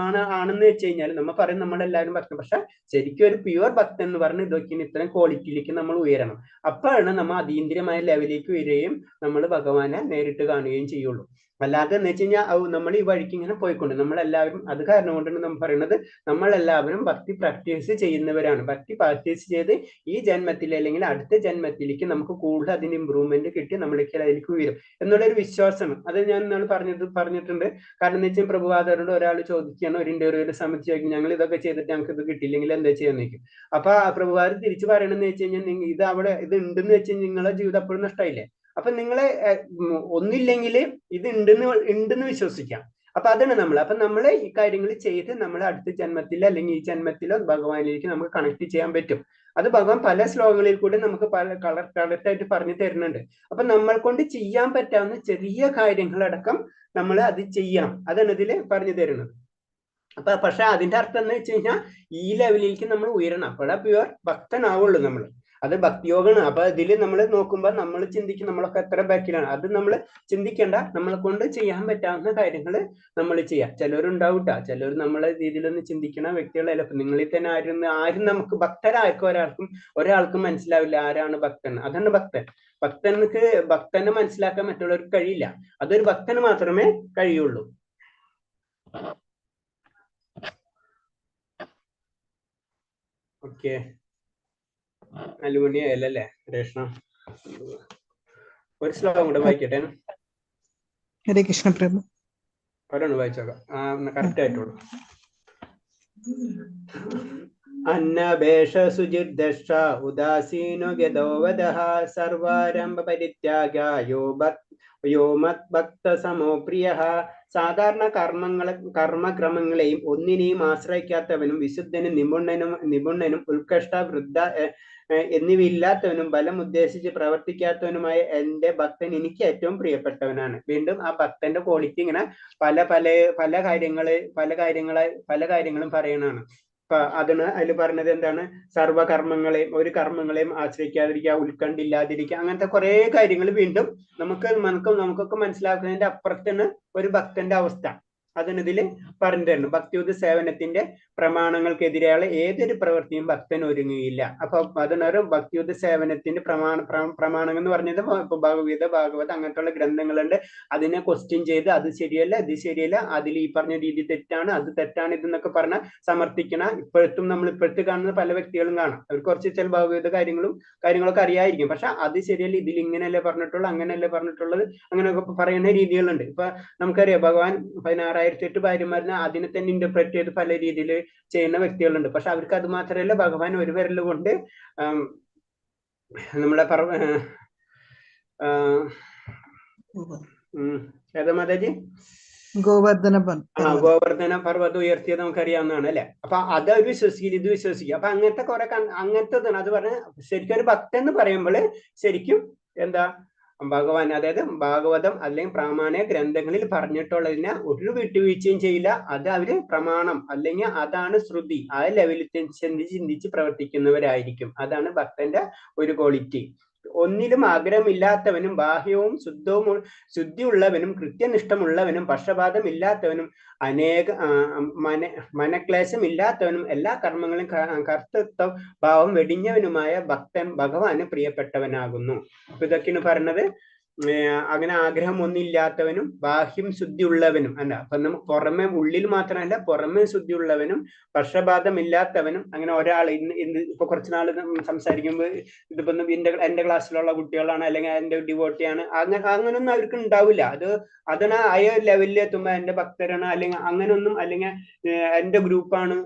ആണെന്ന് വെച്ച് കഴിഞ്ഞാൽ നമ്മൾ പറയും നമ്മളെല്ലാവരും ഭക്തൻ. പക്ഷെ ശരിക്കും ഒരു പ്യുവർ ഭക്തൻ എന്ന് പറഞ്ഞ് ഇതൊക്കെ ഇത്രയും ക്വാളിറ്റിയിലേക്ക് നമ്മൾ ഉയരണം. അപ്പോഴാണ് നമ്മൾ അതീന്ദ്രിയമായ ലെവലിലേക്ക് വരികയും നമ്മൾ ഭഗവാനെ നേരിട്ട് കാണുകയും ചെയ്യുള്ളൂ. അല്ലാതെ എന്ന് വെച്ച് കഴിഞ്ഞാൽ നമ്മൾ ഈ വഴിക്ക് ഇങ്ങനെ പോയിക്കൊണ്ട് നമ്മളെല്ലാവരും, അത് കാരണം കൊണ്ടാണ് നമ്മൾ പറയുന്നത് നമ്മളെല്ലാവരും ഭക്തി പ്രാക്ടീസ് ചെയ്യുന്നവരാണ്. ഭക്തി പ്രാക്ടീസ് ചെയ്ത് ഈ ജന്മത്തിൽ അല്ലെങ്കിൽ അടുത്ത ജന്മത്തിലേക്ക് നമുക്ക് കൂടുതൽ അതിന് ഇമ്പ്രൂവ്മെന്റ് കിട്ടി നമ്മൾക്ക് അതിലേക്ക് ഉയരും എന്നുള്ളൊരു വിശ്വാസമാണ്. അത് ഞാൻ ഇന്നാൾ പറഞ്ഞിട്ടുണ്ട്. കാരണം എന്ന് വെച്ചാൽ പ്രഭുപാദരോട് ഒരാൾ ചോദിക്കുകയാണ്, ഒരു ഇന്റർവ്യൂവിൽ സമയത്ത് ചോദിക്കും, ഞങ്ങൾ ഇതൊക്കെ ചെയ്തിട്ട് ഞങ്ങൾക്ക് ഇത് കിട്ടിയില്ലെങ്കിൽ എന്താ ചെയ്യാന്ന് ചോദിക്കും. അപ്പൊ പ്രഭുപാദർ തിരിച്ചു പറയണമെന്ന് വെച്ച് കഴിഞ്ഞാൽ, ഇത് അവിടെ ഇത് ഉണ്ടെന്ന് വെച്ച് കഴിഞ്ഞാൽ നിങ്ങളുടെ ജീവിതം അപ്പോഴും നഷ്ടമായില്ലേ. അപ്പൊ നിങ്ങളെ ഒന്നില്ലെങ്കിൽ ഇത് ഉണ്ടെന്ന് വിശ്വസിക്കാം. അപ്പൊ അതാണ് അപ്പൊ നമ്മൾ ഈ കാര്യങ്ങൾ ചെയ്ത് നമ്മൾ അടുത്ത ജന്മത്തിലോ അല്ലെങ്കിൽ ഈ ജന്മത്തിലോ ഭഗവാനിലേക്ക് നമുക്ക് കണക്ട് ചെയ്യാൻ പറ്റും. അത് ഭഗവാൻ പല ശ്ലോകങ്ങളിൽ കൂടി നമുക്ക് പല കളക്റ്റായിട്ട് പറഞ്ഞു തരുന്നുണ്ട്. അപ്പൊ നമ്മൾ കൊണ്ട് ചെയ്യാൻ പറ്റാവുന്ന ചെറിയ കാര്യങ്ങളടക്കം നമ്മൾ അത് ചെയ്യണം. അതാണ് ഇതിൽ പറഞ്ഞു തരുന്നത്. പക്ഷെ അതിന്റെ അർത്ഥം എന്ന് വെച്ച് കഴിഞ്ഞാൽ ഈ ലെവലിലേക്ക് നമ്മൾ ഉയരണം. അപ്പോഴാ പ്യുവർ ഭക്തനാവുള്ളൂ നമ്മൾ. അത് ഭക്തിയോഗമാണ്. അപ്പൊ ഇതിൽ നമ്മൾ നോക്കുമ്പോൾ നമ്മൾ ചിന്തിക്കും നമ്മളൊക്കെ എത്ര ബാക്കിലാണ്. അത് നമ്മൾ ചിന്തിക്കേണ്ട. നമ്മളെ കൊണ്ട് ചെയ്യാൻ പറ്റാവുന്ന കാര്യങ്ങൾ നമ്മൾ ചെയ്യാം. ചിലരുണ്ടാവൂട്ട, ചിലർ നമ്മളെ രീതിയിലൊന്നും ചിന്തിക്കുന്ന വ്യക്തികളല്ല. അപ്പൊ നിങ്ങളിൽ തന്നെ ആരും നമുക്ക് ഭക്തരായിരിക്കും ഒരാൾക്കും മനസ്സിലാവില്ല ആരാണ് ഭക്തൻ. അതാണ് ഭക്തൻ. ഭക്തനെ മനസ്സിലാക്കാൻ മറ്റുള്ളവർക്ക് കഴിയില്ല. അതൊരു ഭക്തന് മാത്രമേ കഴിയുള്ളൂ. ഓക്കെ, 4 മണിയായല്ലേ കൃഷ്ണ? ഒരു ശ്ലോകം കൂടെ വായിക്കട്ടെ. ഹരേ കൃഷ്ണ പ്രഭു. ഒരെണ്ണം വായിച്ചോക്കാം, കറക്റ്റ് ആയിട്ടുള്ളൂ. അന്നഭേഷ സുജിർദക്ഷ ഉദാസീനോ ഗതോവദഃ സർവാരംഭ പരിത്യാഗ യോ മദ്ഭക്ത സമോ പ്രിയഃ. സാധാരണ കർമ്മക്രമങ്ങളെയും ഒന്നിനെയും ആശ്രയിക്കാത്തവനും വിശുദ്ധനും നിപുണനും ഉത്കൃഷ്ട വൃദ്ധ എന്നിവയില്ലാത്തവനും ബലം ഉദ്ദേശിച്ച് പ്രവർത്തിക്കാത്തവനുമായ എന്റെ ഭക്തൻ എനിക്ക് ഏറ്റവും പ്രിയപ്പെട്ടവനാണ്. വീണ്ടും ആ ഭക്തന്റെ ക്വാളിറ്റി ഇങ്ങനെ പല കാര്യങ്ങളും പറയണാണ്. അതിന് അതിൽ പറഞ്ഞത് എന്താണ്? സർവകർമ്മങ്ങളെയും ഒരു കർമ്മങ്ങളെയും ആശ്രയിക്കാതിരിക്കുക, ഉത്കണ്ഠില്ലാതിരിക്കുക, അങ്ങനത്തെ കുറെ കാര്യങ്ങൾ വീണ്ടും നമുക്കൊക്കെ മനസ്സിലാക്കുന്നതിന്റെ അപ്പുറത്താണ് ഒരു ഭക്തന്റെ അവസ്ഥ. അതിനിതില് പറഞ്ഞു തരുന്നു. ഭക്തിയുത സേവനത്തിന്റെ പ്രമാണങ്ങൾക്കെതിരെയുള്ള ഏതൊരു പ്രവൃത്തിയും ഭക്തൻ ഒരുങ്ങുകയില്ല. അപ്പൊ അതിനൊരു ഭക്തിയുത സേവനത്തിന്റെ പ്രമാണങ്ങൾ എന്ന് പറഞ്ഞത് ഇപ്പൊ ഭാഗവത് അങ്ങനത്തുള്ള ഗ്രന്ഥങ്ങളുണ്ട്. അതിനെ ക്വസ്റ്റ്യൻ ചെയ്ത് അത് ശരിയല്ല, ഇത് ശരിയല്ല, അതിൽ ഈ പറഞ്ഞ രീതി തെറ്റാണ്, അത് തെറ്റാണ്, ഇതെന്നൊക്കെ പറഞ്ഞ സമർത്ഥിക്കണ ഇപ്പോഴത്തെ കാണുന്ന പല വ്യക്തികളും കാണാം. അവർക്ക് കുറച്ച് ചില ഭാഗവത കാര്യങ്ങളൊക്കെ അറിയായിരിക്കും. പക്ഷെ അത് ശരിയല്ല, ഇതിൽ ഇങ്ങനെയല്ലേ പറഞ്ഞിട്ടുള്ളത്, അങ്ങനെയല്ലേ പറഞ്ഞിട്ടുള്ളത്, അങ്ങനെയൊക്കെ പറയുന്ന രീതികളുണ്ട്. ഇപ്പൊ നമുക്കറിയാം ഭഗവാൻ 16,008 ഭാര്യമാരിനെ അതിനെ തന്നെ ഇന്റർപ്രറ്റ് ചെയ്ത് പല രീതിയിൽ ചെയ്യുന്ന വ്യക്തികളുണ്ട്. പക്ഷെ അവർക്ക് അത് മാത്രമല്ല, ഭഗവാൻ ഒരു വിരൽ കൊണ്ട് നമ്മളെ ഏതാ മാതാജി? ഗോവർദ്ധന പർവ്വതം ഉയർത്തിയത് നമുക്കറിയാവുന്നതാണ് അല്ലെ. അപ്പൊ അത് വിശ്വസിക്കില്ല, ഇത് വിശ്വസിക്കുക. അപ്പൊ അങ്ങനത്തെ കുറെ അങ്ങനത്തെ അത് പറഞ്ഞ ശരിക്കും ഒരു ഭക്തൻ എന്ന് പറയുമ്പോൾ ശരിക്കും എന്താ ഭഗവാൻ, അതായത് ഭാഗവതം അല്ലെങ്കിൽ പ്രാമാണിക ഗ്രന്ഥങ്ങളിൽ പറഞ്ഞിട്ടുള്ളതിനെ ഒരു വിട്ടുവീഴ്ചയും ചെയ്യില്ല. അത് അവര് പ്രമാണം അല്ലെങ്കിൽ അതാണ് ശ്രുതി, ആ ലെവലിൽ ചിന്തിച്ച് പ്രവർത്തിക്കുന്നവരായിരിക്കും. അതാണ് ഭക്തന്റെ ഒരു ക്വാളിറ്റി. ഒന്നിലും ആഗ്രഹമില്ലാത്തവനും ബാഹ്യവും ശുദ്ധിയുള്ളവനും കൃത്യനിഷ്ഠമുള്ളവനും പക്ഷപാതം ഇല്ലാത്തവനും മനക്ലേശം ഇല്ലാത്തവനും എല്ലാ കർമ്മങ്ങളും കർത്തൃത്വ ഭാവം വെടിഞ്ഞവനുമായ ഭക്തൻ ഭഗവാന് പ്രിയപ്പെട്ടവനാകുന്നു. അപ്പൊ ഇതൊക്കെയാണ് പറഞ്ഞത്. അങ്ങനെ ആഗ്രഹം ഒന്നില്ലാത്തവനും ബാഹ്യം ശുദ്ധിയുള്ളവനും അല്ല, അപ്പൊ നമുക്ക് പുറമെ ഉള്ളിൽ മാത്രമല്ല പുറമെ ശുദ്ധിയുള്ളവനും പക്ഷപാതമില്ലാത്തവനും. അങ്ങനെ ഒരാൾ ഇന്ന് ഇപ്പൊ കുറച്ചുനാൾ സംസാരിക്കുമ്പോൾ ഇതിപ്പോ എന്റെ ക്ലാസ്സിലുള്ള കുട്ടികളാണ് അല്ലെങ്കിൽ എന്റെ ഡിവോട്ടിയാണ്, അങ്ങനൊന്നും അവർക്ക് ഉണ്ടാവില്ല. അതിന് ആ ലെവലിൽ എത്തുമ്പോ എന്റെ ഭക്തരാണ് അല്ലെങ്കിൽ അങ്ങനൊന്നും, അല്ലെങ്കിൽ എന്റെ ഗ്രൂപ്പാണ്,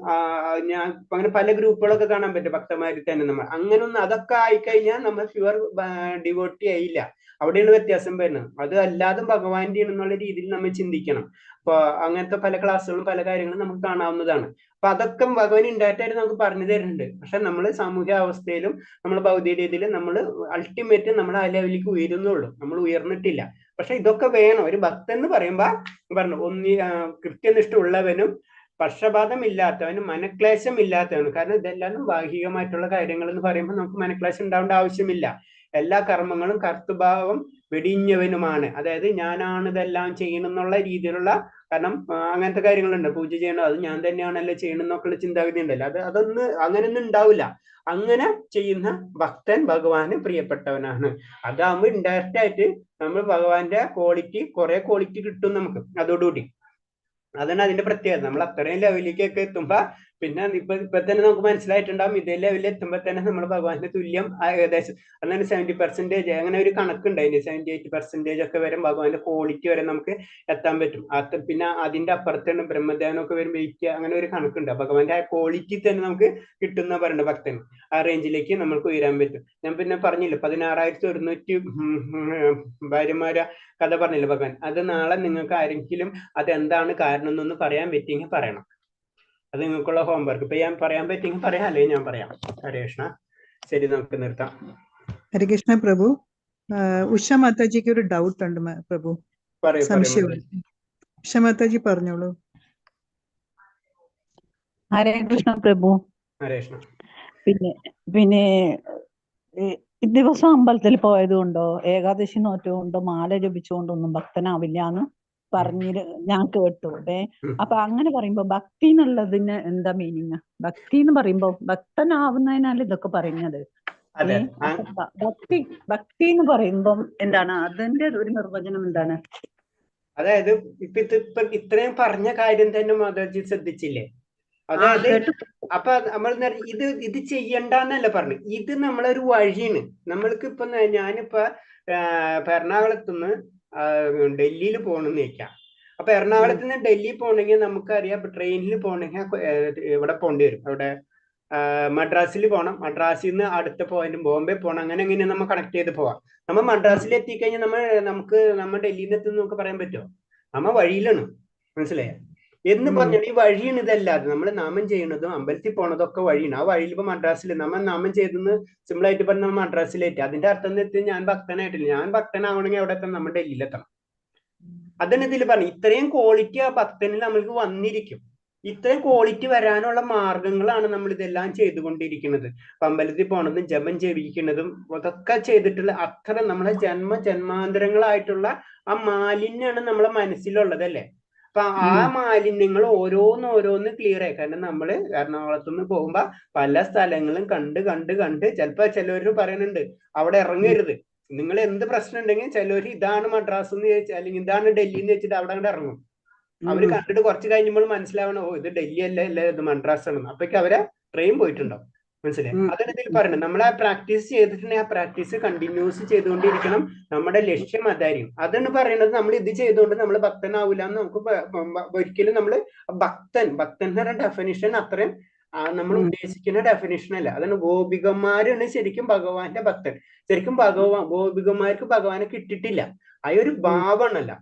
ഞാൻ അങ്ങനെ പല ഗ്രൂപ്പുകളൊക്കെ കാണാൻ പറ്റും ഭക്തന്മാരിൽ തന്നെ. നമ്മൾ അങ്ങനൊന്നും അതൊക്കെ ആയിക്കഴിഞ്ഞാൽ നമ്മൾ പ്യുവർ ഡിവോട്ടി ആയില്ല. അവിടെയാണ് വ്യത്യാസം വരുന്നത്. അത് അല്ലാതെ ഭഗവാന്റെ എന്നുള്ള രീതിയിൽ നമ്മൾ ചിന്തിക്കണം. അപ്പൊ അങ്ങനത്തെ പല ക്ലാസ്സുകളും പല കാര്യങ്ങളും നമുക്ക് കാണാവുന്നതാണ്. അപ്പൊ അതൊക്കെ ഭഗവാൻ ഇൻഡയറക്റ്റ് ആയിട്ട് നമുക്ക് പറഞ്ഞു തരുന്നുണ്ട്. പക്ഷെ നമ്മൾ സാമൂഹ്യ അവസ്ഥയിലും നമ്മൾ ഭൗതിക രീതിയിലും നമ്മൾ അൾട്ടിമേറ്റ് നമ്മൾ ആ ലെവലിലേക്ക് ഉയരുന്നുള്ളൂ, നമ്മൾ ഉയർന്നിട്ടില്ല. പക്ഷെ ഇതൊക്കെ വേണം. ഒരു ഭക്തൻ എന്ന് പറയുമ്പോ പറഞ്ഞു കൃത്യനിഷ്ഠ ഉള്ളവനും പക്ഷപാതം ഇല്ലാത്തവനും മനക്ലേശം ഇല്ലാത്തവനും. കാരണം ഇതെല്ലാം ബാഹികമായിട്ടുള്ള കാര്യങ്ങൾ എന്ന് പറയുമ്പോൾ നമുക്ക് മനക്ലേശം ഉണ്ടാവേണ്ട ആവശ്യമില്ല. എല്ലാ കർമ്മങ്ങളും കർത്തൃഭാവം വെടിഞ്ഞവനുമാണ്. അതായത് ഞാനാണ് ഇതെല്ലാം ചെയ്യണം എന്നുള്ള രീതിയിലുള്ള, കാരണം അങ്ങനത്തെ കാര്യങ്ങളുണ്ട്, പൂജ ചെയ്യണം അത് ഞാൻ തന്നെയാണല്ലോ ചെയ്യണം എന്നൊക്കെയുള്ള ചിന്താഗതി ഉണ്ടല്ലോ. അങ്ങനെയൊന്നും ഉണ്ടാവില്ല. അങ്ങനെ ചെയ്യുന്ന ഭക്തൻ ഭഗവാന് പ്രിയപ്പെട്ടവനാണ്. അതാകുമ്പോൾ ഇൻഡയറക്റ്റ് ആയിട്ട് നമ്മൾ ഭഗവാന്റെ കുറെ ക്വാളിറ്റി കിട്ടും നമുക്ക് അതോടുകൂടി. അതാണ് അതിന്റെ പ്രത്യേകത. നമ്മൾ അത്രയും ലെവലിലേക്കൊക്കെ എത്തുമ്പോ പിന്നെ ഇപ്പൊ തന്നെ നമുക്ക് മനസ്സിലായിട്ടുണ്ടാവും, ഇതേ ലെവലിൽ എത്തുമ്പോ തന്നെ നമ്മൾ ഭഗവാന്റെ തുല്യം ഏകദേശം അങ്ങനെ 70% അങ്ങനെ ഒരു കണക്കുണ്ട്. അതിന്റെ 78% ഒക്കെ വരെ ഭഗവാന്റെ ക്വാളിറ്റി വരെ നമുക്ക് എത്താൻ പറ്റും. പിന്നെ അതിന്റെ അപ്പുറത്താണ് ബ്രഹ്മധ്യാനമൊക്കെ വരുമ്പോൾ അങ്ങനെ ഒരു കണക്കുണ്ട്. ഭഗവാന്റെ ആ ക്വാളിറ്റി തന്നെ നമുക്ക് കിട്ടുന്ന പറയുന്നത് ഭക്തന് ആ റേഞ്ചിലേക്ക് നമുക്ക് ഉയരാൻ പറ്റും. ഞാൻ പിന്നെ പറഞ്ഞില്ല 16,100 ഭാര്യമാരെ കഥ പറഞ്ഞില്ല ഭഗവാൻ. അത് നാളെ നിങ്ങൾക്ക് ആരെങ്കിലും അതെന്താണ് കാരണം എന്നൊന്ന് പറയാൻ പറ്റിയെങ്കിൽ പറയണം. അത് നിങ്ങൾക്കുള്ള ഹോംവർക്ക്. ഇപ്പൊ ഞാൻ പറയാൻ പറ്റിയെങ്കിൽ പറയാം, അല്ലെങ്കിൽ ഞാൻ പറയാം. ഹരേ കൃഷ്ണ. ശരി, നമുക്ക് നിർത്താം. ഹരേ കൃഷ്ണ പ്രഭു. ഉഷ മാതാജിക്ക് ഒരു ഡൗട്ട് ഉണ്ട് പ്രഭു, സംശയമുണ്ട്. ഉഷ മാതാജി പറഞ്ഞോളൂ. ഹരേ കൃഷ്ണ പ്രഭു. ഹരേ കൃഷ്ണ. പിന്നെ ദിവസം അമ്പലത്തിൽ പോയതുകൊണ്ടോ ഏകാദശി നോറ്റുകൊണ്ടോ മാല ജപിച്ചുകൊണ്ടൊന്നും ഭക്തനാവില്ല എന്ന് പറഞ്ഞിട്ട് ഞാൻ കേട്ടു. അപ്പൊ അങ്ങനെ പറയുമ്പോ ഭക്തി എന്നുള്ളതിന് എന്താ മീനിങ്? ഭക്തി എന്ന് പറയുമ്പോ ഭക്തനാവുന്നതിനാൽ ഇതൊക്കെ പറയുന്നത്. ഭക്തി എന്ന് പറയുമ്പം എന്താണ് അതിന്റെ ഒരു നിർവചനം എന്താണ്? അതായത് ഇപ്പൊ ഇത്രയും പറഞ്ഞ കാര്യം തന്നെ മാതാജി ശ്രദ്ധിച്ചില്ലേ? അതായത് അപ്പൊ നമ്മൾ ഇത് ചെയ്യണ്ടെന്നല്ല പറഞ്ഞു, ഇത് നമ്മളൊരു വഴിയാണ്. നമ്മൾക്ക് ഇപ്പൊ ഞാനിപ്പോ എറണാകുളത്തുനിന്ന് ഡൽഹിയിൽ പോകണമെന്ന് വെക്കാം. അപ്പൊ എറണാകുളത്ത് നിന്ന് ഡൽഹി പോകണമെങ്കിൽ നമുക്കറിയാം ട്രെയിനിൽ പോകണമെങ്കിൽ ഇവിടെ പോകേണ്ടി വരും. അവിടെ മദ്രാസിൽ പോകണം. മദ്രാസിൽ നിന്ന് അടുത്ത പോയിന്റ് ബോംബെ പോകണം. അങ്ങനെ നമ്മൾ കണക്ട് ചെയ്ത് പോവാം. നമ്മൾ മദ്രാസിൽ എത്തിക്കഴിഞ്ഞാൽ നമ്മൾ ഡൽഹിയിൽ നിന്ന് എത്തുന്ന നമുക്ക് പറയാൻ പറ്റുമോ? നമ്മ വഴിയിലാണ്. മനസ്സിലായോ എന്ന് പറഞ്ഞാൽ ഈ വഴിയാണ്. ഇതല്ലാതെ നമ്മൾ നാമം ചെയ്യുന്നതും അമ്പലത്തിൽ പോണതൊക്കെ വഴിയാണ്. ആ വഴിയിൽ ഇപ്പൊ മദ്രാസിൽ നമ്മൾ നാമം ചെയ്തെന്ന് സിമ്പിൾ ആയിട്ട് പറഞ്ഞാൽ നമ്മൾ മദ്രാസിലെത്തി. അതിന്റെ അർത്ഥം എന്ന് വെച്ചാൽ ഞാൻ ഭക്തനായിട്ടില്ല. ഞാൻ ഭക്തനാവണമെങ്കിൽ അവിടെ എത്തണം, നമ്മൾ ഡൽഹിയിലെത്തണം. അതാണ് ഇതിൽ പറഞ്ഞു. ഇത്രയും ക്വാളിറ്റി ആ ഭക്തനിൽ നമ്മൾക്ക് വന്നിരിക്കും. ഇത്രയും ക്വാളിറ്റി വരാനുള്ള മാർഗങ്ങളാണ് നമ്മൾ ഇതെല്ലാം ചെയ്തുകൊണ്ടിരിക്കുന്നത്. അമ്പലത്തിൽ പോണതും ജപം ജപിക്കുന്നതും അതൊക്കെ ചെയ്തിട്ടുള്ള അത്ര നമ്മളെ ജന്മാന്തരങ്ങളായിട്ടുള്ള ആ മാലിന്യമാണ് നമ്മളെ മനസ്സിലുള്ളതല്ലേ. അപ്പൊ ആ മാലിന്യങ്ങൾ ഓരോന്ന് ക്ലിയർ ആയി. കാരണം നമ്മള് എറണാകുളത്തുനിന്ന് പോകുമ്പോ പല സ്ഥലങ്ങളും കണ്ട് ചിലപ്പോ ചിലവര് പറയുന്നുണ്ട് അവിടെ ഇറങ്ങരുത്, നിങ്ങൾ എന്ത് പ്രശ്നം ഉണ്ടെങ്കിൽ ചിലവര് ഇതാണ് മദ്രാസ് എന്ന് ചോദിച്ചാൽ അല്ലെങ്കിൽ ഇതാണ് ഡൽഹി എന്ന് വെച്ചിട്ട് അവിടെ അങ്ങോട്ട് ഇറങ്ങും. അവര് കണ്ടിട്ട് കുറച്ച് കഴിഞ്ഞപ്പോൾ മനസ്സിലാവണം, ഓ ഇത് ഡൽഹി അല്ല ഇത് മദ്രാസ് ആണ്. അപ്പൊക്ക് അവരെ ട്രെയിൻ പോയിട്ടുണ്ടാവും. മനസ്സിലായി? അതാണ് ഇതിൽ പറയുന്നത്. നമ്മൾ ആ പ്രാക്ടീസ് ചെയ്തിട്ടുണ്ടെങ്കിൽ ആ പ്രാക്ടീസ് കണ്ടിന്യൂസ് ചെയ്തുകൊണ്ടിരിക്കണം. നമ്മുടെ ലക്ഷ്യം അതായിരിക്കും. അതാണ് പറയുന്നത്. നമ്മൾ ഇത് ചെയ്തുകൊണ്ട് നമ്മൾ ഭക്തനാവില്ല എന്ന് നമുക്ക് ഒരിക്കലും നമ്മൾ ഭക്തൻ എന്ന് പറയുന്ന ഡെഫിനിഷൻ അത്രയും നമ്മൾ ഉദ്ദേശിക്കുന്ന ഡെഫിനിഷൻ അല്ല. അതാണ് ഗോപികന്മാരാണ് ശരിക്കും ഭഗവാന്റെ ഭക്തൻ. ശരിക്കും ഗോപികന്മാർക്ക് ഭഗവാനെ കിട്ടിയിട്ടില്ല. ആ ഒരു ഭാവമാണല്ല,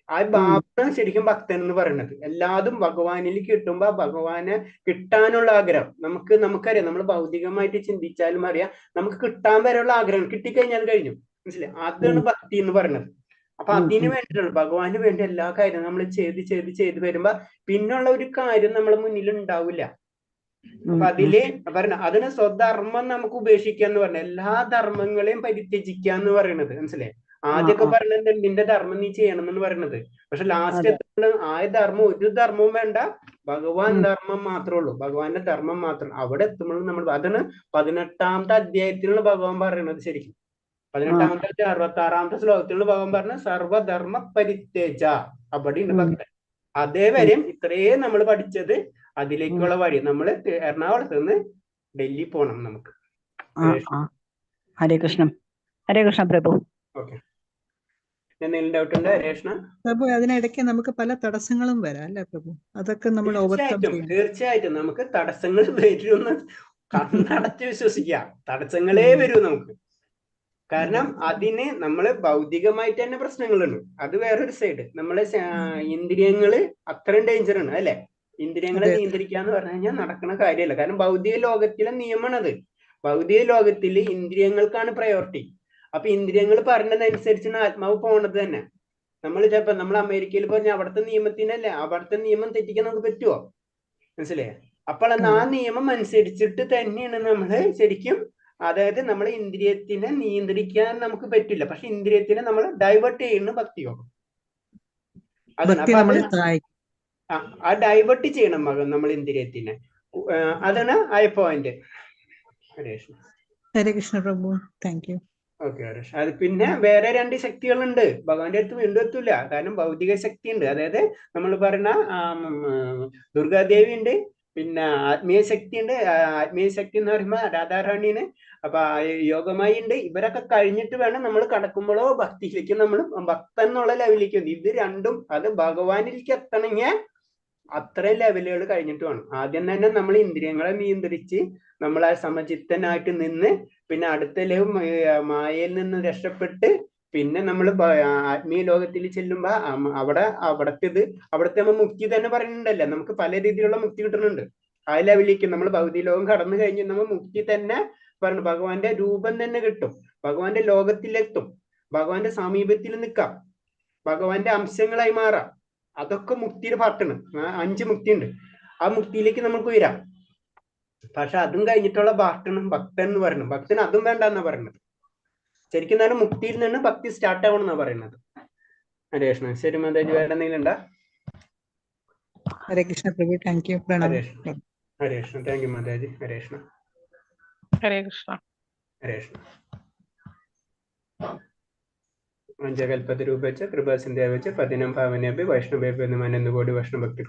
ആ ഭാവമാണ് ശരിക്കും ഭക്തൻ എന്ന് പറയുന്നത്. എല്ലാതും ഭഗവാനിൽ കിട്ടുമ്പോ ഭഗവാനെ കിട്ടാനുള്ള ആഗ്രഹം നമുക്കറിയാം. നമ്മൾ ഭൗതികമായിട്ട് ചിന്തിച്ചാലും അറിയാം, നമുക്ക് കിട്ടാൻ വരെയുള്ള ആഗ്രഹം കിട്ടിക്കഴിഞ്ഞാൽ കഴിഞ്ഞു. മനസ്സിലായി? അതാണ് ഭക്തി എന്ന് പറയുന്നത്. അപ്പൊ അതിന് വേണ്ടിയിട്ടുള്ള ഭഗവാന് വേണ്ടി എല്ലാ കാര്യവും നമ്മൾ ചെയ്ത് വരുമ്പോ പിന്നുള്ള ഒരു കാര്യം നമ്മളെ മുന്നിൽ ഉണ്ടാവില്ല. അപ്പൊ അതിന് സ്വധർമ്മം നമുക്ക് ഉപേക്ഷിക്കാന്ന് പറഞ്ഞ എല്ലാ ധർമ്മങ്ങളെയും പരിത്യജിക്കാന്ന് പറയുന്നത്. മനസ്സിലായി? ആദ്യമൊക്കെ പറഞ്ഞത് നിന്റെ ധർമ്മം നീ ചെയ്യണം എന്ന് പറയുന്നത്. പക്ഷെ ലാസ്റ്റ് ആ ധർമ്മം ഒരു ധർമ്മവും വേണ്ട, ഭഗവാൻ ധർമ്മം മാത്രമേ ഉള്ളൂ. ഭഗവാന്റെ ധർമ്മം മാത്രം. അവിടെ എത്തുമ്പോഴും നമ്മൾ അതാണ് 18ാമത്തെ അധ്യായത്തിലുള്ള ഭഗവാൻ പറയുന്നത്. ശരിക്കും 18ാമത്തെ 66ാമത്തെ ശ്ലോകത്തിലുള്ള ഭഗവാൻ പറഞ്ഞ സർവധർമ്മ പരിത്യജ. അവിടെയുണ്ട് ഭക്തൻ. അതേവരെയും ഇത്രയും നമ്മൾ പഠിച്ചത് അതിലേക്കുള്ള വഴി. നമ്മൾ എറണാകുളത്ത് നിന്ന് ഡൽഹി പോണം നമുക്ക്. ഹരേ കൃഷ്ണ പ്രഭു. ഓക്കെ, എന്തെങ്കിലും ഡൗട്ട് ഉണ്ട് ഹരേ കൃഷ്ണ പ്രഭു? അതിനിടയ്ക്ക് നമുക്ക് പല തടസ്സങ്ങളും വരാം അല്ലെ പ്രഭു? അതൊക്കെ നമ്മൾ ഓവർകം ചെയ്യണം. തീർച്ചയായിട്ടും നമുക്ക് തടസ്സങ്ങൾ വരുമെന്ന് കണ്ണടച്ച് വിശ്വസിക്കാം. തടസ്സങ്ങളേ വരൂ നമുക്ക്. കാരണം അതിന് നമ്മള് ഭൗതികമായിട്ട് തന്നെ പ്രശ്നങ്ങളുണ്ട്. അത് വേറൊരു സൈഡ്. നമ്മളെ ഇന്ദ്രിയങ്ങള് അത്രയും ഡേഞ്ചർ ആണ് അല്ലെ. ഇന്ദ്രിയങ്ങളെ നിയന്ത്രിക്കുക എന്ന് പറഞ്ഞു കഴിഞ്ഞാൽ നടക്കുന്ന കാര്യമല്ല. കാരണം ഭൗതിക ലോകത്തിലെ നിയമമാണത്. ഭൗതിക ലോകത്തിൽ ഇന്ദ്രിയങ്ങൾക്കാണ് പ്രയോറിറ്റി. അപ്പൊ ഇന്ദ്രിയങ്ങൾ പറഞ്ഞതനുസരിച്ചാണ് ആത്മാവ് പോണത് തന്നെ. നമ്മൾ ചിലപ്പോ നമ്മൾ അമേരിക്കയിൽ പറഞ്ഞ അവിടുത്തെ നിയമത്തിനല്ലേ, അവിടുത്തെ നിയമം തെറ്റിക്കാൻ നമുക്ക് പറ്റുമോ? മനസ്സിലായേ? അപ്പോൾ ആ നിയമം അനുസരിച്ചിട്ട് തന്നെയാണ് നമ്മള് ശരിക്കും, അതായത് നമ്മളെ ഇന്ദ്രിയത്തിനെ നിയന്ത്രിക്കാൻ നമുക്ക് പറ്റില്ല. പക്ഷെ ഇന്ദ്രിയത്തിനെ നമ്മൾ ഡൈവേർട്ട് ചെയ്യുന്ന ഭക്തിയോഗം. ആ ഡൈവേർട്ട് ചെയ്യണം നമ്മൾ ഇന്ദ്രിയത്തിനെ. അതാണ് ആ പോയിന്റ്. ഹരേ കൃഷ്ണ പ്രഭു, താങ്ക് യു. ഓക്കെ ഹരീഷ്. അത് പിന്നെ വേറെ 2 ശക്തികളുണ്ട്. ഭഗവാന്റെ അടുത്ത് വീണ്ടും എത്തൂല. കാരണം ഭൗതിക ശക്തി ഉണ്ട്. അതായത് നമ്മൾ പറയുന്ന ദുർഗാദേവി ഉണ്ട്, പിന്നെ ആത്മീയ ശക്തി ഉണ്ട്. ആത്മീയ ശക്തി എന്ന് പറയുമ്പോൾ രാധാറാണിന്, അപ്പൊ യോഗമായി ഉണ്ട്. ഇവരൊക്കെ കഴിഞ്ഞിട്ട് വേണം നമ്മൾ കടക്കുമ്പോഴോ ഭക്തിയിലേക്ക് നമ്മൾ ഭക്തൻ എന്നുള്ള ലെവലിലേക്ക് വന്നു. ഇത് രണ്ടും അത് ഭഗവാനിലേക്ക് എത്തണമെങ്കിൽ അത്രയും ലെവലുകൾ കഴിഞ്ഞിട്ട് വേണം. ആദ്യം തന്നെ നമ്മൾ ഇന്ദ്രിയങ്ങളെ നിയന്ത്രിച്ച് നമ്മൾ ആ സമചിത്തനായിട്ട് നിന്ന് പിന്നെ അടുത്ത ലെവൽ മായയിൽ നിന്ന് രക്ഷപ്പെട്ട് പിന്നെ നമ്മൾ ആത്മീയ ലോകത്തിൽ ചെല്ലുമ്പോ അവിടത്തെ മുക്തി തന്നെ പറയുന്നുണ്ടല്ലേ. നമുക്ക് പല രീതിയിലുള്ള മുക്തി കിട്ടുന്നുണ്ട്. ആ ലെവലിലേക്ക് നമ്മൾ ഭൗതിക ലോകം കടന്നു കഴിഞ്ഞ് നമ്മൾ മുക്തി തന്നെ പറഞ്ഞു. ഭഗവാന്റെ രൂപം തന്നെ കിട്ടും. ഭഗവാന്റെ ലോകത്തിലെത്തും. ഭഗവാന്റെ സമീപത്തിൽ നിൽക്കാം. ഭഗവാന്റെ അംശങ്ങളായി മാറാം. അതൊക്കെ മുക്തിയുടെ പാർട്ടാണ്. 5 മുക്തി ഉണ്ട്. ആ മുക്തിയിലേക്ക് നമുക്ക് ഉയരാം. പക്ഷെ അതും കഴിഞ്ഞിട്ടുള്ള പാർട്ടാണ് ഭക്തൻ എന്ന് പറയുന്നത്. ഭക്തൻ അതും വേണ്ട എന്നാ പറയുന്നത്. ശരിക്കും തന്നെ മുക്തിയിൽ നിന്ന് ഭക്തി സ്റ്റാർട്ട് ആവണം എന്നാ പറയുന്നത്. ഹരേ കൃഷ്ണ. ശരി മാതാജി, വേറെ എന്തെങ്കിലും ഉണ്ടാ? ഹരേ കൃഷ്ണ പ്രഭു, thank you. Hare Krishna. Hare Krishna. Thank you മാതാജി. ഹരേ കൃഷ്ണ. ഹരേ കൃഷ്ണ. ഹരേ കൃഷ്ണ. പഞ്ചകൽപതരൂപേച്ച കൃപാസിന്ധ്യാവച്ച പതിനം ഭാവനേഭ്യ വൈഷ്ണവേഭ്യ നമോനന്ദ കോടി വൈഷ്ണവ ഭക്തി